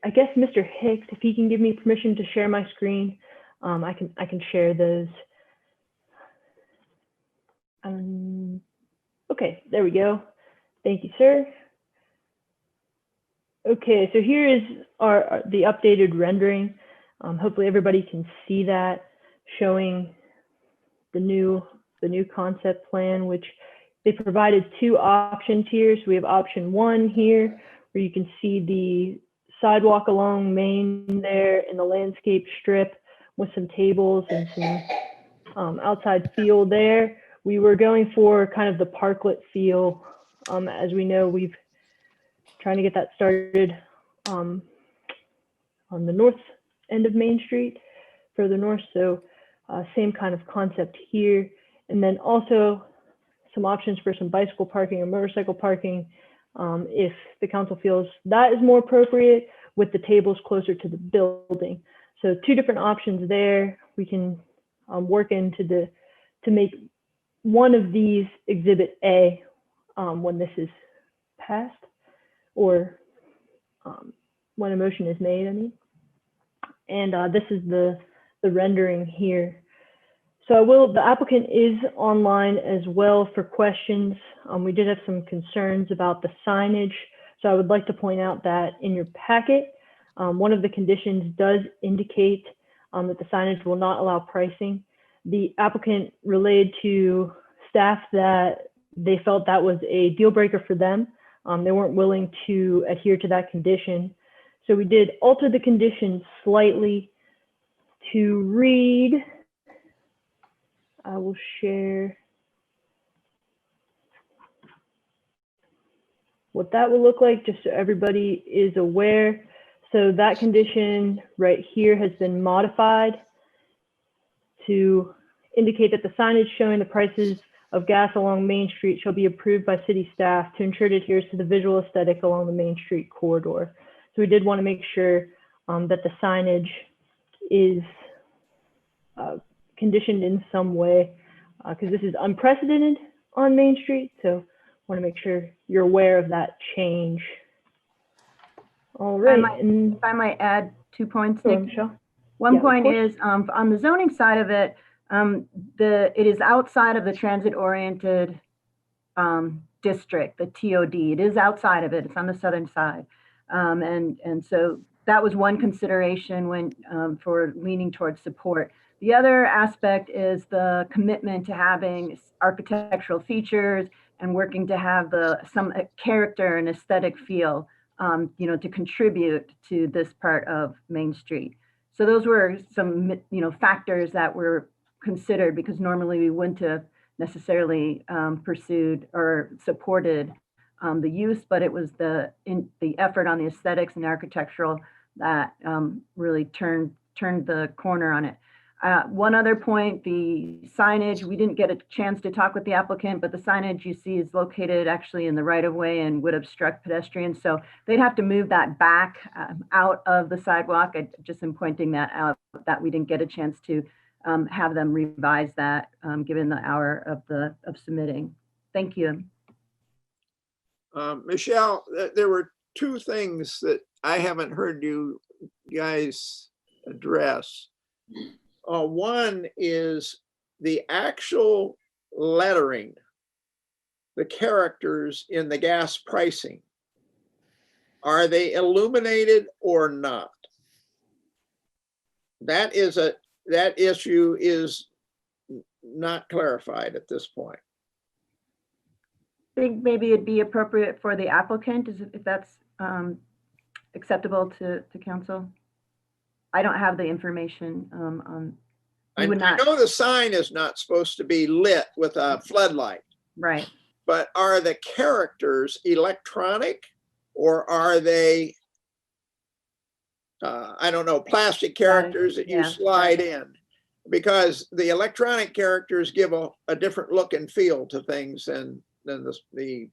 I guess, Mr. Hicks, if he can give me permission to share my screen, I can share those. Okay, there we go. Thank you, sir. Okay, so here is the updated rendering. Hopefully everybody can see that, showing the new concept plan, which they provided 2 options here. So we have option 1 here, where you can see the sidewalk along Main there in the landscape strip with some tables and some outside field there. We were going for kind of the parklet feel. As we know, we've trying to get that started on the north end of Main Street, further north. So same kind of concept here. And then also some options for some bicycle parking or motorcycle parking if the council feels that is more appropriate, with the tables closer to the building. So 2 different options there. We can work into to make one of these Exhibit A when this is passed, or when a motion is made, I mean. And this is the rendering here. So the applicant is online as well for questions. We did have some concerns about the signage. So I would like to point out that in your packet, one of the conditions does indicate that the signage will not allow pricing. The applicant relayed to staff that they felt that was a deal breaker for them. They weren't willing to adhere to that condition. So we did alter the condition slightly to read. I will share what that will look like, just so everybody is aware. So that condition right here has been modified to indicate that the signage showing the prices of gas along Main Street shall be approved by city staff to ensure it adheres to the visual aesthetic along the Main Street corridor. So we did want to make sure that the signage is conditioned in some way, because this is unprecedented on Main Street. So want to make sure you're aware of that change. All right. If I might add 2 points, Go Nick. on, Michelle. One Yeah, of point course. is on the zoning side of it, it is outside of the transit-oriented district, the TOD. It is outside of it. It's on the southern side, and so that was one consideration when for leaning towards support. The other aspect is the commitment to having architectural features and working to have some character and aesthetic feel, to contribute to this part of Main Street. So those were some, factors that were considered, because normally we wouldn't have necessarily pursued or supported the use, but it was the effort on the aesthetics and architectural that really turned the corner on it. One other point, the signage, we didn't get a chance to talk with the applicant, but the signage you see is located actually in the right of way and would obstruct pedestrians. So they'd have to move that back out of the sidewalk. I just am pointing that out, that we didn't get a chance to have them revise that given the hour of submitting. Thank you. Michelle, there were two things that I haven't heard you guys address. One is the actual lettering, the characters in the gas pricing. Are they illuminated or not? That issue is not clarified at this point. I think maybe it'd be appropriate for the applicant, if that's acceptable to council. I don't have the information on. I know the sign is not supposed to be lit with a floodlight. Right. But are the characters electronic, or are they, I don't know, plastic characters that you slide in? Because the electronic characters give a different look and feel to things than the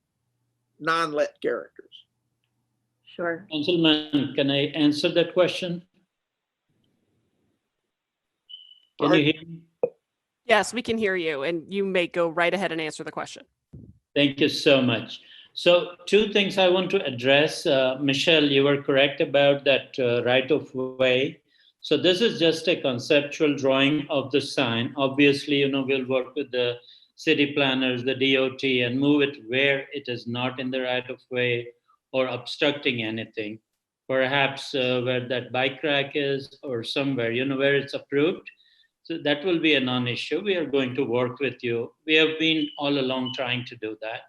non-lit characters. Sure. Councilman, can I answer that question? Can you hear me? Yes, we can hear you, and you may go right ahead and answer the question. Thank you so much. So 2 things I want to address. Michelle, you were correct about that right of way. So this is just a conceptual drawing of the sign. Obviously, we'll work with the city planners, the DOT, and move it where it is not in the right of way or obstructing anything. Perhaps where that bike rack is, or somewhere, where it's approved. So that will be a non-issue. We are going to work with you. We have been all along trying to do that.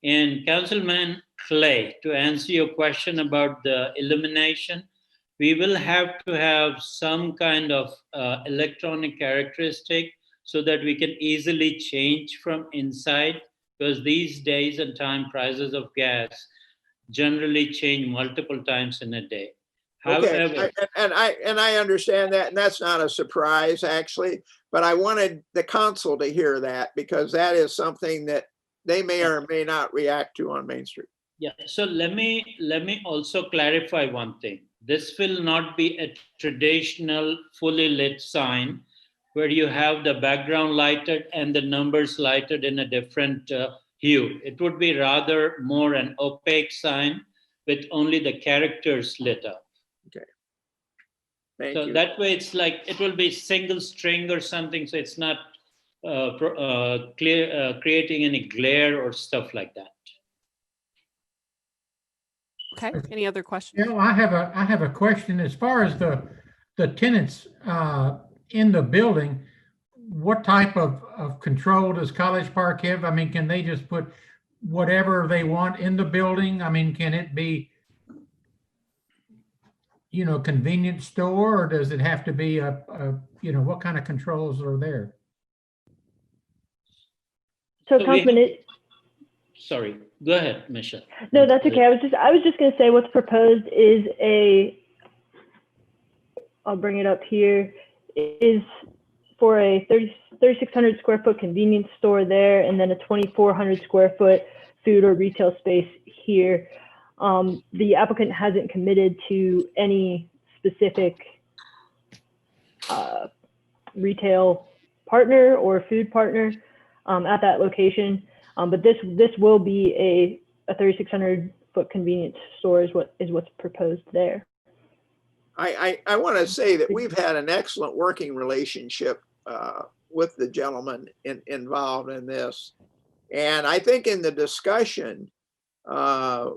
And Councilman Clay, to answer your question about the illumination, we will have to have some kind of electronic characteristic so that we can easily change from inside, because these days and time prices of gas generally change multiple times in a day. Okay, However, I understand that, and that's not a surprise actually, but I wanted the council to hear that, because that is something that they may or may not react to on Main Street. yeah, so let me also clarify one thing. This will not be a traditional fully lit sign where you have the background lighted and the numbers lighted in a different hue. It would be rather more an opaque sign with only the characters lit up. Okay. Thank So you. that way it's like, it will be single string or something, so it's not creating any glare or stuff like that. Okay, any other questions? I have a question. As far as the tenants in the building, what type of control does College Park have? I mean, can they just put whatever they want in the building? I mean, can it be, convenience store, or does it have to be what kind of controls are there? So So Councilman, Sorry, go ahead, Michelle. no, that's okay. I was just going to say what's proposed is I'll bring it up here, is for a 3,600 square foot convenience store there, and then a 2,400 square foot food or retail space here. The applicant hasn't committed to any specific retail partner or food partner at that location, but this will be a 3,600 foot convenience store is what's proposed there. I want to say that we've had an excellent working relationship with the gentleman involved in this. And I think in the discussion, I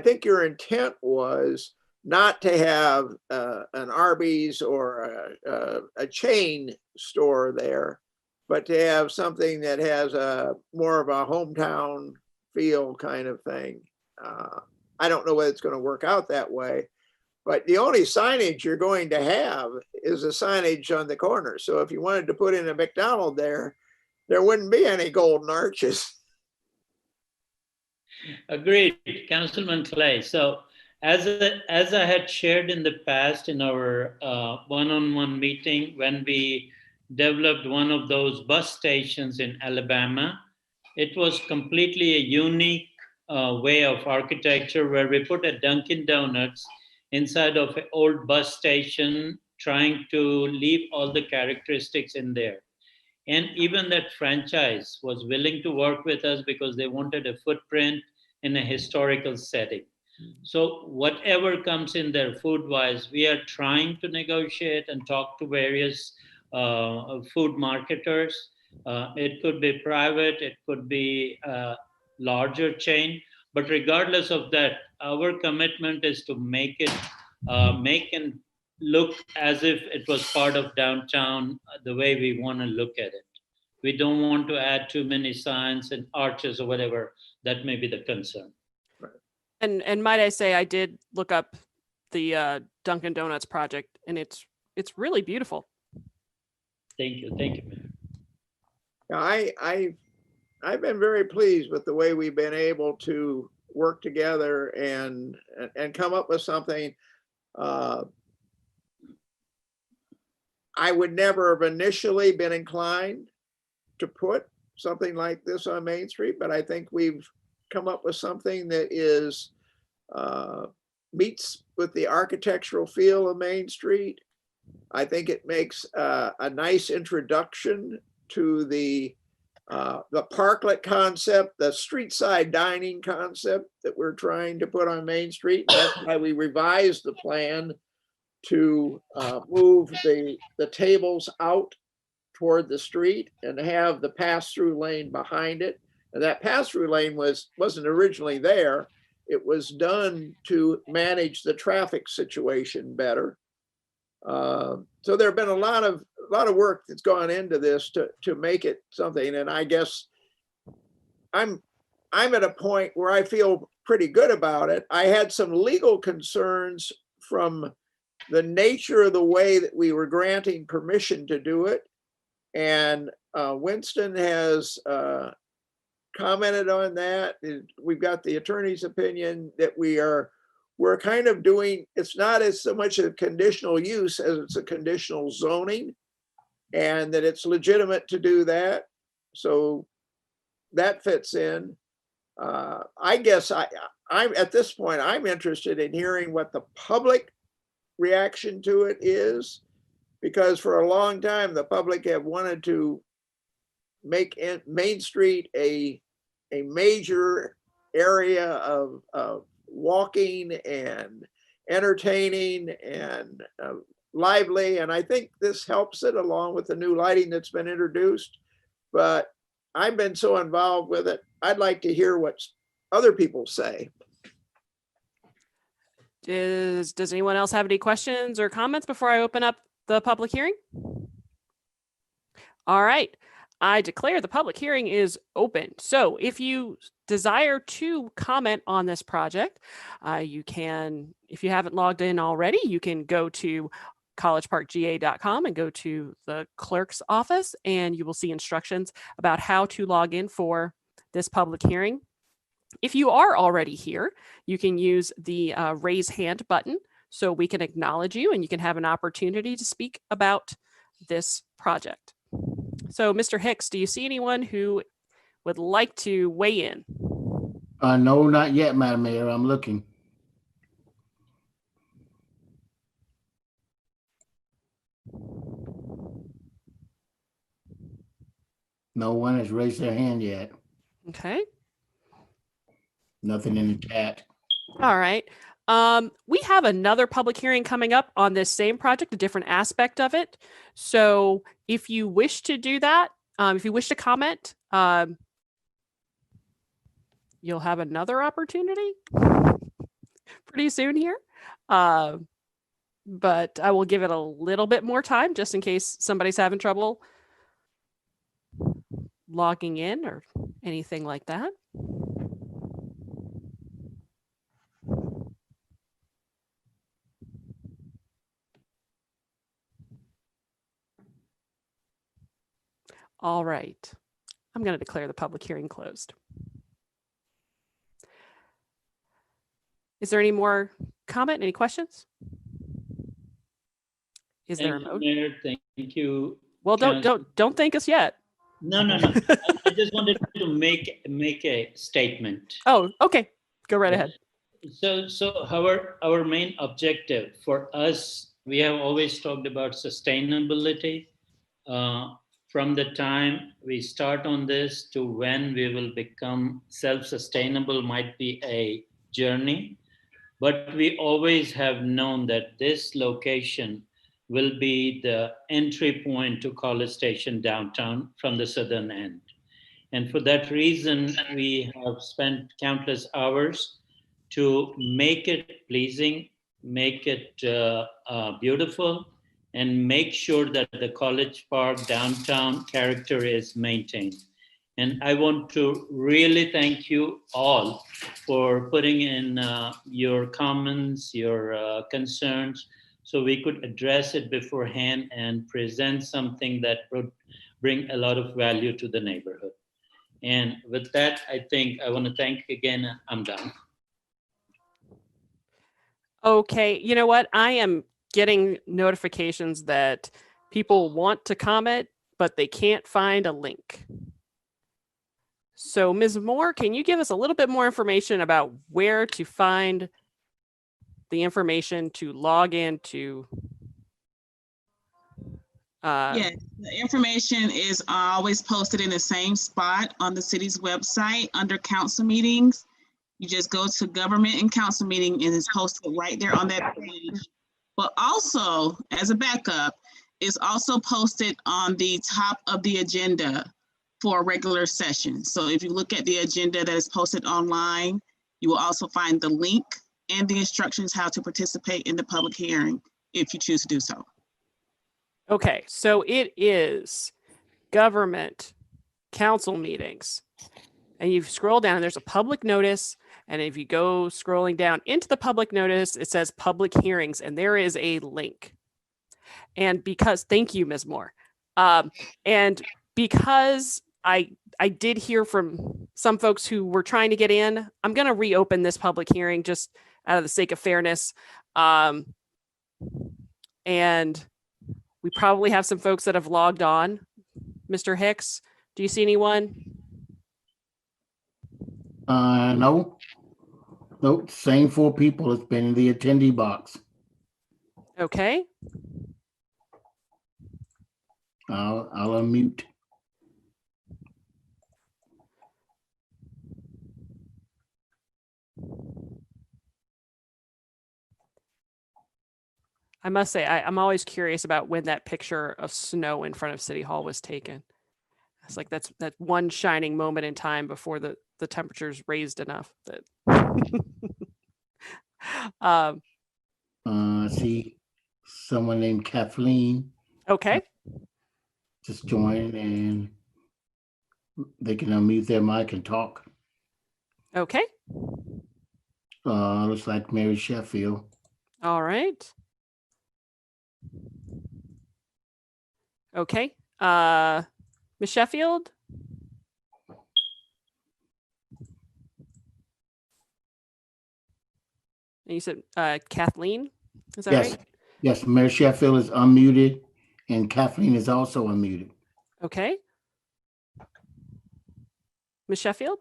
think your intent was not to have an Arby's or a chain store there, but to have something that has a more of a hometown feel kind of thing. I don't know whether it's going to work out that way, but the only signage you're going to have is a signage on the corner. So if you wanted to put in a McDonald's there wouldn't be any golden arches. Agreed, Councilman Clay. So as I had shared in the past in our one-on-one meeting, when we developed one of those bus stations in Alabama, it was completely a unique way of architecture where we put a Dunkin' Donuts inside of an old bus station, trying to leave all the characteristics in there. And even that franchise was willing to work with us because they wanted a footprint in a historical setting. So whatever comes in there food-wise, we are trying to negotiate and talk to various food marketers. It could be private, it could be a larger chain, but regardless of that, our commitment is to make it look as if it was part of downtown the way we want to look at it. We don't want to add too many signs and arches or whatever that may be the concern. And might I say, I did look up the Dunkin' Donuts project, and it's really beautiful. Thank you, Mayor. I've been very pleased with the way we've been able to work together and come up with something. I would never have initially been inclined to put something like this on Main Street, but I think we've come up with something that is meets with the architectural feel of Main Street. I think it makes a nice introduction to the parklet concept, the street side dining concept that we're trying to put on Main Street. That's why we revised the plan to move the tables out toward the street and have the pass-through lane behind it. And that pass-through lane wasn't originally there. It was done to manage the traffic situation better. So there have been a lot of work that's gone into this to make it something. And I guess I'm at a point where I feel pretty good about it. I had some legal concerns from the nature of the way that we were granting permission to do it. And Winston has commented on that. We've got the attorney's opinion that we're kind of doing, it's not as so much a conditional use as it's a conditional zoning, and that it's legitimate to do that. So that fits in. I guess I'm at this point, I'm interested in hearing what the public reaction to it is, because for a long time, the public have wanted to make Main Street a major area of walking and entertaining and lively. And I think this helps it, along with the new lighting that's been introduced. But I've been so involved with it, I'd like to hear what other people say. Does anyone else have any questions or comments before I open up the public hearing? All right. I declare the public hearing is open. So if you desire to comment on this project, you can, if you haven't logged in already, you can go to collegeparkga.com and go to the clerk's office, and you will see instructions about how to log in for this public hearing. If you are already here, you can use the raise hand button so we can acknowledge you and you can have an opportunity to speak about this project. So, Mr. Hicks, do you see anyone who would like to weigh in? No, not yet, Madam Mayor. I'm looking. No one has raised their hand yet. Okay. Nothing in the chat. All right. We have another public hearing coming up on this same project, a different aspect of it. So if you wish to do that, if you wish to comment, you'll have another opportunity pretty soon here. But I will give it a little bit more time just in case somebody's having trouble logging in or anything like that. All right. I'm going to declare the public hearing closed. Is there any more comment? Any questions? Is there a Thank you, motion? Mayor. Thank you. Well, don't thank us yet. No. I just wanted to make a statement. Oh, okay. Go right ahead. So our main objective for us, we have always talked about sustainability. From the time we start on this to when we will become self-sustainable might be a journey, but we always have known that this location will be the entry point to College Station downtown from the southern end. And for that reason, we have spent countless hours to make it pleasing, make it beautiful, and make sure that the College Park downtown character is maintained. And I want to really thank you all for putting in your comments, your concerns, so we could address it beforehand and present something that would bring a lot of value to the neighborhood. And with that, I think I want to thank again. I'm done. Okay. You know what? I am getting notifications that people want to comment, but they can't find a link. So Ms. Moore, can you give us a little bit more information about where to find the information to log into? Yes, the information is always posted in the same spot on the city's website under council meetings. You just go to government and council meeting and it's posted right there on that page. But also, as a backup, it's also posted on the top of the agenda for a regular session. So if you look at the agenda that is posted online, you will also find the link and the instructions how to participate in the public hearing if you choose to do so. Okay, so it is government council meetings. And you scroll down and there's a public notice. And if you go scrolling down into the public notice, it says public hearings and there is a link. And because, thank you, Ms. Moore. And because I did hear from some folks who were trying to get in, I'm going to reopen this public hearing just out of the sake of fairness. And we probably have some folks that have logged on. Mr. Hicks, do you see anyone? No. Nope, same 4 people has been in the attendee box. Okay. I'll unmute. I must say, I'm always curious about when that picture of snow in front of City Hall was taken. It's like that's that one shining moment in time before the temperatures raised enough that See someone named Kathleen. Okay. Just join and they can unmute their mic and talk. Okay. Looks like Mary Sheffield. All right. Okay. Ms. Sheffield? And you said Kathleen? Is that Yes. right? Yes, Mary Sheffield is unmuted and Kathleen is also unmuted. Okay. Ms. Sheffield?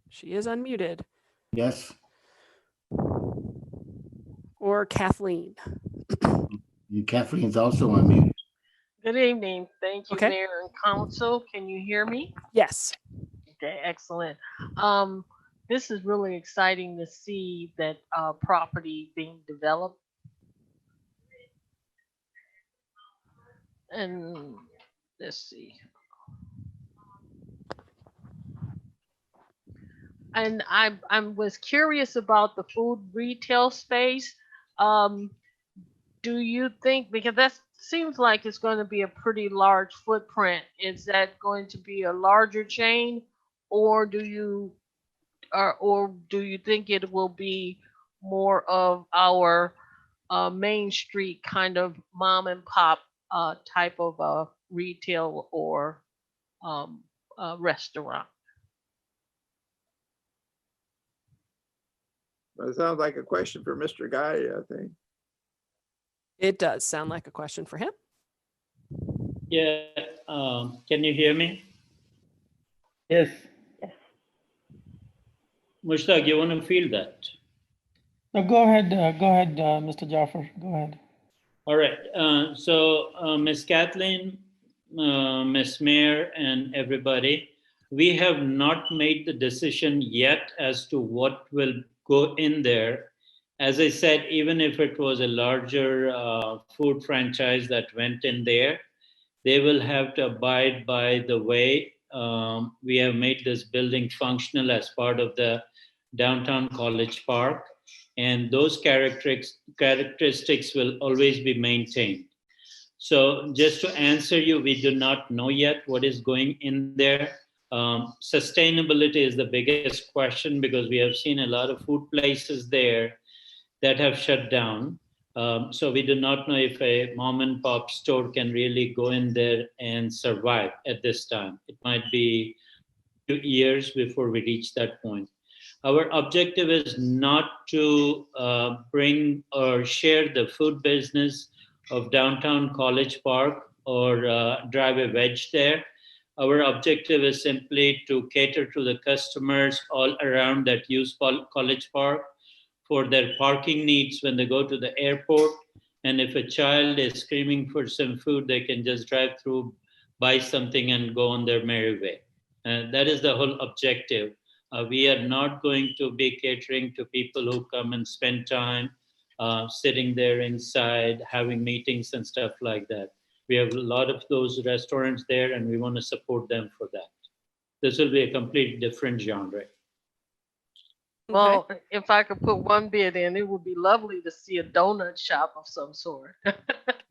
She is unmuted. Yes, Or Kathleen? Kathleen is also unmuted. Good evening. Thank you, Okay. Mayor and Council. Can you hear me? Yes. Okay, excellent. This is really exciting to see that property being developed. And let's see. And I was curious about the food retail space. Do you think, because that seems like it's going to be a pretty large footprint, is that going to be a larger chain, or do you think it will be more of our Main Street kind of mom and pop type of retail or restaurant? It sounds like a question for Mr. Guy, I think. It does sound like a question for him. Yeah, can you hear me? Yes. Mushtaq, you want to field that? No, go ahead, Mr. Jaffer, go ahead. All right, so Ms. Kathleen, Ms. Mayor, and everybody, we have not made the decision yet as to what will go in there. As I said, even if it was a larger food franchise that went in there, they will have to abide by the way we have made this building functional as part of the downtown College Park. And those characteristics will always be maintained. So just to answer you, we do not know yet what is going in there. Sustainability is the biggest question because we have seen a lot of food places there that have shut down. So we do not know if a mom and pop store can really go in there and survive at this time. It might be 2 years before we reach that point. Our objective is not to bring or share the food business of downtown College Park or drive a wedge there. Our objective is simply to cater to the customers all around that use College Park for their parking needs when they go to the airport. And if a child is screaming for some food, they can just drive through, buy something and go on their merry way. That is the whole objective. We are not going to be catering to people who come and spend time sitting there inside, having meetings and stuff like that. We have a lot of those restaurants there and we want to support them for that. This will be a completely different genre. Well, if I could put one bid in, it would be lovely to see a donut shop of some sort.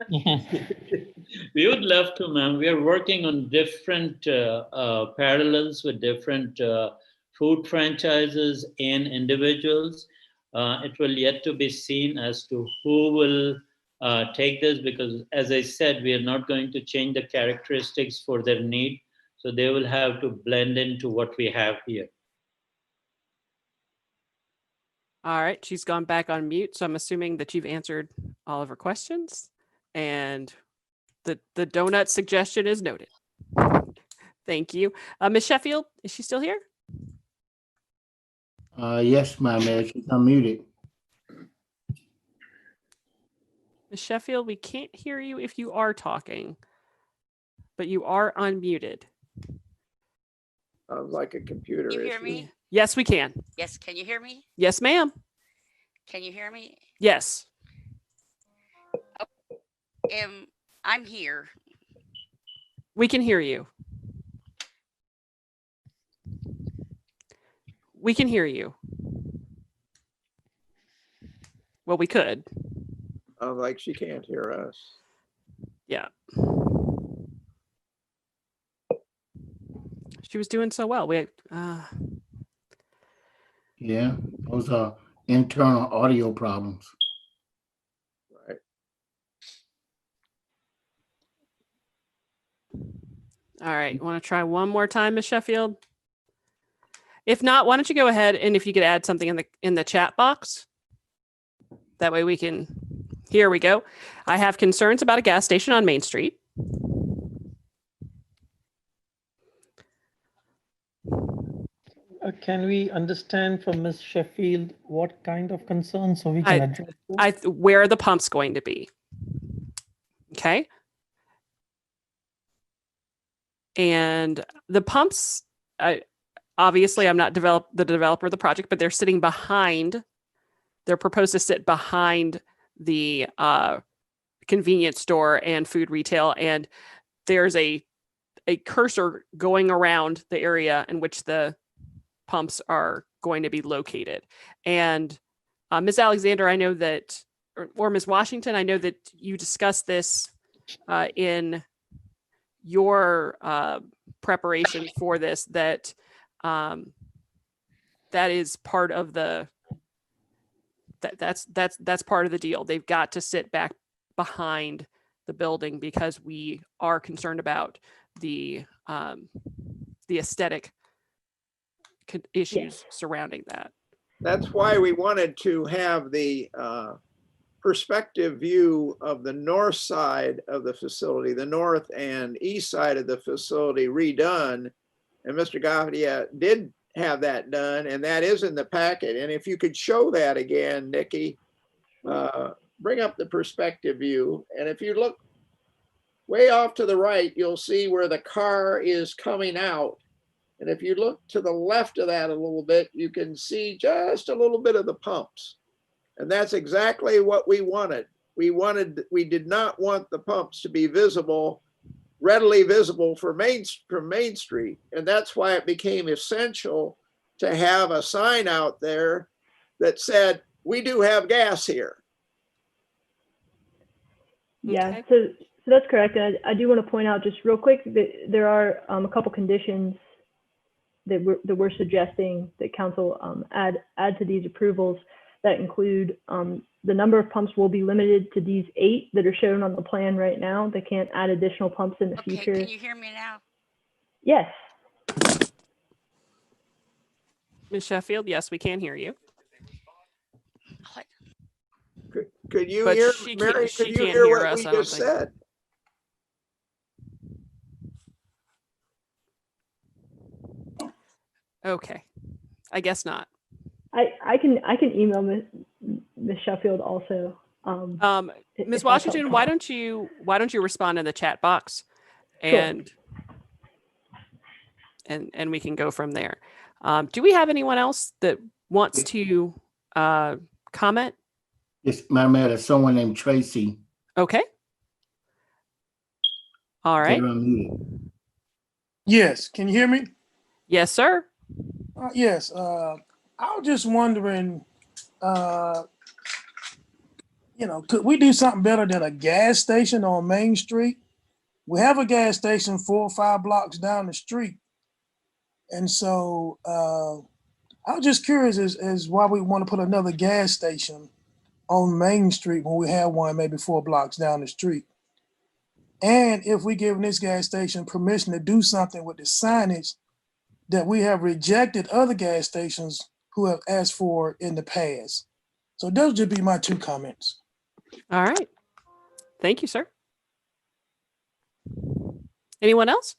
We would love to, ma'am. We are working on different parallels with different food franchises and individuals. It will yet to be seen as to who will take this because, as I said, we are not going to change the characteristics for their need. So they will have to blend into what we have here. All right, she's gone back on mute, so I'm assuming that you've answered all of her questions, and the donut suggestion is noted. Thank you. Ms. Sheffield, is she still here? Yes, Madam Mayor, she's unmuted. Ms. Sheffield, we can't hear you if you are talking, but you are unmuted. Sounds like a computer Can you hear issue. me? Yes, we can. Yes, can you hear me? Yes, ma'am. Can you hear me? Yes. I'm here. We can hear you. We can hear you. Well, we could. Sounds like she can't hear us. Yeah. She was doing so well. Yeah, those are internal audio problems. Right. All right. Want to try one more time, Ms. Sheffield? If not, why don't you go ahead and if you could add something in the chat box. That way we can, here we go. I have concerns about a gas station on Main Street. Can we understand from Ms. Sheffield what kind of concern so we can address it? Where are the pumps going to be? Okay. And the pumps, obviously I'm not the developer of the project, but they're sitting behind, they're proposed to sit behind the convenience store and food retail. And there's a cursor going around the area in which the pumps are going to be located. And Ms. Alexander, I know that, or Ms. Washington, I know that you discussed this in your preparation for this, that that is part of the, that's part of the deal. They've got to sit back behind the building because we are concerned about the aesthetic issues surrounding that. That's why we wanted to have the perspective view of the north side of the facility, the north and east side of the facility redone. And Mr. Gaffidia did have that done, and that is in the packet. And if you could show that again, Nikki, bring up the perspective view. And if you look way off to the right, you'll see where the car is coming out. And if you look to the left of that a little bit, you can see just a little bit of the pumps. And that's exactly what we wanted. We did not want the pumps to be visible, readily visible from Main Street. And that's why it became essential to have a sign out there that said, we do have gas here. Yeah, so that's correct. And I do want to point out just real quick that there are a couple conditions that we're suggesting that council add to these approvals that include the number of pumps will be limited to these 8 that are shown on the plan right now. They can't add additional pumps in the future. Can you hear me now? Yes. Ms. Sheffield, yes, we can hear you. Could you But hear, she Mary, she could you can't hear hear what us, we I don't just think. said? Okay, I guess not. I can email Ms. Sheffield also. Ms. Washington, why don't you respond in the chat box, and we can go from there. Do we have anyone else that wants to comment? Yes, Madam Mayor, there's someone named Tracy. Okay. All right. They're unmuted. Yes, can you hear me? Yes, sir. Yes, I was just wondering, could we do something better than a gas station on Main Street? We have a gas station 4 or 5 blocks down the street. And so I was just curious as why we want to put another gas station on Main Street when we have one maybe 4 blocks down the street. And if we give this gas station permission to do something with the signage that we have rejected other gas stations who have asked for in the past. So those would be my 2 comments. All right. Thank you, sir. Anyone else?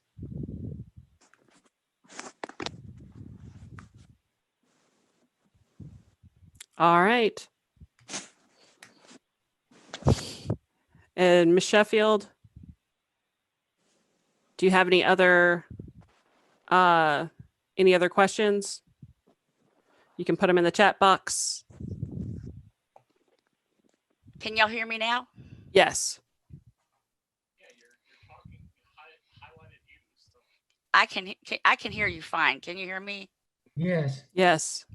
All right. And Ms. Sheffield, do you have any other questions? You can put them in the chat box. Can y'all hear me now? Yes. I can hear you fine. Can you hear me? Yes. Yes.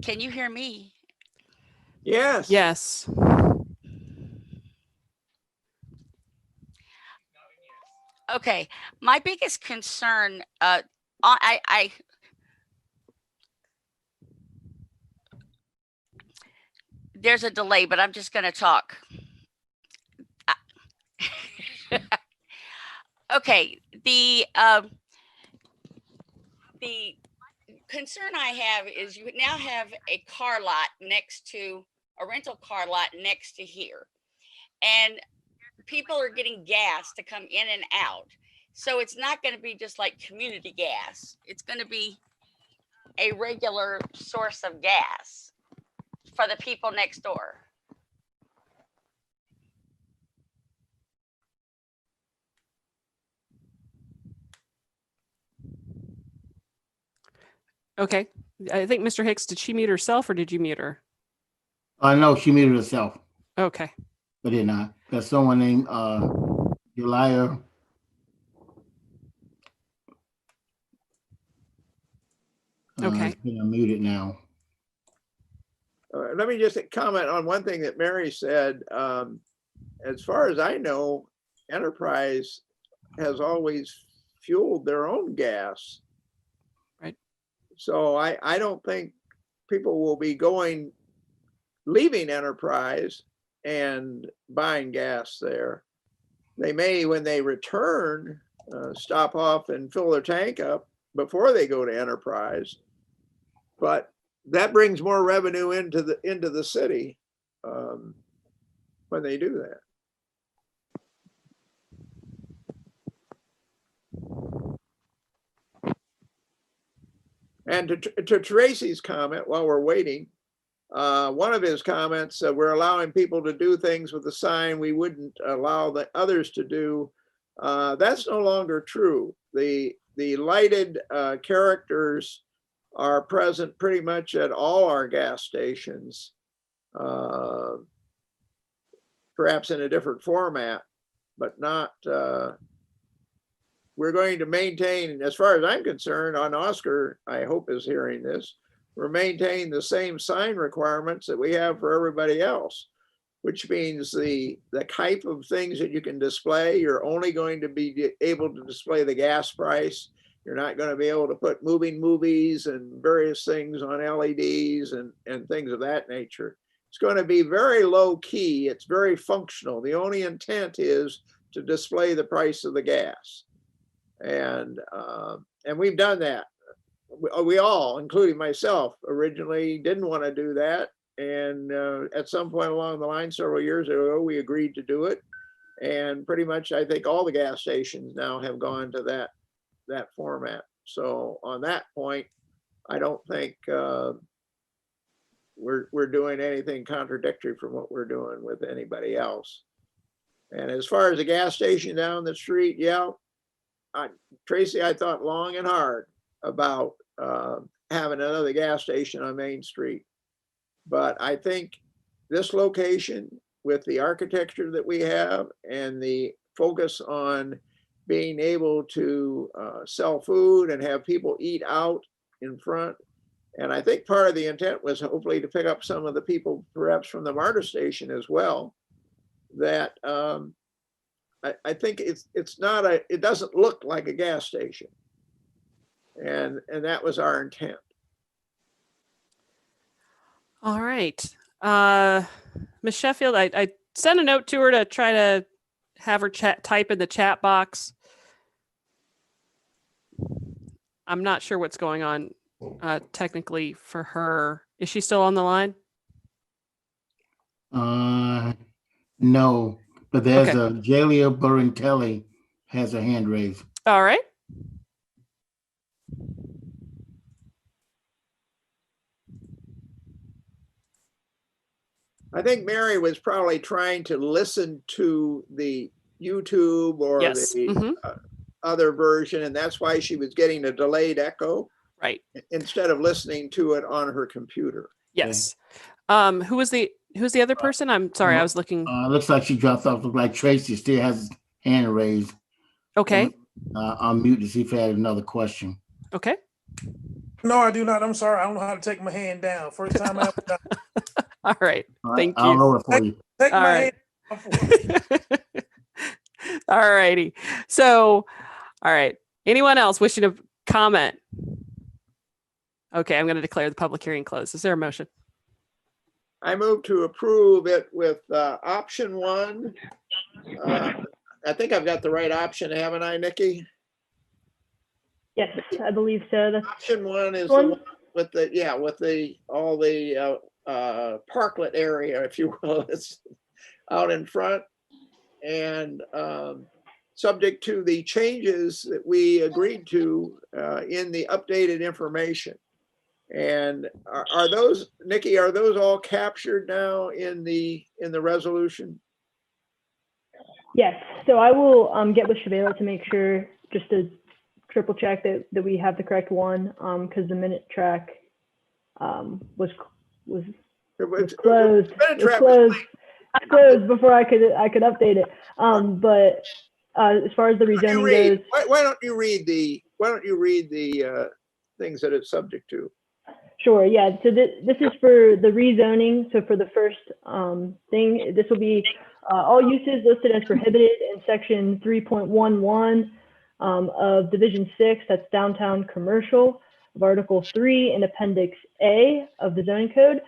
Can you hear me? Yes. Yes. Okay, my biggest concern, there's a delay, but I'm just going to talk. Okay, the concern I have is you now have a car lot next to a rental car lot next to here. And people are getting gas to come in and out. So it's not going to be just like community gas. It's going to be a regular source of gas for the people next door. Okay. I think Mr. Hicks, did she mute herself or did you mute her? No, she muted herself. Okay. But did not. There's someone named Delia. Okay. Muted now. Let me just comment on one thing that Mary said. As far as I know, Enterprise has always fueled their own gas. Right. So I don't think people will be leaving Enterprise and buying gas there. They may, when they return, stop off and fill their tank up before they go to Enterprise. But that brings more revenue into the city when they do that. And to Tracy's comment, while we're waiting, one of his comments, we're allowing people to do things with the sign we wouldn't allow the others to do. That's no longer true. The lighted characters are present pretty much at all our gas stations, perhaps in a different format, but not, we're going to maintain, as far as I'm concerned, on Oscar, I hope is hearing this, we're maintaining the same sign requirements that we have for everybody else, which means the type of things that you can display, you're only going to be able to display the gas price. You're not going to be able to put moving movies and various things on LEDs and things of that nature. It's going to be very low key. It's very functional. The only intent is to display the price of the gas. And we've done that. We all, including myself, originally didn't want to do that. And at some point along the line, several years ago, we agreed to do it. And pretty much, I think all the gas stations now have gone to that format. So on that point, I don't think we're doing anything contradictory from what we're doing with anybody else. And as far as the gas station down the street, yeah, Tracy, I thought long and hard about having another gas station on Main Street. But I think this location, with the architecture that we have and the focus on being able to sell food and have people eat out in front. And I think part of the intent was hopefully to pick up some of the people perhaps from the MARTA station as well, that I think it's not it doesn't look like a gas station. And that was our intent. All right. Ms. Sheffield, I sent a note to her to try to have her type in the chat box. I'm not sure what's going on technically for her. Is she still on the line? No, but there's Okay. a Jalia Burentelli has a hand raised. All right. I think Mary was probably trying to listen to the YouTube or Yes. the other version, and that's why she was getting a delayed echo. Right. Instead of listening to it on her computer. Yes. Who's the other person? I'm sorry, I was looking. Looks like she dropped off. Look like Tracy still has his hand raised. Okay. I'll mute to see if I had another question. Okay. No, I do not. I'm sorry. I don't know how to take my hand down. First time I ever done. All right. Thank you. I'll lower it for you. Take All my right. hand. All righty. So, all right. Anyone else wishing to comment? Okay, I'm going to declare the public hearing closed. Is there a motion? I move to approve it with option one. I think I've got the right option, haven't I, Nikki? Yes, I believe so. That's Option one is the one. one with the, yeah, with the, all the parklet area, if you will, it's out in front. And subject to the changes that we agreed to in the updated information. And are those, Nikki, are those all captured now in the resolution? Yes, so I will get with Shabela to make sure, just to triple check that we have the correct one, because the minute track was closed. It was closed before I could update it. But as far as the rezoning goes, why don't you read the things that it's subject to? sure, yeah. So this is for the rezoning. So for the first thing, this will be all uses listed as prohibited in section 3.11 of Division 6, that's downtown commercial, of Article 3 in Appendix A of the zoning code,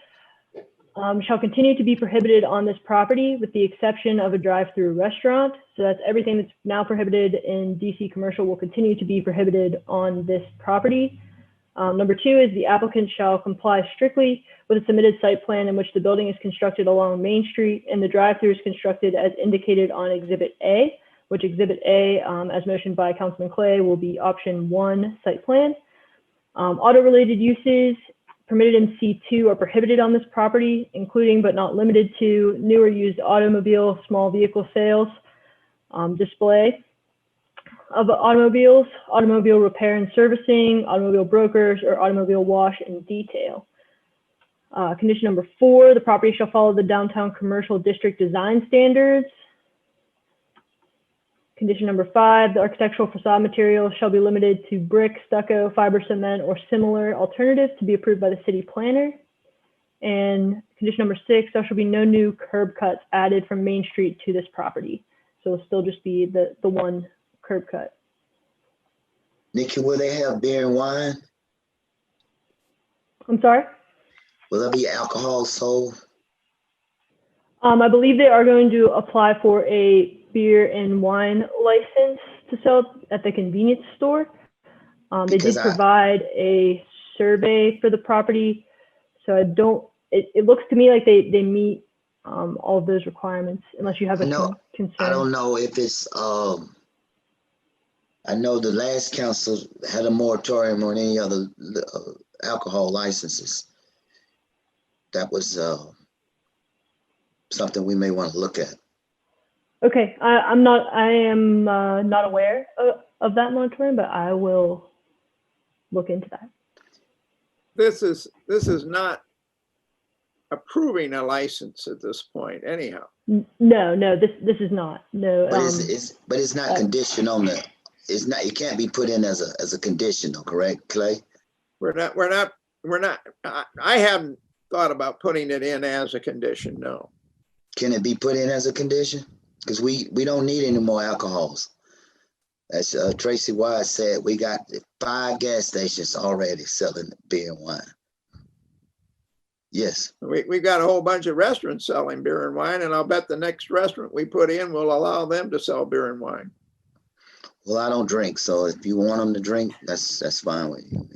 shall continue to be prohibited on this property with the exception of a drive-through restaurant. So that's everything that's now prohibited in DC commercial will continue to be prohibited on this property. Number 2 is the applicant shall comply strictly with a submitted site plan in which the building is constructed along Main Street and the drive-through is constructed as indicated on Exhibit A, which Exhibit A, as motioned by Councilman Clay, will be option 1 site plan. Auto-related uses permitted in C2 are prohibited on this property, including but not limited to new or used automobile, small vehicle sales, display of automobiles, automobile repair and servicing, automobile brokers, or automobile wash and detail. Condition number 4, the property shall follow the downtown commercial district design standards. Condition number 5, the architectural facade materials shall be limited to brick, stucco, fiber cement, or similar alternatives to be approved by the city planner. And condition number 6, there shall be no new curb cuts added from Main Street to this property. So it'll still just be the one curb cut. Nikki, will they have beer and wine? I'm sorry? Will there be alcohol sold? I believe they are going to apply for a beer and wine license to sell at the convenience store. They did provide a survey for the property. So I don't, it looks to me like they meet all of those requirements, unless you have a concern. I don't know if it's, I know the last council had a moratorium on any other alcohol licenses. That was something we may want to look at. Okay, I am not aware of that moratorium, but I will look into that. This is not approving a license at this point, anyhow. No, this is not. No. But it's not conditioned on the. It's not. It can't be put in as a conditional, correct, Clay? We're not. I haven't thought about putting it in as a condition. No. Can it be put in as a condition? Because we don't need any more alcohols. As Tracy Wise said, we got 5 gas stations already selling beer and wine. Yes. We've got a whole bunch of restaurants selling beer and wine, and I'll bet the next restaurant we put in will allow them to sell beer and wine. Well, I don't drink, so if you want them to drink, that's fine with you.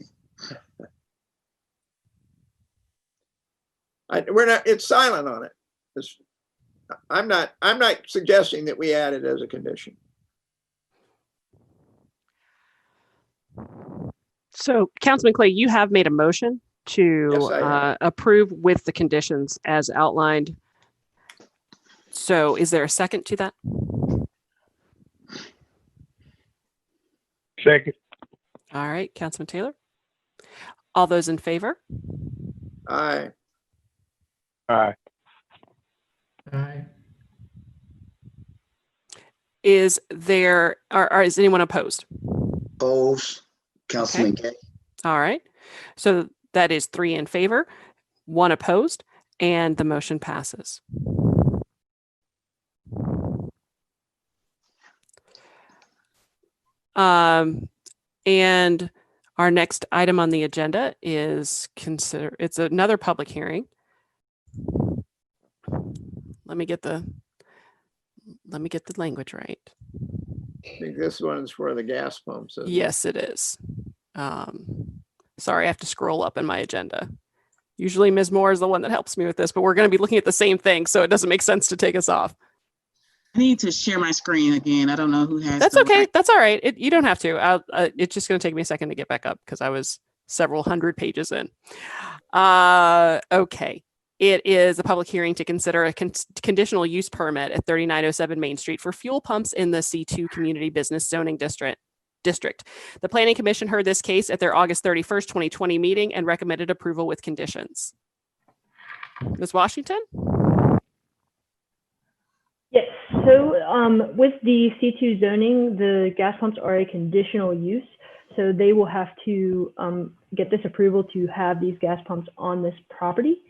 It's silent on it. I'm not suggesting that we add it as a condition. So Councilman Clay, you have made a motion to approve with the conditions as outlined. So is there a second to that? Second. All right, Councilman Taylor. All those in favor? Aye. Aye. Aye. Is there, or is anyone opposed? Opposed, Councilman Gay. All right. So that is 3 in favor, 1 opposed, and the motion passes. And our next item on the agenda is it's another public hearing. Let me get the language right. I think this one's for the gas pumps. Yes, it is. Sorry, I have to scroll up in my agenda. Usually Ms. Moore is the one that helps me with this, but we're going to be looking at the same thing, so it doesn't make sense to take us off. I need to share my screen again. I don't know who has. That's okay. That's all right. You don't have to. It's just going to take me a second to get back up because I was several hundred pages in. Okay. It is a public hearing to consider a conditional use permit at 3907 Main Street for fuel pumps in the C2 Community Business Zoning District. The Planning Commission heard this case at their August 31st, 2020 meeting and recommended approval with conditions. Ms. Washington? Yes, so with the C2 zoning, the gas pumps are a conditional use. So they will have to get this approval to have these gas pumps on this property.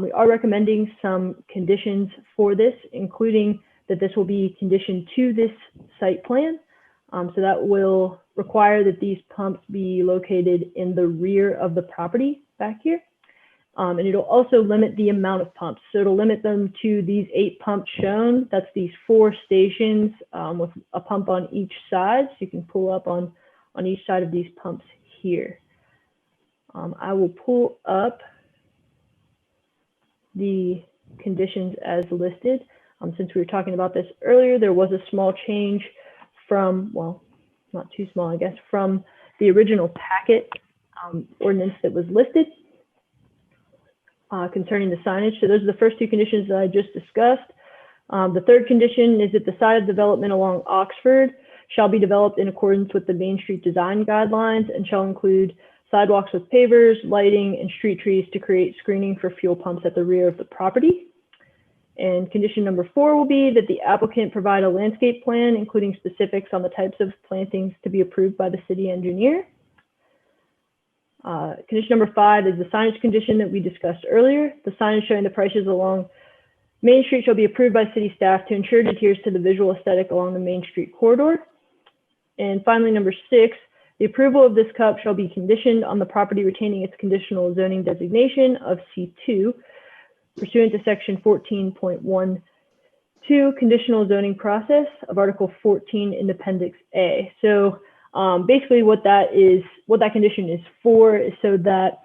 We are recommending some conditions for this, including that this will be conditioned to this site plan. So that will require that these pumps be located in the rear of the property back here. And it'll also limit the amount of pumps. So it'll limit them to these 8 pumps shown. That's these 4 stations with a pump on each side. So you can pull up on each side of these pumps here. I will pull up the conditions as listed. Since we were talking about this earlier, there was a small change from, well, not too small, I guess, from the original packet ordinance that was listed concerning the signage. So those are the first 2 conditions that I just discussed. The third condition is that the site of development along Oxford shall be developed in accordance with the Main Street design guidelines and shall include sidewalks with pavers, lighting, and street trees to create screening for fuel pumps at the rear of the property. And condition number 4 will be that the applicant provide a landscape plan, including specifics on the types of plantings to be approved by the city engineer. Condition number 5 is the signage condition that we discussed earlier. The signage showing the prices along Main Street shall be approved by city staff to ensure it adheres to the visual aesthetic along the Main Street corridor. And finally, number 6, the approval of this CUP shall be conditioned on the property retaining its conditional zoning designation of C2 pursuant to section 14.12 conditional zoning process of Article 14 in Appendix A. So basically what that condition is for is so that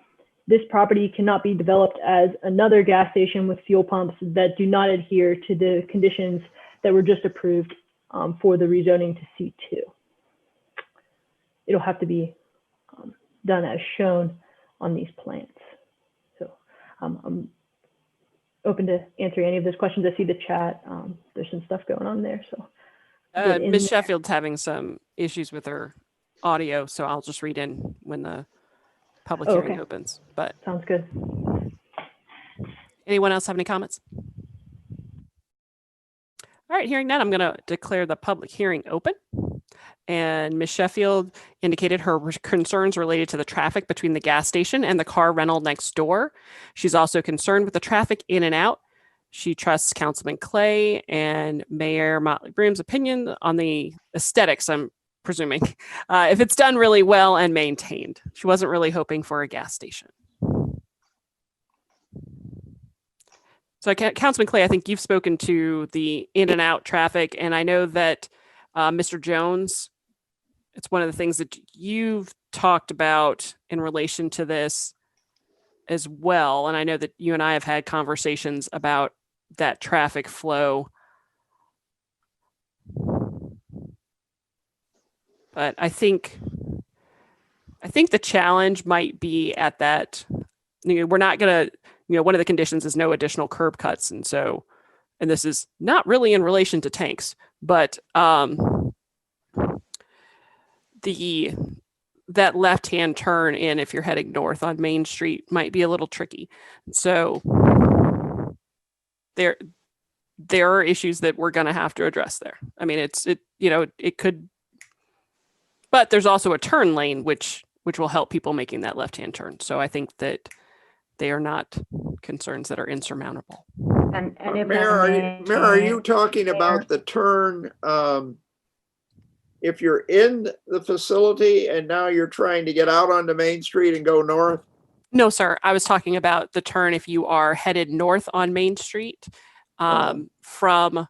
this property cannot be developed as another gas station with fuel pumps that do not adhere to the conditions that were just approved for the rezoning to C2. It'll have to be done as shown on these plans. So I'm open to answering any of those questions. I see the chat. There's some stuff going on there. So Ms. Sheffield's having some issues with her audio, so I'll just read in when the public hearing opens. But sounds good. Anyone else have any comments? All right, hearing none, I'm going to declare the public hearing open. And Ms. Sheffield indicated her concerns related to the traffic between the gas station and the car rental next door. She's also concerned with the traffic in and out. She trusts Councilman Clay and Mayor Motley Broom's opinion on the aesthetics, I'm presuming, if it's done really well and maintained. She wasn't really hoping for a gas station. So Councilman Clay, I think you've spoken to the in and out traffic, and I know that Mr. Jones, it's one of the things that you've talked about in relation to this as well. And I know that you and I have had conversations about that traffic flow. But I think the challenge might be at that, we're not going to, one of the conditions is no additional curb cuts. And so, and this is not really in relation to tanks, but that left-hand turn in, if you're heading north on Main Street, might be a little tricky. So there are issues that we're going to have to address there. I mean, it could, but there's also a turn lane, which will help people making that left-hand turn. So I think that they are not concerns that are insurmountable. And if Mayor, are you talking about the turn if you're in the facility and now you're trying to get out onto Main Street and go north? No, sir. I was talking about the turn if you are headed north on Main Street from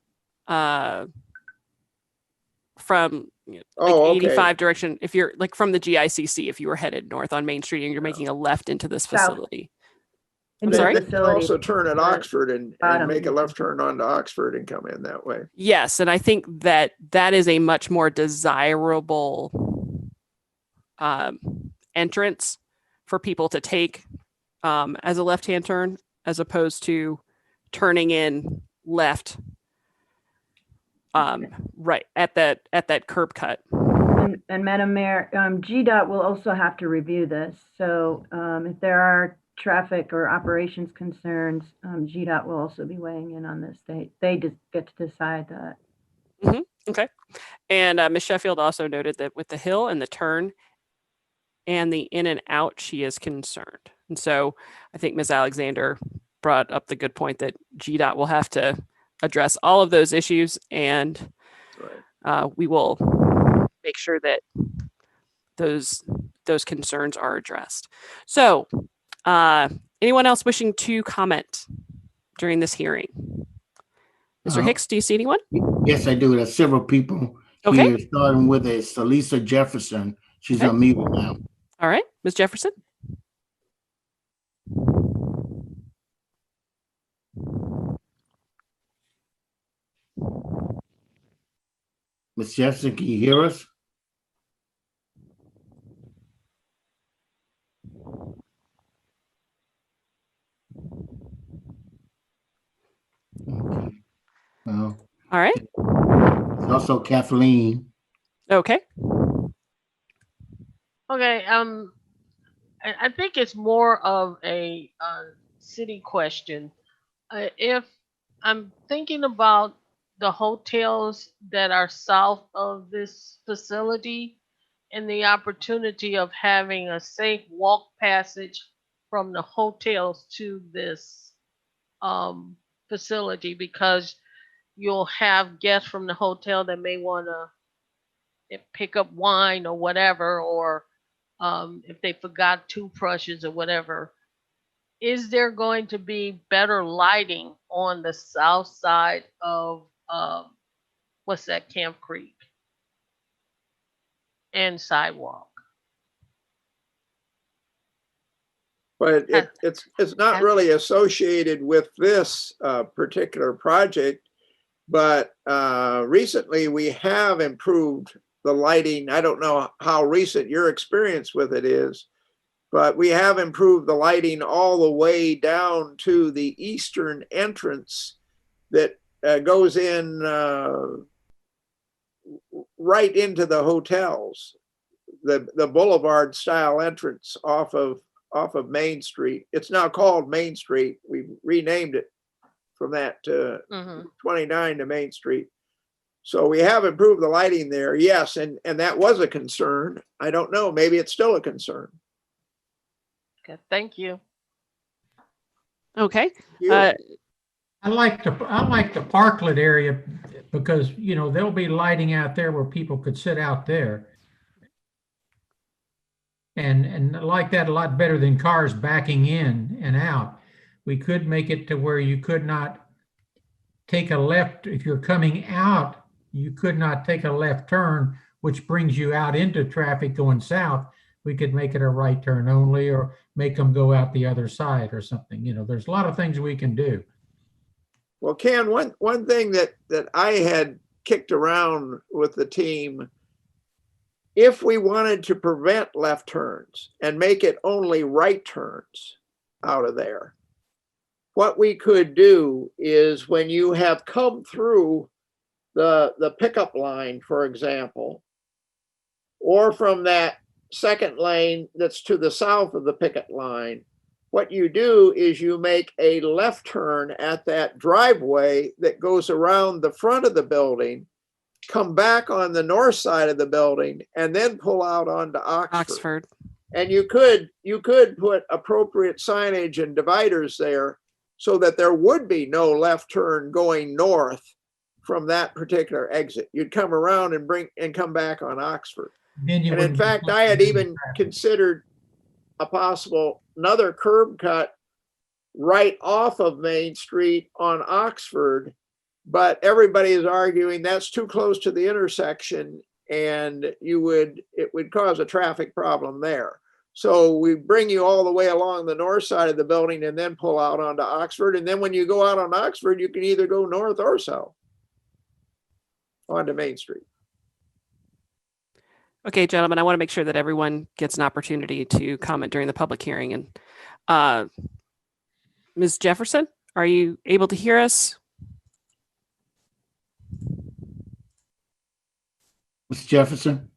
from like Oh, okay. 85 direction, if you're like from the GICC, if you were headed north on Main Street and you're making a left into this South. facility. And Into the then you can facility. also turn at Oxford and Bottom. make a left turn onto Oxford and come in that way. Yes, and I think that that is a much more desirable entrance for people to take as a left-hand turn, as opposed to turning in left right at that curb cut. And Madam Mayor, GDOT will also have to review this. So if there are traffic or operations concerns, GDOT will also be weighing in on this. They just get to decide that. Okay. And Ms. Sheffield also noted that with the hill and the turn and the in and out, she is concerned. And so I think Ms. Alexander brought up the good point that GDOT will have to address all of those issues, and we will make sure that those concerns are addressed. So anyone else wishing to comment during this hearing? Mr. Hicks, do you see anyone? Yes, I do. There's several people Okay. here, starting with Salisa Jefferson. She's Okay. unmuted now. All right, Ms. Jefferson. Ms. Jefferson, can you hear us? Okay. Well, all right. There's also Kathleen. Okay. Okay, I think it's more of a city question. If I'm thinking about the hotels that are south of this facility and the opportunity of having a safe walk passage from the hotels to this facility, because you'll have guests from the hotel that may want to pick up wine or whatever, or if they forgot toothbrushes or whatever. Is there going to be better lighting on the south side of what's that, Camp Creek and sidewalk? But it's not really associated with this particular project, but recently we have improved the lighting. I don't know how recent your experience with it is, but we have improved the lighting all the way down to the eastern entrance that goes in right into the hotels, the boulevard style entrance off of Main Street. It's now called Main Street. We've renamed it from that 29 to Main Street. So we have improved the lighting there, yes, and that was a concern. I don't know, maybe it's still a concern. Okay, thank you. Okay. I like the parklet area because, you know, there'll be lighting out there where people could sit out there. And I like that a lot better than cars backing in and out. We could make it to where you could not take a left. If you're coming out, you could not take a left turn, which brings you out into traffic going south. We could make it a right turn only, or make them go out the other side or something. You know, there's a lot of things we can do. Well, Ken, one thing that I had kicked around with the team, if we wanted to prevent left turns and make it only right turns out of there, what we could do is when you have come through the pickup line, for example, or from that second lane that's to the south of the picket line, what you do is you make a left turn at that driveway that goes around the front of the building, come back on the north side of the building, and then pull out onto Oxford. And you could put appropriate signage and dividers there so that there would be no left turn going north from that particular exit. You'd come around and come back on Oxford. And in fact, I had even considered a possible another curb cut right off of Main Street on Oxford but everybody is arguing that's too close to the intersection and it would cause a traffic problem there. So we bring you all the way along the north side of the building and then pull out onto Oxford. And then when you go out on Oxford, you can either go north or south onto Main Street. Okay, gentlemen, I want to make sure that everyone gets an opportunity to comment during the public hearing. And Ms. Jefferson, are you able to hear us? Ms. Jefferson?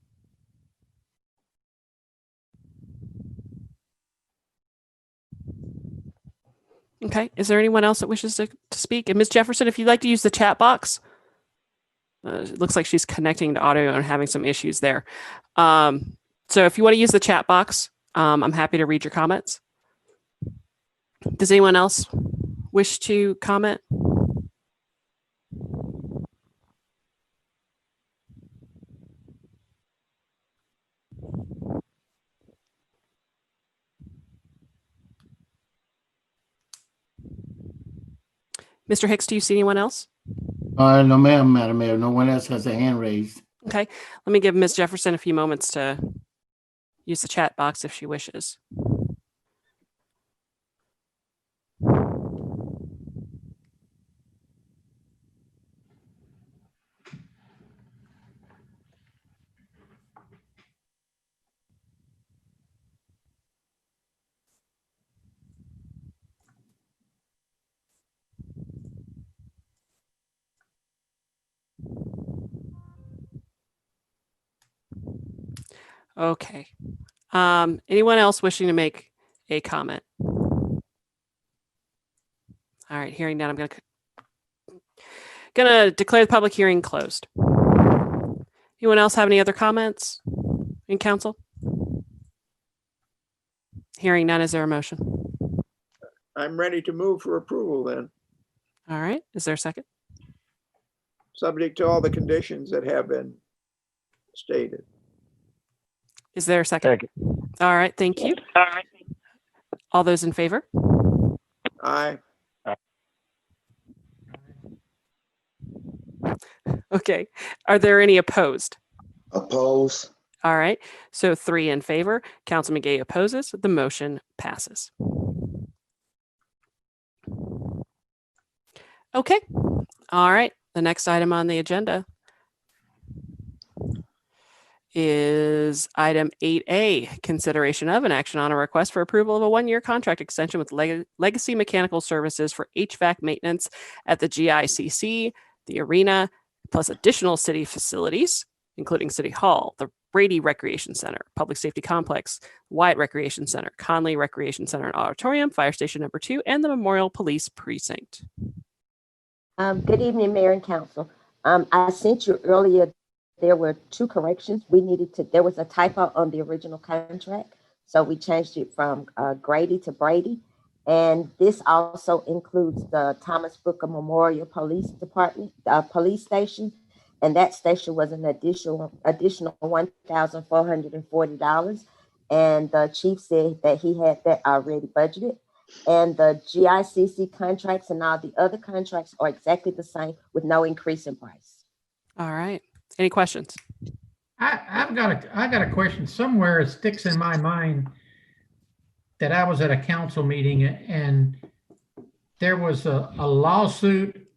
Okay, is there anyone else that wishes to speak? And Ms. Jefferson, if you'd like to use the chat box, it looks like she's connecting to audio and having some issues there. So if you want to use the chat box, I'm happy to read your comments. Does anyone else wish to comment? Mr. Hicks, do you see anyone else? No, ma'am, Madam Mayor. No one else has a hand raised. Okay, let me give Ms. Jefferson a few moments to use the chat box if she wishes. Okay. Anyone else wishing to make a comment? All right, hearing none, I'm gonna declare the public hearing closed. Anyone else have any other comments in council? Hearing none, is there a motion? I'm ready to move for approval then, All right, is there a second? subject to all the conditions that have been stated. Is there a second? All right, thank you. All right. All those in favor? Aye. Okay. Are there any opposed? Oppose. All right. So 3 in favor. Councilman Gay opposes. The motion passes. Okay. All right. The next item on the agenda is item 8A, consideration of an action on a request for approval of a 1-year contract extension with Legacy Mechanical Services for HVAC maintenance at the GICC, the arena, plus additional city facilities, including City Hall, the Brady Recreation Center, Public Safety Complex, Wyatt Recreation Center, Conley Recreation Center and Auditorium, Fire Station number 2, and the Memorial Police Precinct. Good evening, Mayor and Council. I sent you earlier, there were 2 corrections. There was a typo on the original contract. So we changed it from Grady to Brady. And this also includes the Thomas Booker Memorial Police Department, police station. And that station was an additional $1,440. And the chief said that he had that already budgeted. And the GICC contracts and all the other contracts are exactly the same with no increase in price. All right. Any questions? I got a question. Somewhere it sticks in my mind that I was at a council meeting and there was a lawsuit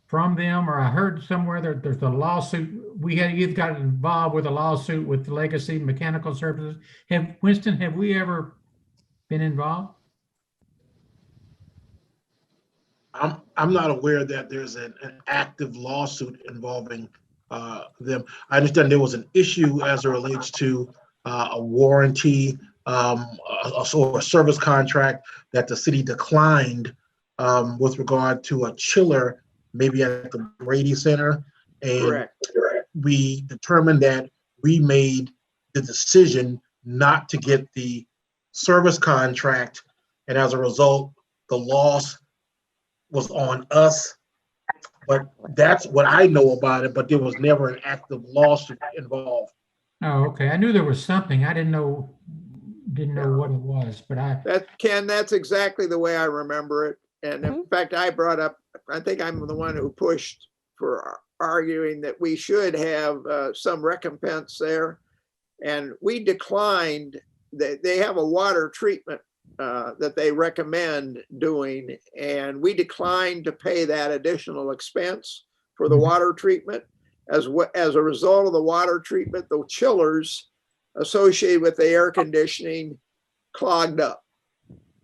from them, or I heard somewhere there's a lawsuit. You've got involved with a lawsuit with the Legacy Mechanical Services. Winston, have we ever been involved? I'm not aware that there's an active lawsuit involving them. I understand there was an issue as it relates to a warranty or a service contract that the city declined with regard to a chiller, maybe at the Brady Center. And Correct. We determined that we made the decision not to get the service contract. And as a result, the loss was on us, but that's what I know about it, but there was never an active lawsuit involved. Oh, okay. I knew there was something. I didn't know what it was, but Ken, that's exactly the way I remember it. And in fact, I brought up I think I'm the one who pushed for arguing that we should have some recompense there. And we declined. They have a water treatment that they recommend doing, and we declined to pay that additional expense for the water treatment. As a result of the water treatment, the chillers associated with the air conditioning clogged up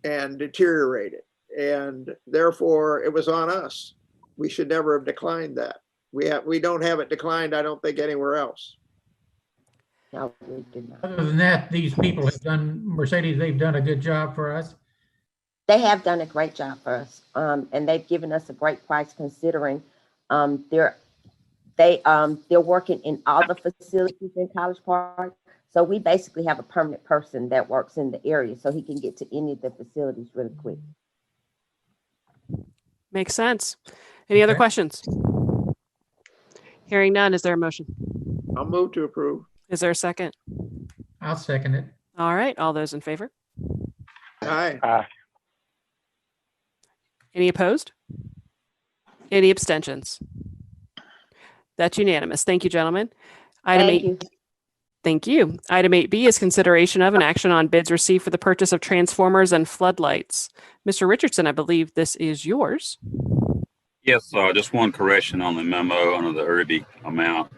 and deteriorated, and therefore it was on us. We should never have declined that. We don't have it declined, I don't think, anywhere else. No, we did not. Other than that, these people have done, Mercedes, they've done a good job for us. They have done a great job for us, and they've given us a great price considering they're working in all the facilities in College Park. So we basically have a permanent person that works in the area, so he can get to any of the facilities really quick. Makes sense. Any other questions? Hearing none, is there a motion? I'll move to approve. Is there a second? I'll second it. All right, all those in favor? Aye. Aye. Any opposed? Any abstentions? That's unanimous. Thank you, gentlemen. Item Thank 8. you. Thank you. Item 8B is consideration of an action on bids received for the purchase of transformers and floodlights. Mr. Richardson, I believe this is yours. Yes, just one correction on the memo under the Irby amount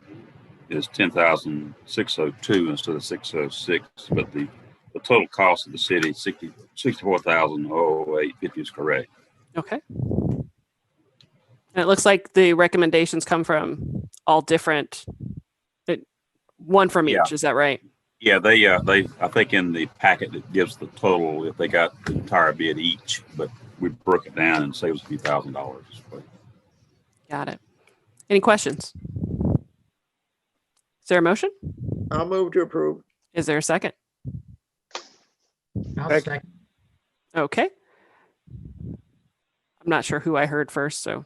is 10,602 instead of 606, but the total cost of the city, 64,008.50 is correct. Okay. And it looks like the recommendations come from all different, one from each, Yeah. is that right? Yeah, they I think in the packet it gives the total if they got the entire bid each, but we broke it down and saved us a few $1,000s. Got it. Any questions? Is there a motion? I'll move to approve. Is there a second? I'll Second. second. Okay. I'm not sure who I heard first, so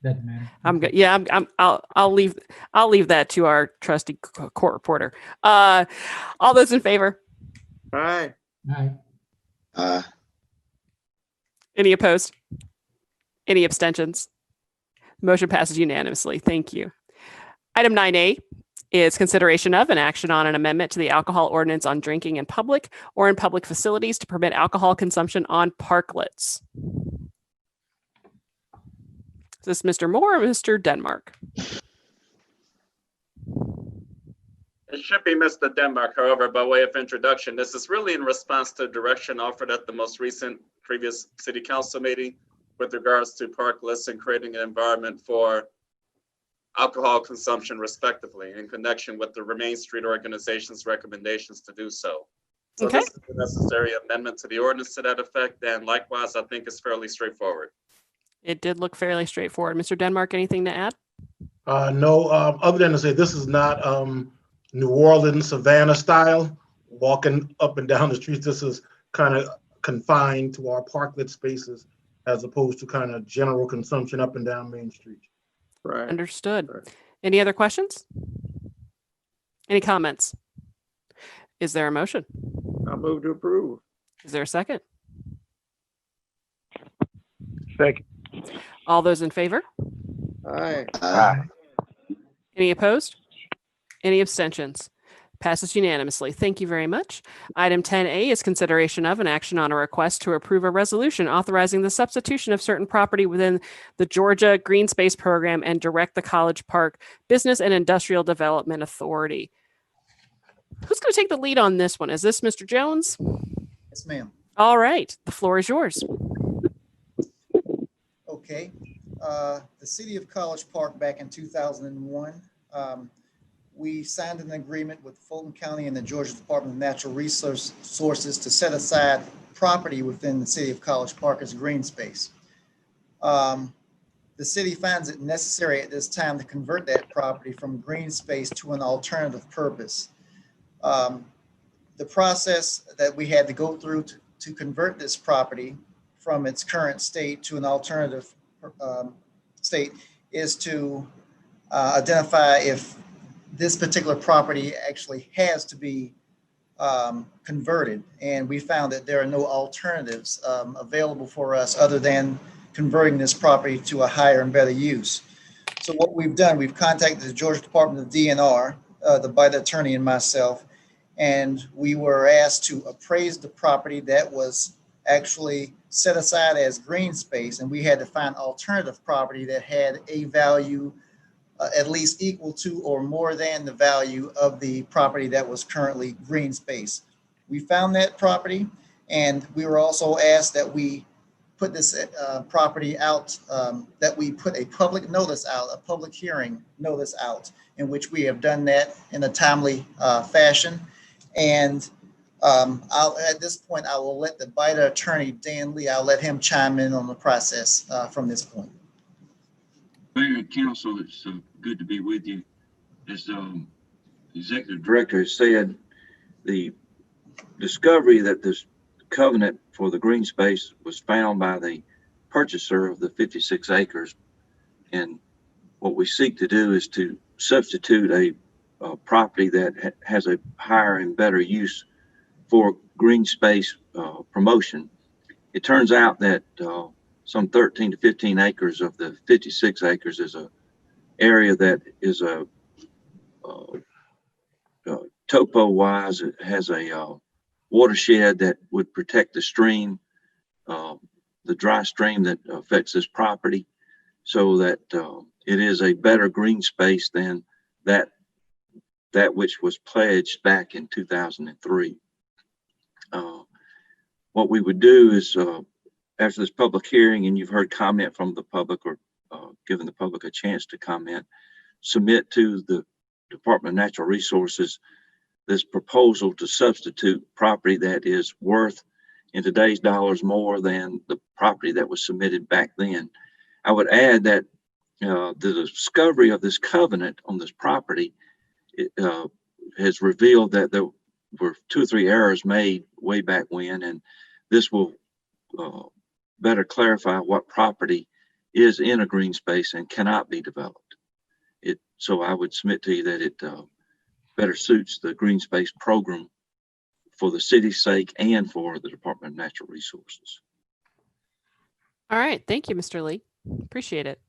Doesn't matter. I'm good. Yeah, I'll leave that to our trusty court reporter. All those in favor? Aye. Aye. Any opposed? Any abstentions? Motion passes unanimously. Thank you. Item 9A is consideration of an action on an amendment to the alcohol ordinance on drinking in public or in public facilities to permit alcohol consumption on parklets. Is this Mr. Moore or Mr. Denmark? It should be Mr. Denmark, however, by way of introduction, this is really in response to direction offered at the most recent previous city council meeting with regards to parklets and creating an environment for alcohol consumption respectively in connection with the Remain Street organization's recommendations to do so. So Okay. this is a necessary amendment to the ordinance to that effect, and likewise, I think it's fairly straightforward. It did look fairly straightforward. Mr. Denmark, anything to add? No, other than to say this is not New Orleans, Savannah style, walking up and down the streets. This is kind of confined to our parklet spaces as opposed to kind of general consumption up and down Main Street. Right. Understood. Any other questions? Any comments? Is there a motion? I'll move to approve. Is there a second? Second. All those in favor? Aye. Aye. Any opposed? Any abstentions? Passes unanimously. Thank you very much. Item 10A is consideration of an action on a request to approve a resolution authorizing the substitution of certain property within the Georgia Green Space Program and direct the College Park Business and Industrial Development Authority. Who's going to take the lead on this one? Is this Mr. Jones? Yes, ma'am. All right. The floor is yours. Okay. The city of College Park back in 2001, we signed an agreement with Fulton County and the Georgia Department of Natural Resources to set aside property within the city of College Park as green space. The city finds it necessary at this time to convert that property from green space to an alternative purpose. The process that we had to go through to convert this property from its current state to an alternative state is to identify if this particular property actually has to be converted. And we found that there are no alternatives available for us other than converting this property to a higher and better use. So what we've done, we've contacted the Georgia Department of DNR, by the attorney and myself, and we were asked to appraise the property that was actually set aside as green space, and we had to find alternative property that had a value at least equal to or more than the value of the property that was currently green space. We found that property, and we were also asked that we put this property out, that we put a public notice out, a public hearing notice out, in which we have done that in a timely fashion. And at this point, I will let the BIDA attorney, Dan Lee, I'll let him chime in on the process from this point. Mayor and council, it's good to be with you. As executive director has said, the discovery that this covenant for the green space was found by the purchaser of the 56 acres. And what we seek to do is to substitute a property that has a higher and better use for green space promotion. It turns out that some 13 to 15 acres of the 56 acres is a area that is a topo wise, it has a watershed that would protect the stream, the dry stream that affects this property, so that it is a better green space than that which was pledged back in 2003. What we would do is, after this public hearing, and you've heard comment from the public, or given the public a chance to comment, submit to the Department of Natural Resources this proposal to substitute property that is worth in today's dollars more than the property that was submitted back then. I would add that the discovery of this covenant on this property has revealed that there were 2 or 3 errors made way back when, and this will better clarify what property is in a green space and cannot be developed. So I would submit to you that it better suits the green space program for the city's sake and for the Department of Natural Resources. All right. Thank you, Mr. Lee. Appreciate it.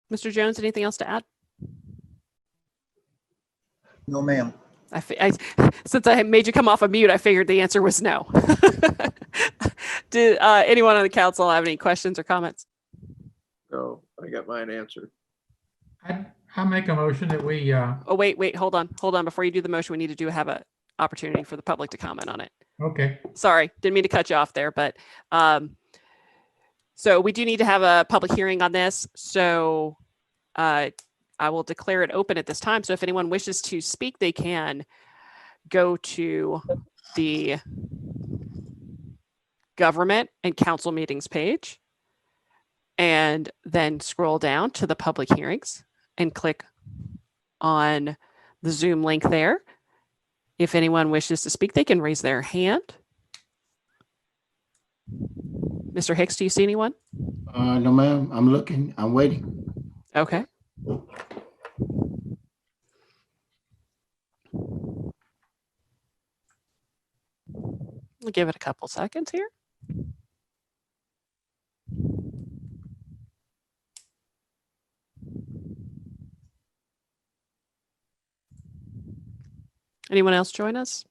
Mr. Jones, anything else to add? No, ma'am. Since I made you come off of mute, I figured the answer was no. Did anyone on the council have any questions or comments? No, I got mine answered. I'll make a motion that we. Oh, wait, hold on. Before you do the motion, we need to have an opportunity for the public to comment on it. Okay. Sorry, didn't mean to cut you off there, but so we do need to have a public hearing on this. So I will declare it open at this time. So if anyone wishes to speak, they can go to the government and council meetings page and then scroll down to the public hearings and click on the Zoom link there. If anyone wishes to speak, they can raise their hand. Mr. Hicks, do you see anyone? No, ma'am. I'm looking. I'm waiting. Okay. We'll give it a couple seconds here. Anyone else join us?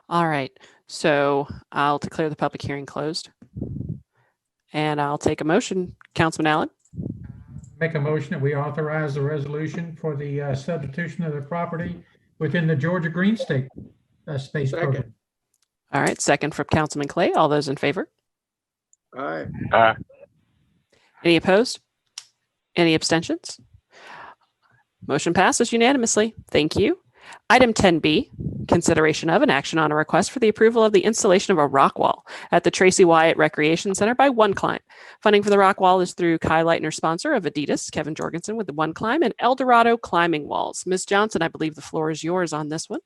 All right, so I'll declare the public hearing closed. And I'll take a motion. Councilman Allen? Make a motion that we authorize the resolution for the substitution of the property within the Georgia Green State Space Program. All right, second from Councilman Clay. All those in favor? Aye. Aye. Any opposed? Any abstentions? Motion passes unanimously. Thank you. Item 10B, consideration of an action on a request for the approval of the installation of a rock wall at the Tracy Wyatt Recreation Center by One Climb. Funding for the rock wall is through Kai Leitner, sponsor of Adidas, Kevin Jorgensen with the One Climb, and El Dorado Climbing Walls. Ms. Johnson, I believe the floor is yours on this one.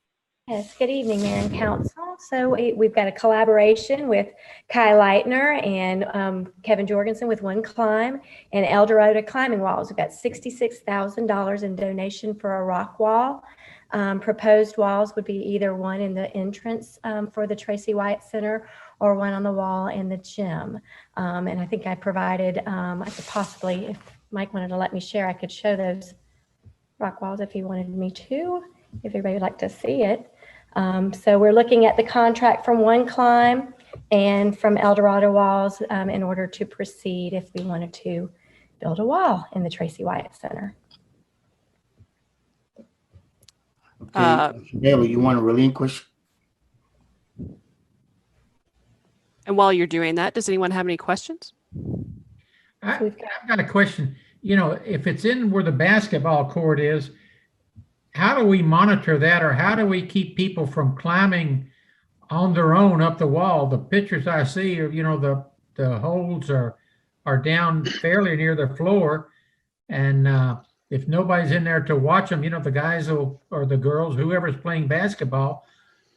Yes, good evening, Mayor and Council. So we've got a collaboration with Kai Leitner and Kevin Jorgensen with One Climb and El Dorado Climbing Walls. We've got $66,000 in donation for a rock wall. Proposed walls would be either one in the entrance for the Tracy Wyatt Center or one on the wall in the gym. And I think I provided, I could possibly, if Mike wanted to let me share, I could show those rock walls if he wanted me to, if everybody would like to see it. So we're looking at the contract from One Climb and from Eldorado Walls in order to proceed if we wanted to build a wall in the Tracy Wyatt Center. Bailey, you want to relinquish? And while you're doing that, does anyone have any questions? I've got a question. You know, if it's in where the basketball court is, how do we monitor that, or how do we keep people from climbing on their own up the wall? The pictures I see are, you know, the holes are down fairly near the floor, and if nobody's in there to watch them, you know, the guys will, or the girls, whoever's playing basketball,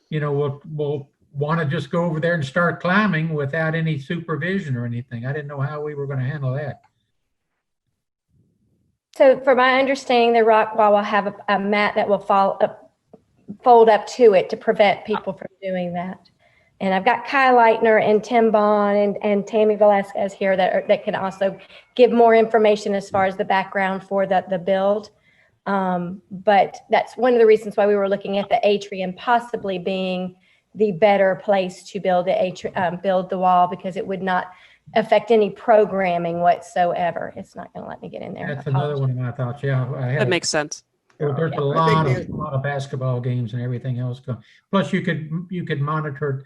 you know, will want to just go over there and start climbing without any supervision or anything. I didn't know how we were going to handle that. So from my understanding, the rock wall will have a mat that will fold up to it to prevent people from doing that. And I've got Kai Leitner and Tim Bond and Tammy Velasquez here that can also give more information as far as the background for the build. But that's one of the reasons why we were looking at the atrium possibly being the better place to build the wall, because it would not affect any programming whatsoever. It's not going to let me get in there. That's another one of my thoughts. Yeah, That makes sense. There's a lot of basketball games and everything else going. Plus, you could monitor.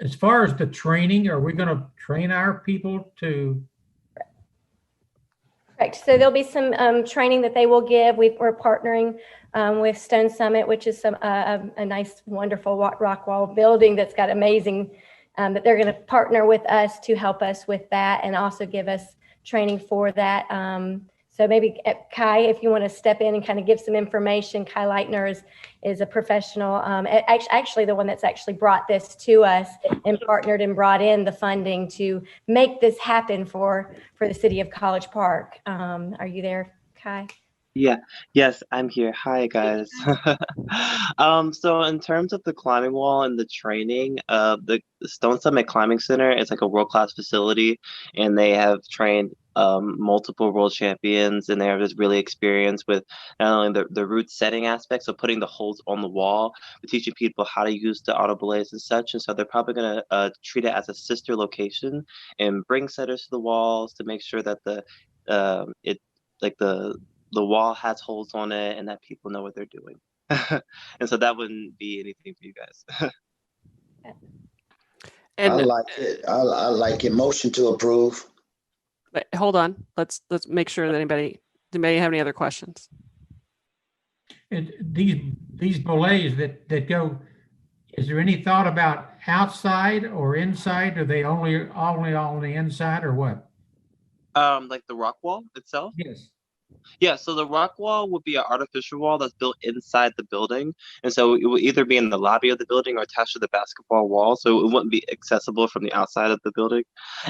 As far as the training, are we going to train our people to? Correct. So there'll be some training that they will give. We're partnering with Stone Summit, which is a nice, wonderful rock wall building that's got amazing, that they're going to partner with us to help us with that and also give us training for that. So maybe Kai, if you want to step in and kind of give some information. Kai Leitner is a professional, actually the one that's actually brought this to us and partnered and brought in the funding to make this happen for the city of College Park. Are you there, Kai? Yeah, yes, I'm here. Hi, guys. So in terms of the climbing wall and the training, the Stone Summit Climbing Center is like a world-class facility, and they have trained multiple world champions, and they have this really experience with not only the route setting aspects of putting the holes on the wall, but teaching people how to use the auto belays and such. And so they're probably going to treat it as a sister location and bring setters to the walls to make sure that the wall has holes on it and that people know what they're doing. And so that wouldn't be anything for you guys. I like it. I like it. Motion to approve. But hold on. Let's make sure that anybody have any other questions. And these belays that go, is there any thought about outside or inside? Are they only on the inside or what? Like the rock wall itself? Yes. Yeah, so the rock wall would be an artificial wall that's built inside the building. And so it would either be in the lobby of the building or attached to the basketball wall. So it wouldn't be accessible from the outside of the building.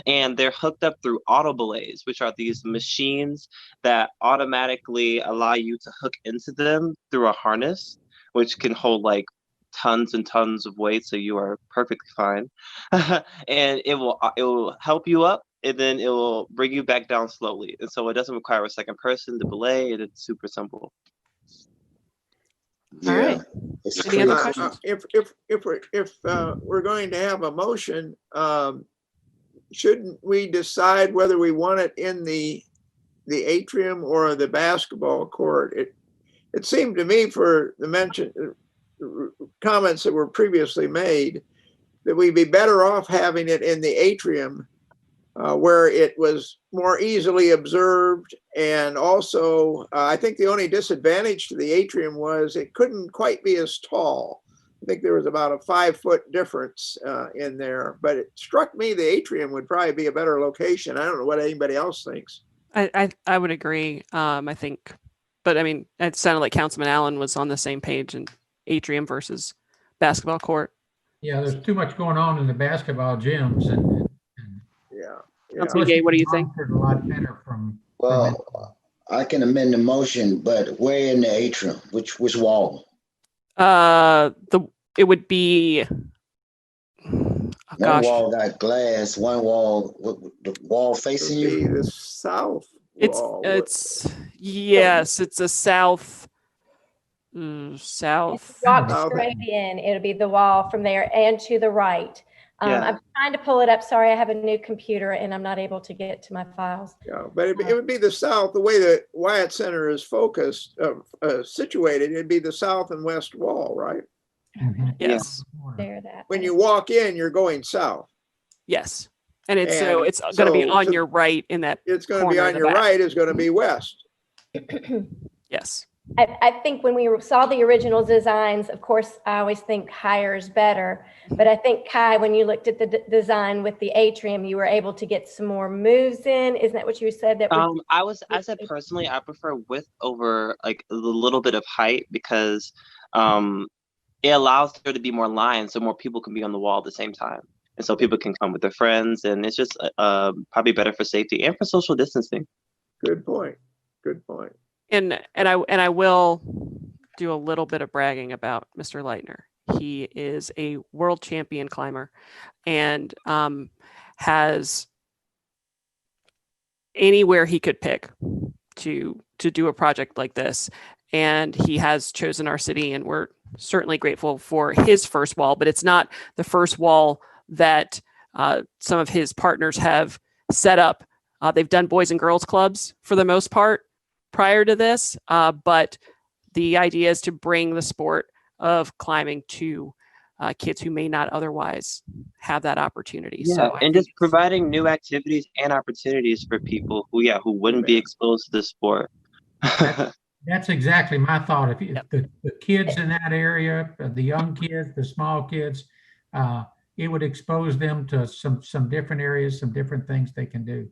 And they're hooked up through auto belays, which are these machines that automatically allow you to hook into them through a harness, which can hold like tons and tons of weight. So you are perfectly fine. And it will help you up, and then it will bring you back down slowly. And so it doesn't require a second person to belay, and it's super simple. All right. Any other questions? If we're going to have a motion, shouldn't we decide whether we want it in the atrium or the basketball court? It seemed to me, for the mentioned comments that were previously made, that we'd be better off having it in the atrium, where it was more easily observed. And also, I think the only disadvantage to the atrium was it couldn't quite be as tall. I think there was about a 5-foot difference in there, but it struck me the atrium would probably be a better location. I don't know what anybody else thinks. I would agree. I think, but I mean, it sounded like Councilman Allen was on the same page in atrium versus basketball court. Yeah, there's too much going on in the basketball gyms, and Councilman Gay, what do you think? A lot better from. Well, I can amend the motion, but where in the atrium? Which wall? It would be, One gosh, wall got glass, one wall, the wall facing Be you. the south it's, wall. yes, it's a south, south. Rock South. straight in, it'll be the wall from there and to the right. Yeah. I'm trying to pull it up. Sorry, I have a new computer and I'm not able to get to my files. Yeah, but it would be the south, the way the Wyatt Center is focused, situated, it'd be the south and west wall, right? Yes. There, that. When you walk in, you're going south. Yes. And it's And so it's going to be so on to- your right in that. It's going to be corner on in the your back. right, is going to be west. Yes. I think when we saw the original designs, of course, I always think higher is better. But I think, Kai, when you looked at the design with the atrium, you were able to get some more moves in. Isn't that what you said? That I said personally, I prefer width over like a little bit of height because it allows there to be more lines so more people can be on the wall at the same time. And so people can come with their friends, and it's just probably better for safety and for social distancing. Good point. Good point. And I will do a little bit of bragging about Mr. Leitner. He is a world champion climber and has anywhere he could pick to do a project like this. And he has chosen our city, and we're certainly grateful for his first wall, but it's not the first wall that some of his partners have set up. They've done boys and girls clubs for the most part prior to this, but the idea is to bring the sport of climbing to kids who may not otherwise have that opportunity. Yeah, So and just providing new activities and opportunities for people who wouldn't be exposed to the sport. That's exactly my thought. If the kids in that area, the young kids, the small kids, it would expose them to some different areas, some different things they can do.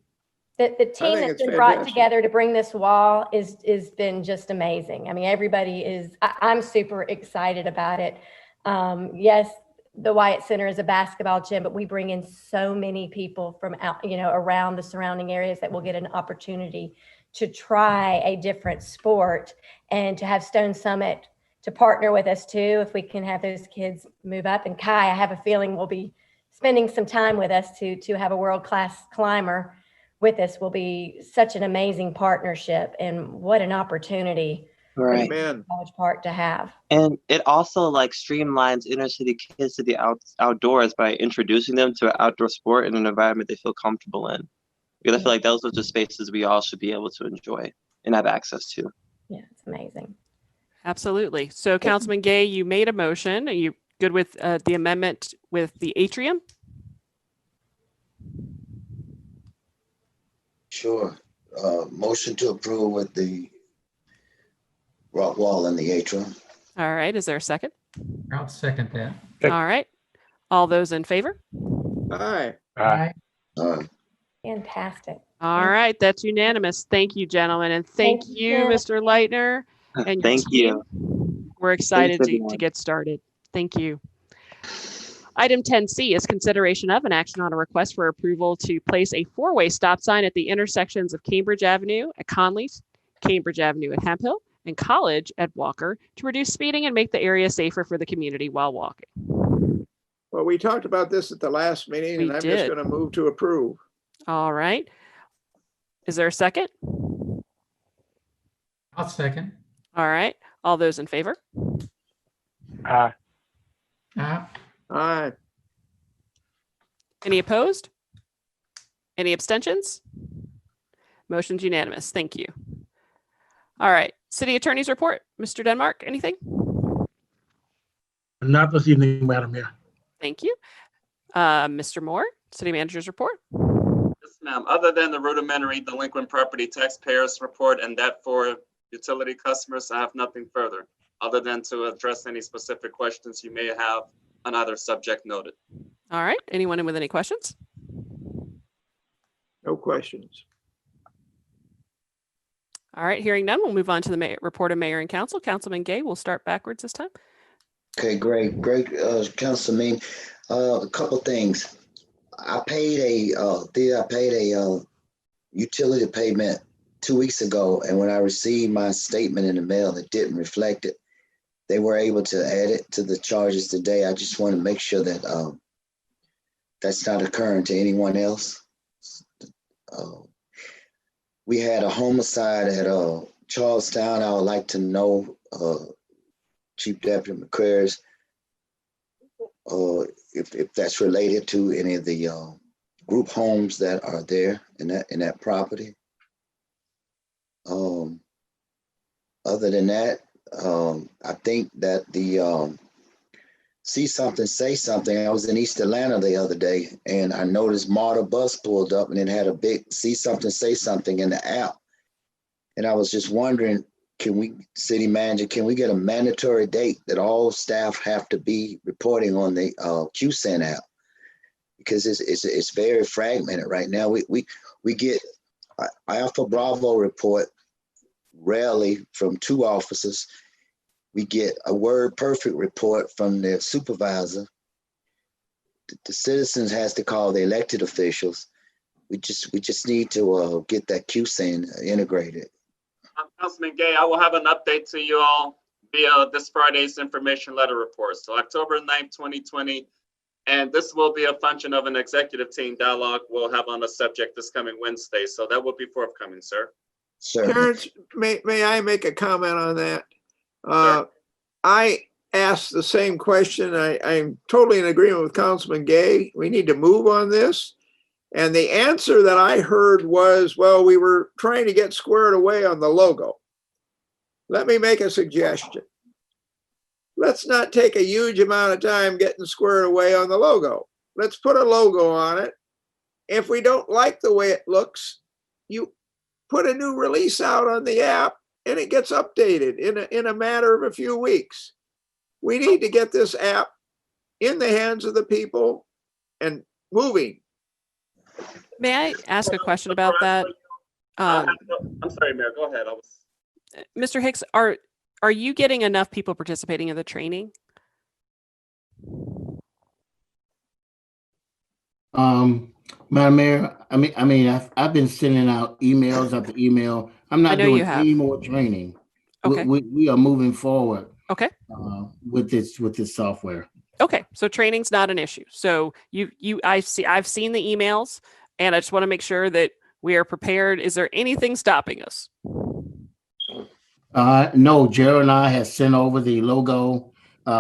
The team that's it's been brought fantastic. together to bring this wall is been just amazing. I mean, everybody is, I'm super excited about it. Yes, the Wyatt Center is a basketball gym, but we bring in so many people from out, around the surrounding areas that will get an opportunity to try a different sport, and to have Stone Summit to partner with us too, if we can have those kids move up. And Kai, I have a feeling, will be spending some time with us to have a world-class climber with us. Will be such an amazing partnership, and what an opportunity Right. Amen. College Park to have. And it also streamlines inner city kids to the outdoors by introducing them to an outdoor sport in an environment they feel comfortable in. Because I feel like those are the spaces we all should be able to enjoy and have access to. Yeah, it's amazing. absolutely. So Councilman Gay, you made a motion. Are you good with the amendment with the atrium? Sure. Motion to approve with the rock wall and the atrium. All right. Is there a second? I'll second that. All right. All those in favor? Aye. Aye. Fantastic. All right. That's unanimous. Thank you, gentlemen. And thank Thank you, you. Mr. Leitner. And your Thank you. team. We're excited to everyone. get started. Thank you. Item 10C is consideration of an action on a request for approval to place a four-way stop sign at the intersections of Cambridge Avenue at Conley, Cambridge Avenue at Hemp Hill, and College at Walker to reduce speeding and make the area safer for the community while walking. Well, we talked about this at the last meeting, We and I'm just did. going to move to approve. All right. Is there a second? I'll second. All right. All those in favor? Aye. Aye. Any opposed? Any abstentions? Motion's unanimous. Thank you. All right. City Attorney's report. Mr. Denmark, anything? Not this evening, Madam Mayor. Thank you. Mr. Moore, City Manager's report. Yes, ma'am. Other than the rudimentary delinquent property taxpayers report and that for utility customers, I have nothing further, other than to address any specific questions you may have on either subject noted. All right. Anyone with any questions? No questions. All right. Hearing none, we'll move on to the report of Mayor and Council. Councilman Gay, we'll start backwards this time. Okay, great, Councilman. A couple things. I paid a utility payment 2 weeks ago, and when I received my statement in the mail, it didn't reflect it. they were able to add it to the charges today. I just want to make sure that that's not occurring to anyone else. We had a homicide at Charlestown. I would like to know, Chief Deputy McCrary's, if that's related to any of the group homes that are there in that property. Other than that, I think that the see something, say something. I was in East Atlanta the other day, and I noticed MARTA bus pulled up, and it had a big see something, say something in the app. And I was just wondering, can we, city manager, can we get a mandatory date that all staff have to be reporting on the QSEN app? Because it's very fragmented right now. We get Alpha Bravo report rarely from 2 officers. We get a word perfect report from the supervisor. The citizens has to call the elected officials. We just need to get that QSEN integrated. Councilman Gay, I will have an update to you all via this Friday's information letter report. So October 9th, 2020. And this will be a function of an executive team dialogue we'll have on the subject this coming Wednesday. So that will be forthcoming, sir. Terrence, may I make a comment on that? Sure. I asked the same question. I'm totally in agreement with Councilman Gay. We need to move on this. And the answer that I heard was, well, we were trying to get squared away on the logo. Let me make a suggestion. Let's not take a huge amount of time getting squared away on the logo. Let's put a logo on it. If we don't like the way it looks, you put a new release out on the app and it gets updated in a matter of a few weeks. We need to get this app in the hands of the people and moving. May I ask a question about that? I'm sorry, Mayor, go ahead. Mr. Hicks, are you getting enough people participating in the training? Madam Mayor, I've been sending out emails after email. I'm not doing any more training. Okay. We are moving forward. Okay. With this software. Okay, so training's not an issue. So I've seen the emails, and I just want to make sure that we are prepared. Is there anything stopping us? No, Gerald and I have sent over the logo.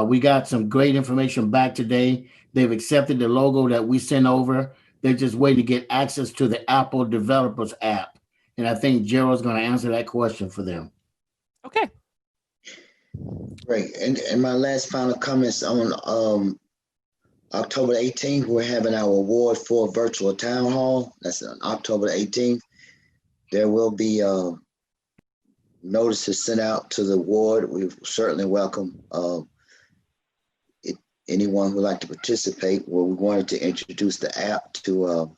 We got some great information back today. They've accepted the logo that we sent over. They're just waiting to get access to the Apple Developers app. And I think Gerald's going to answer that question for them. Okay. Great. And my last final comments on October 18th, we're having our award for virtual town hall. That's on October 18th. There will be notices sent out to the ward. We certainly welcome anyone who would like to participate. Well, we wanted to introduce the app to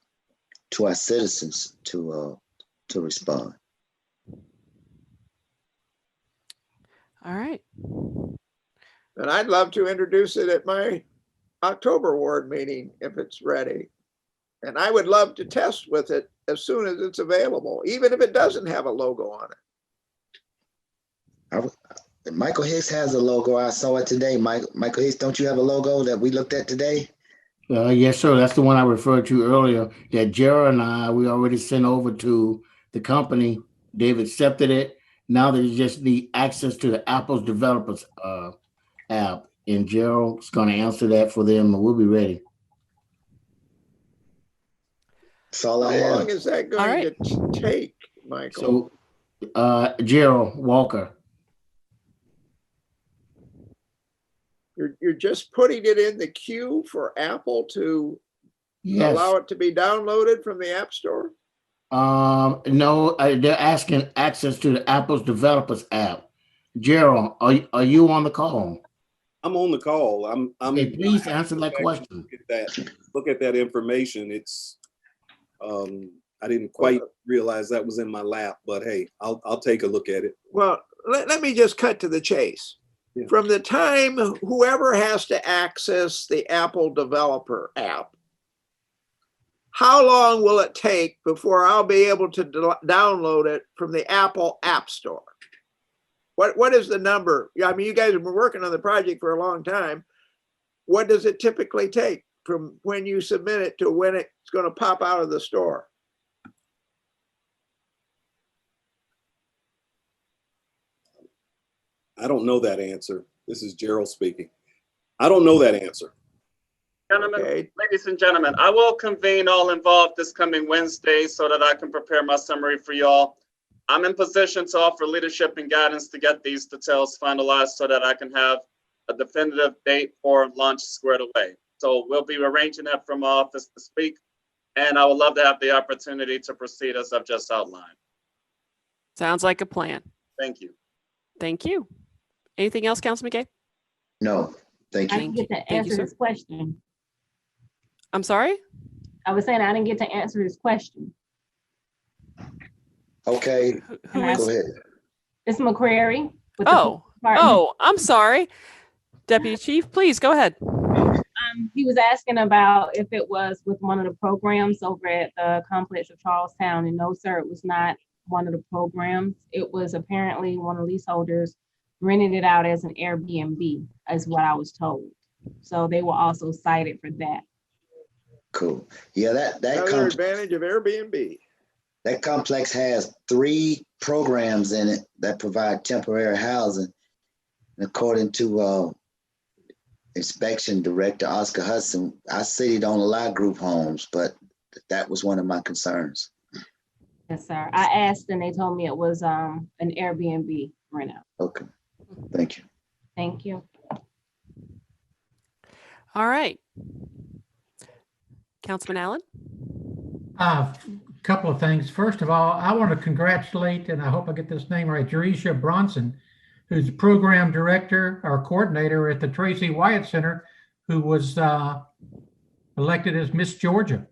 our citizens to respond. All right. And I'd love to introduce it at my October ward meeting if it's ready. And I would love to test with it as soon as it's available, even if it doesn't have a logo on it. Michael Hicks has a logo. I saw it today. Michael Hicks, don't you have a logo that we looked at today? Yes, sir. That's the one I referred to earlier that Gerald and we already sent over to the company. They've accepted it. Now they just need access to the Apple's Developers app. And Gerald's going to answer that for them, and we'll be ready. That's all I have. How long is that going to take, Michael? So, Gerald Walker. You're just putting it in the queue for Apple to allow it to be downloaded from the App Store? No, they're asking access to the Apple's Developers app. Gerald, are you on the call? I'm on the call. Okay, please answer that question. Look at that information. It's I didn't quite realize that was in my lap, but hey, I'll take a look at it. Well, let me just cut to the chase. Yeah. From the time whoever has to access the Apple Developer app, how long will it take before I'll be able to download it from the Apple App Store? What is the number? Yeah, I mean, you guys have been working on the project for a long time. What does it typically take from when you submit it to when it's going to pop out of the store? I don't know that answer. This is Gerald speaking. I don't know that answer. Gentlemen, Okay. ladies and gentlemen, I will convene all involved this coming Wednesday so that I can prepare my summary for y'all. I'm in position to offer leadership and guidance to get these details finalized so that I can have a definitive date for launch squared away. So we'll be arranging that from my office this week, and I would love to have the opportunity to proceed as I've just outlined. Sounds like a plan. Thank you. Thank you. Anything else, Councilman Gay? No, thank I you. didn't get to Thank you, answer sir. this question. I'm sorry? I was saying I didn't get to answer this question. Okay, Who And I- is? go ahead. It's McCrary. with the Oh, department. oh, I'm sorry. Deputy Chief, please go ahead. He was asking about if it was with one of the programs over at the complex of Charlestown, and no, sir, it was not one of the programs. It was apparently one of the leaseholders rented it out as an Airbnb, is what I was told. So they were also cited for that. Cool. Yeah, that Another advantage of Airbnb. that complex has 3 programs in it that provide temporary housing. And according to inspection director Oscar Hudson, our city don't allow group homes, but that was one of my concerns. Yes, sir. I asked and they told me it was an Airbnb rent out. Okay, thank you. Thank you. All right. Councilman Allen? Couple of things. First of all, I want to congratulate, and I hope I get this name right, Jerisha Bronson, who's program director or coordinator at the Tracy Wyatt Center, who was elected as Miss Georgia.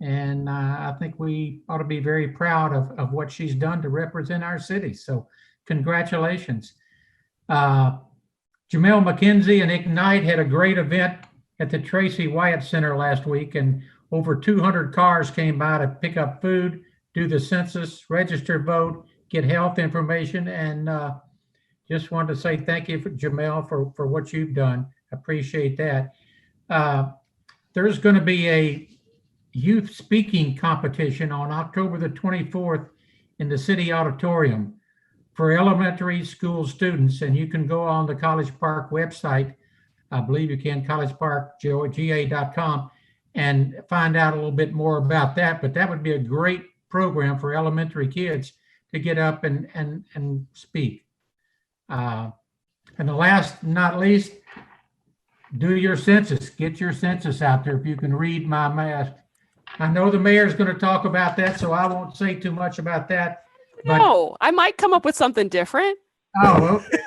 And I think we ought to be very proud of what she's done to represent our city. So congratulations. Jamel McKenzie and Ignite had a great event at the Tracy Wyatt Center last week, and over 200 cars came by to pick up food, do the census, register, vote, get health information, and just wanted to say thank you, Jamel, for what you've done. Appreciate that. There's going to be a youth speaking competition on October the 24th in the City Auditorium for elementary school students, and you can go on the College Park website. I believe you can, collegeparkga.com, and find out a little bit more about that. But that would be a great program for elementary kids to get up and speak. And the last, not least, do your census. Get your census out there if you can read my math. I know the mayor's going to talk about that, so I won't say too much about that. But, No, I might come up with something different. oh, okay.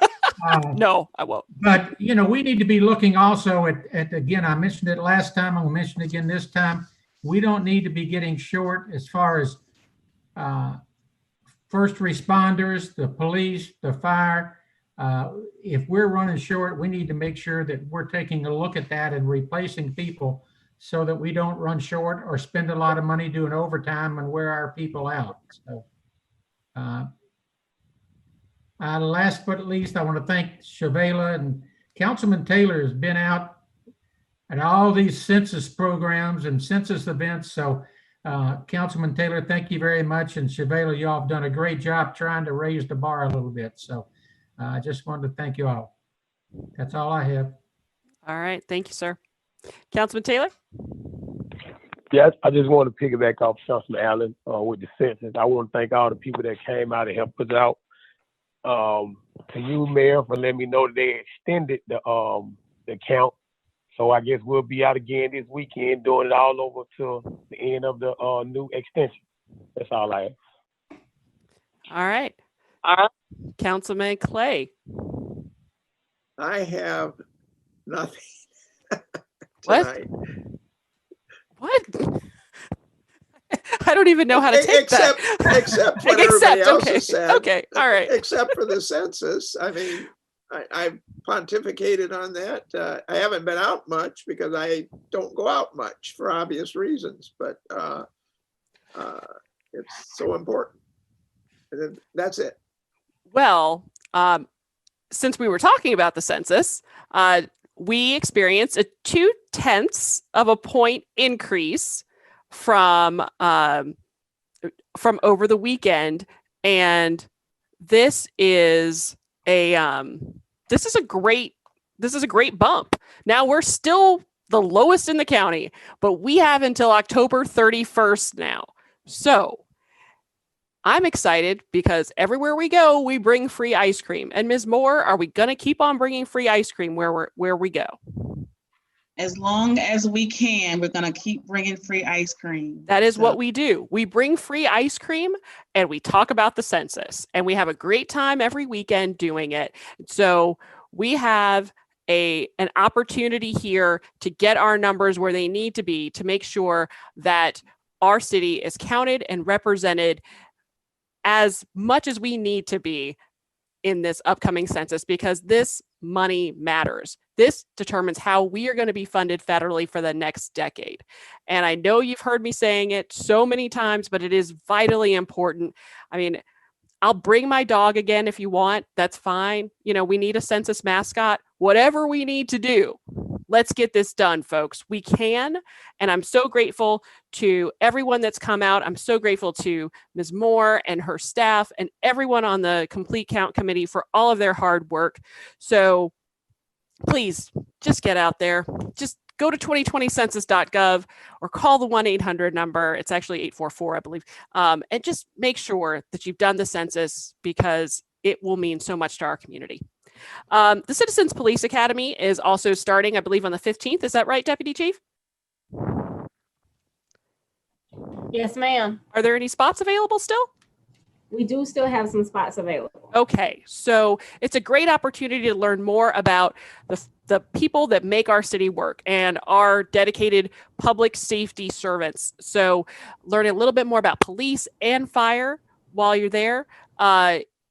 No, I won't. But, you know, we need to be looking also at, again, I mentioned it last time, I'll mention it again this time. We don't need to be getting short as far as first responders, the police, the fire. If we're running short, we need to make sure that we're taking a look at that and replacing people so that we don't run short or spend a lot of money doing overtime and wear our people out. So, last but not least, I want to thank Shavela, and Councilman Taylor has been out at all these census programs and census events. So Councilman Taylor, thank you very much. And Shavela, y'all have done a great job trying to raise the bar a little bit. So I just wanted to thank you all. That's all I have. All right. Thank you, sir. Councilman Taylor? Yes, I just want to piggyback off Councilman Allen with the census. I want to thank all the people that came out and helped us out. To you, Mayor, for letting me know that they extended the count. So I guess we'll be out again this weekend doing it all over to the end of the new extension. That's all I have. All right. Councilman Clay? I have nothing. What? What? I don't even know how to take except, that. Except what everybody else okay. has said. Okay. All right. Except for the census. I mean, I pontificated on that. I haven't been out much because I don't go out much for obvious reasons, but it's so important. And then that's it. Well, since we were talking about the census, we experienced a 0.2 of a point increase from over the weekend, and this is a great bump. Now we're still the lowest in the county, but we have until October 31st now. So I'm excited because everywhere we go, we bring free ice cream. And Ms. Moore, are we going to keep on bringing free ice cream where we go? As long as we can, we're gonna keep bringing free ice cream. That is So- what we do. We bring free ice cream and we talk about the census, and we have a great time every weekend doing it. So we have an opportunity here to get our numbers where they need to be, to make sure that our city is counted and represented as much as we need to be in this upcoming census, because this money matters. This determines how we are going to be funded federally for the next decade. And I know you've heard me saying it so many times, but it is vitally important. I mean, I'll bring my dog again if you want. That's fine. You know, we need a census mascot. Whatever we need to do, let's get this done, folks. We can. And I'm so grateful to everyone that's come out. I'm so grateful to Ms. Moore and her staff and everyone on the Complete Count Committee for all of their hard work. So please just get out there. Just go to 2020census.gov or call the 1-800 number. It's actually 844, I believe. And just make sure that you've done the census, because it will mean so much to our community. The Citizens Police Academy is also starting, I believe, on the 15th. Is that right, Deputy Chief? Yes, ma'am. Are there any spots available still? We do still have some spots available. Okay, so it's a great opportunity to learn more about the people that make our city work and our dedicated public safety servants. So learn a little bit more about police and fire while you're there.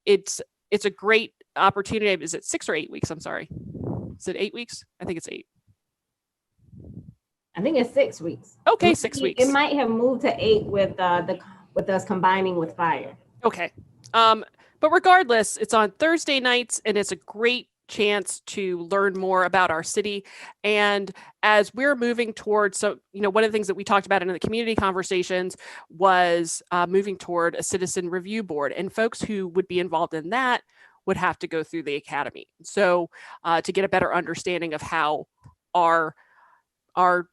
It's a great opportunity. Is it 6 or 8 weeks? I'm sorry. Is it 8 weeks? I think it's 8. I think it's 6 weeks. Okay, 6 weeks. It might have moved to 8 with us combining with fire. Okay. But regardless, it's on Thursday nights, and it's a great chance to learn more about our city. And as we're moving towards, so, you know, one of the things that we talked about in the community conversations was moving toward a citizen review board, and folks who would be involved in that would have to go through the academy. So to get a better understanding of how our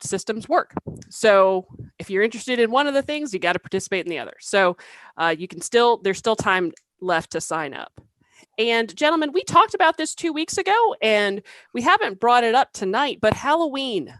systems work. So if you're interested in one of the things, you got to participate in the other. So there's still time left to sign up. And gentlemen, we talked about this 2 weeks ago, and we haven't brought it up tonight, but Halloween.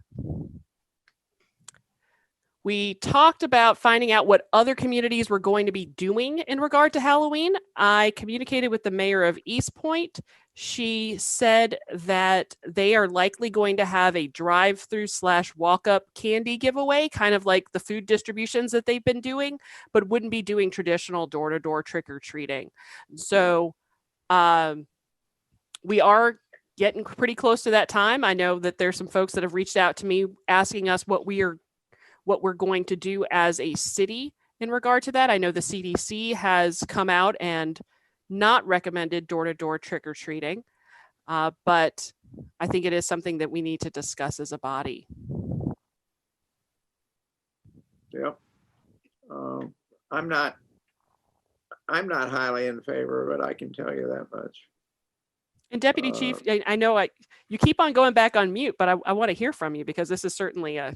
We talked about finding out what other communities were going to be doing in regard to Halloween. I communicated with the mayor of East Point. She said that they are likely going to have a drive-through/walk-up candy giveaway, kind of like the food distributions that they've been doing, but wouldn't be doing traditional door-to-door trick-or-treating. So we are getting pretty close to that time. I know that there's some folks that have reached out to me asking us what we're going to do as a city in regard to that. I know the CDC has come out and not recommended door-to-door trick-or-treating, but I think it is something that we need to discuss as a body. Yep. I'm not highly in favor of it. I can tell you that much. And Deputy Chief, I know you keep on going back on mute, but I want to hear from you, because this is certainly a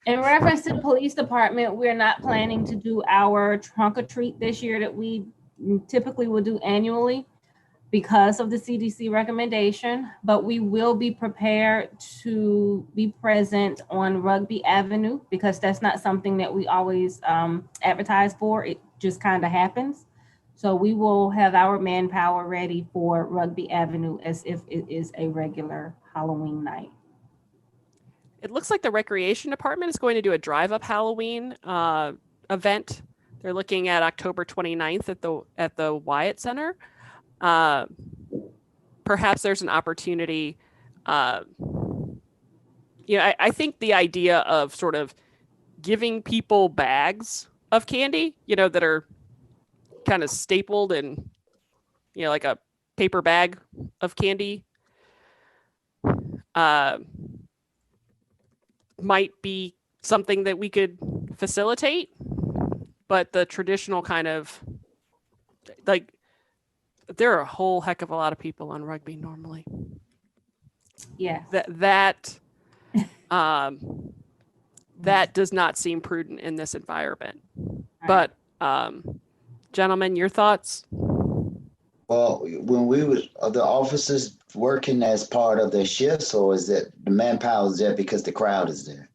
In reference to the police department, we're not planning to do our trunk or treat this year that we typically will do annually because of the CDC recommendation, but we will be prepared to be present on Rugby Avenue, because that's not something that we always advertise for. It just kind of happens. So we will have our manpower ready for Rugby Avenue as if it is a regular Halloween night. It looks like the recreation department is going to do a drive-up Halloween event. They're looking at October 29th at the Wyatt Center. Perhaps there's an opportunity. I think the idea of sort of giving people bags of candy, that are kind of stapled and like a paper bag of candy, might be something that we could facilitate. But the traditional kind of, like, there are a whole heck of a lot of people on rugby normally. Yeah. That does not seem prudent in this environment. But gentlemen, your thoughts? Well, when we was, are the officers working as part of their shifts, or is it the manpower is there because the crowd is there?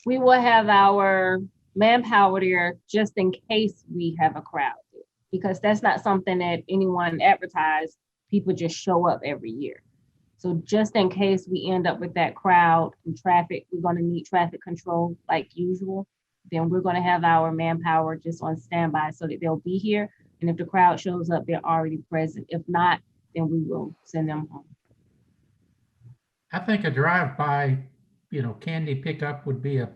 We will have our manpower there just in case we have a crowd, because that's not something that anyone advertised. People just show up every year. So just in case we end up with that crowd and traffic, we're going to need traffic control like usual. Then we're going to have our manpower just on standby so that they'll be here. And if the crowd shows up, they're already present. If not, then we will send them home. I think a drive-by, candy pickup would be a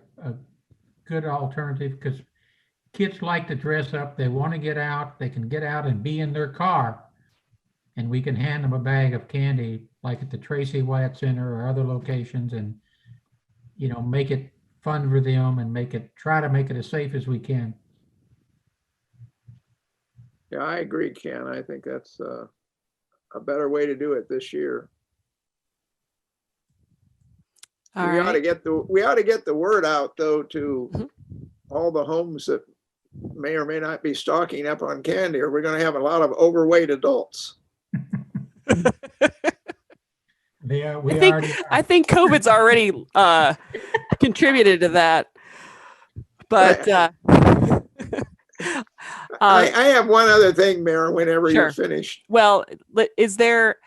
good alternative, because kids like to dress up. They want to get out. They can get out and be in their car, and we can hand them a bag of candy, like at the Tracy Wyatt Center or other locations, and make it fun for them and try to make it as safe as we can. Yeah, I agree, Ken. I think that's a better way to do it this year. We ought to get the word out, though, to all the homes that may or may not be stocking up on candy, or we're going to have a lot of overweight adults. I think COVID's already contributed to that. But I have one other thing, Mayor, whenever sure. you're finished. Well, is there,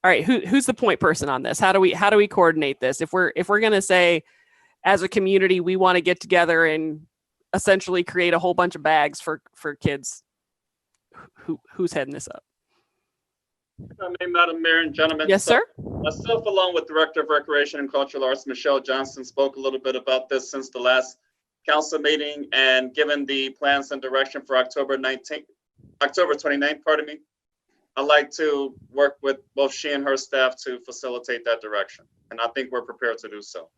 all right, who's the point person on this? How do we coordinate this? If we're going to say, as a community, we want to get together and essentially create a whole bunch of bags for kids, who's heading this up? If I may, Madam Mayor and gentlemen. Yes, sir. Myself, along with Director of Recreation and Cultural Arts, Michelle Johnson, spoke a little bit about this since the last council meeting, and given the plans and direction for October 29th, I'd like to work with both she and her staff to facilitate that direction. And I think we're prepared to do so.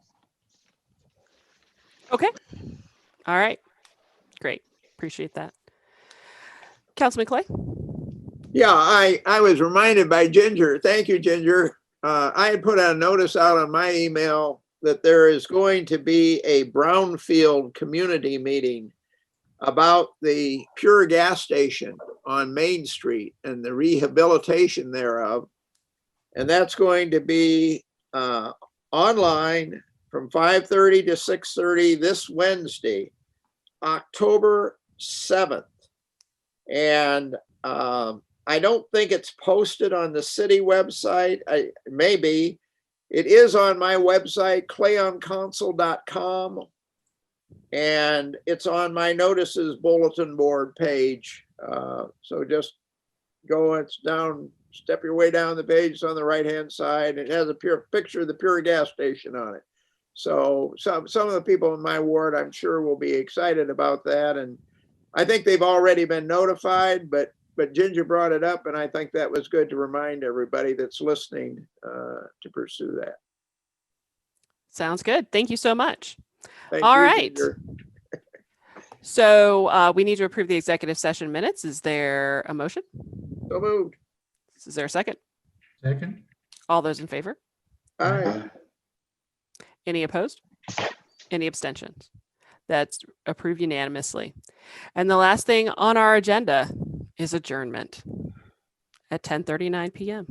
Okay. All right. Great. Appreciate that. Councilman Clay? Yeah, I was reminded by Ginger. Thank you, Ginger. I had put a notice out on my email that there is going to be a brownfield community meeting about the Pure gas station on Main Street and the rehabilitation thereof. And that's going to be online from 5:30 to 6:30 this Wednesday, October 7th. And I don't think it's posted on the city website. Maybe. It is on my website, clayonconsul.com, and it's on my notices bulletin board page. So just go, it's down, step your way down the page, it's on the right-hand side. It has a picture of the Pure gas station on it. So some of the people in my ward, I'm sure, will be excited about that. And I think they've already been notified, but Ginger brought it up, and I think that was good to remind everybody that's listening to pursue that. Sounds good. Thank you so much. All right. Ginger. So we need to approve the executive session minutes. Is there a motion? So moved. Is there a second? Second. All those in favor? Aye. Any opposed? Any abstentions? That's approved unanimously. And the last thing on our agenda is adjournment at 10:39 p.m.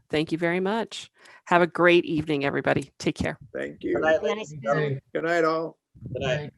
Thank you very much. Have a great evening, everybody. Take care. Thank you. Good night, ladies and gentlemen. Good night, all. Good night.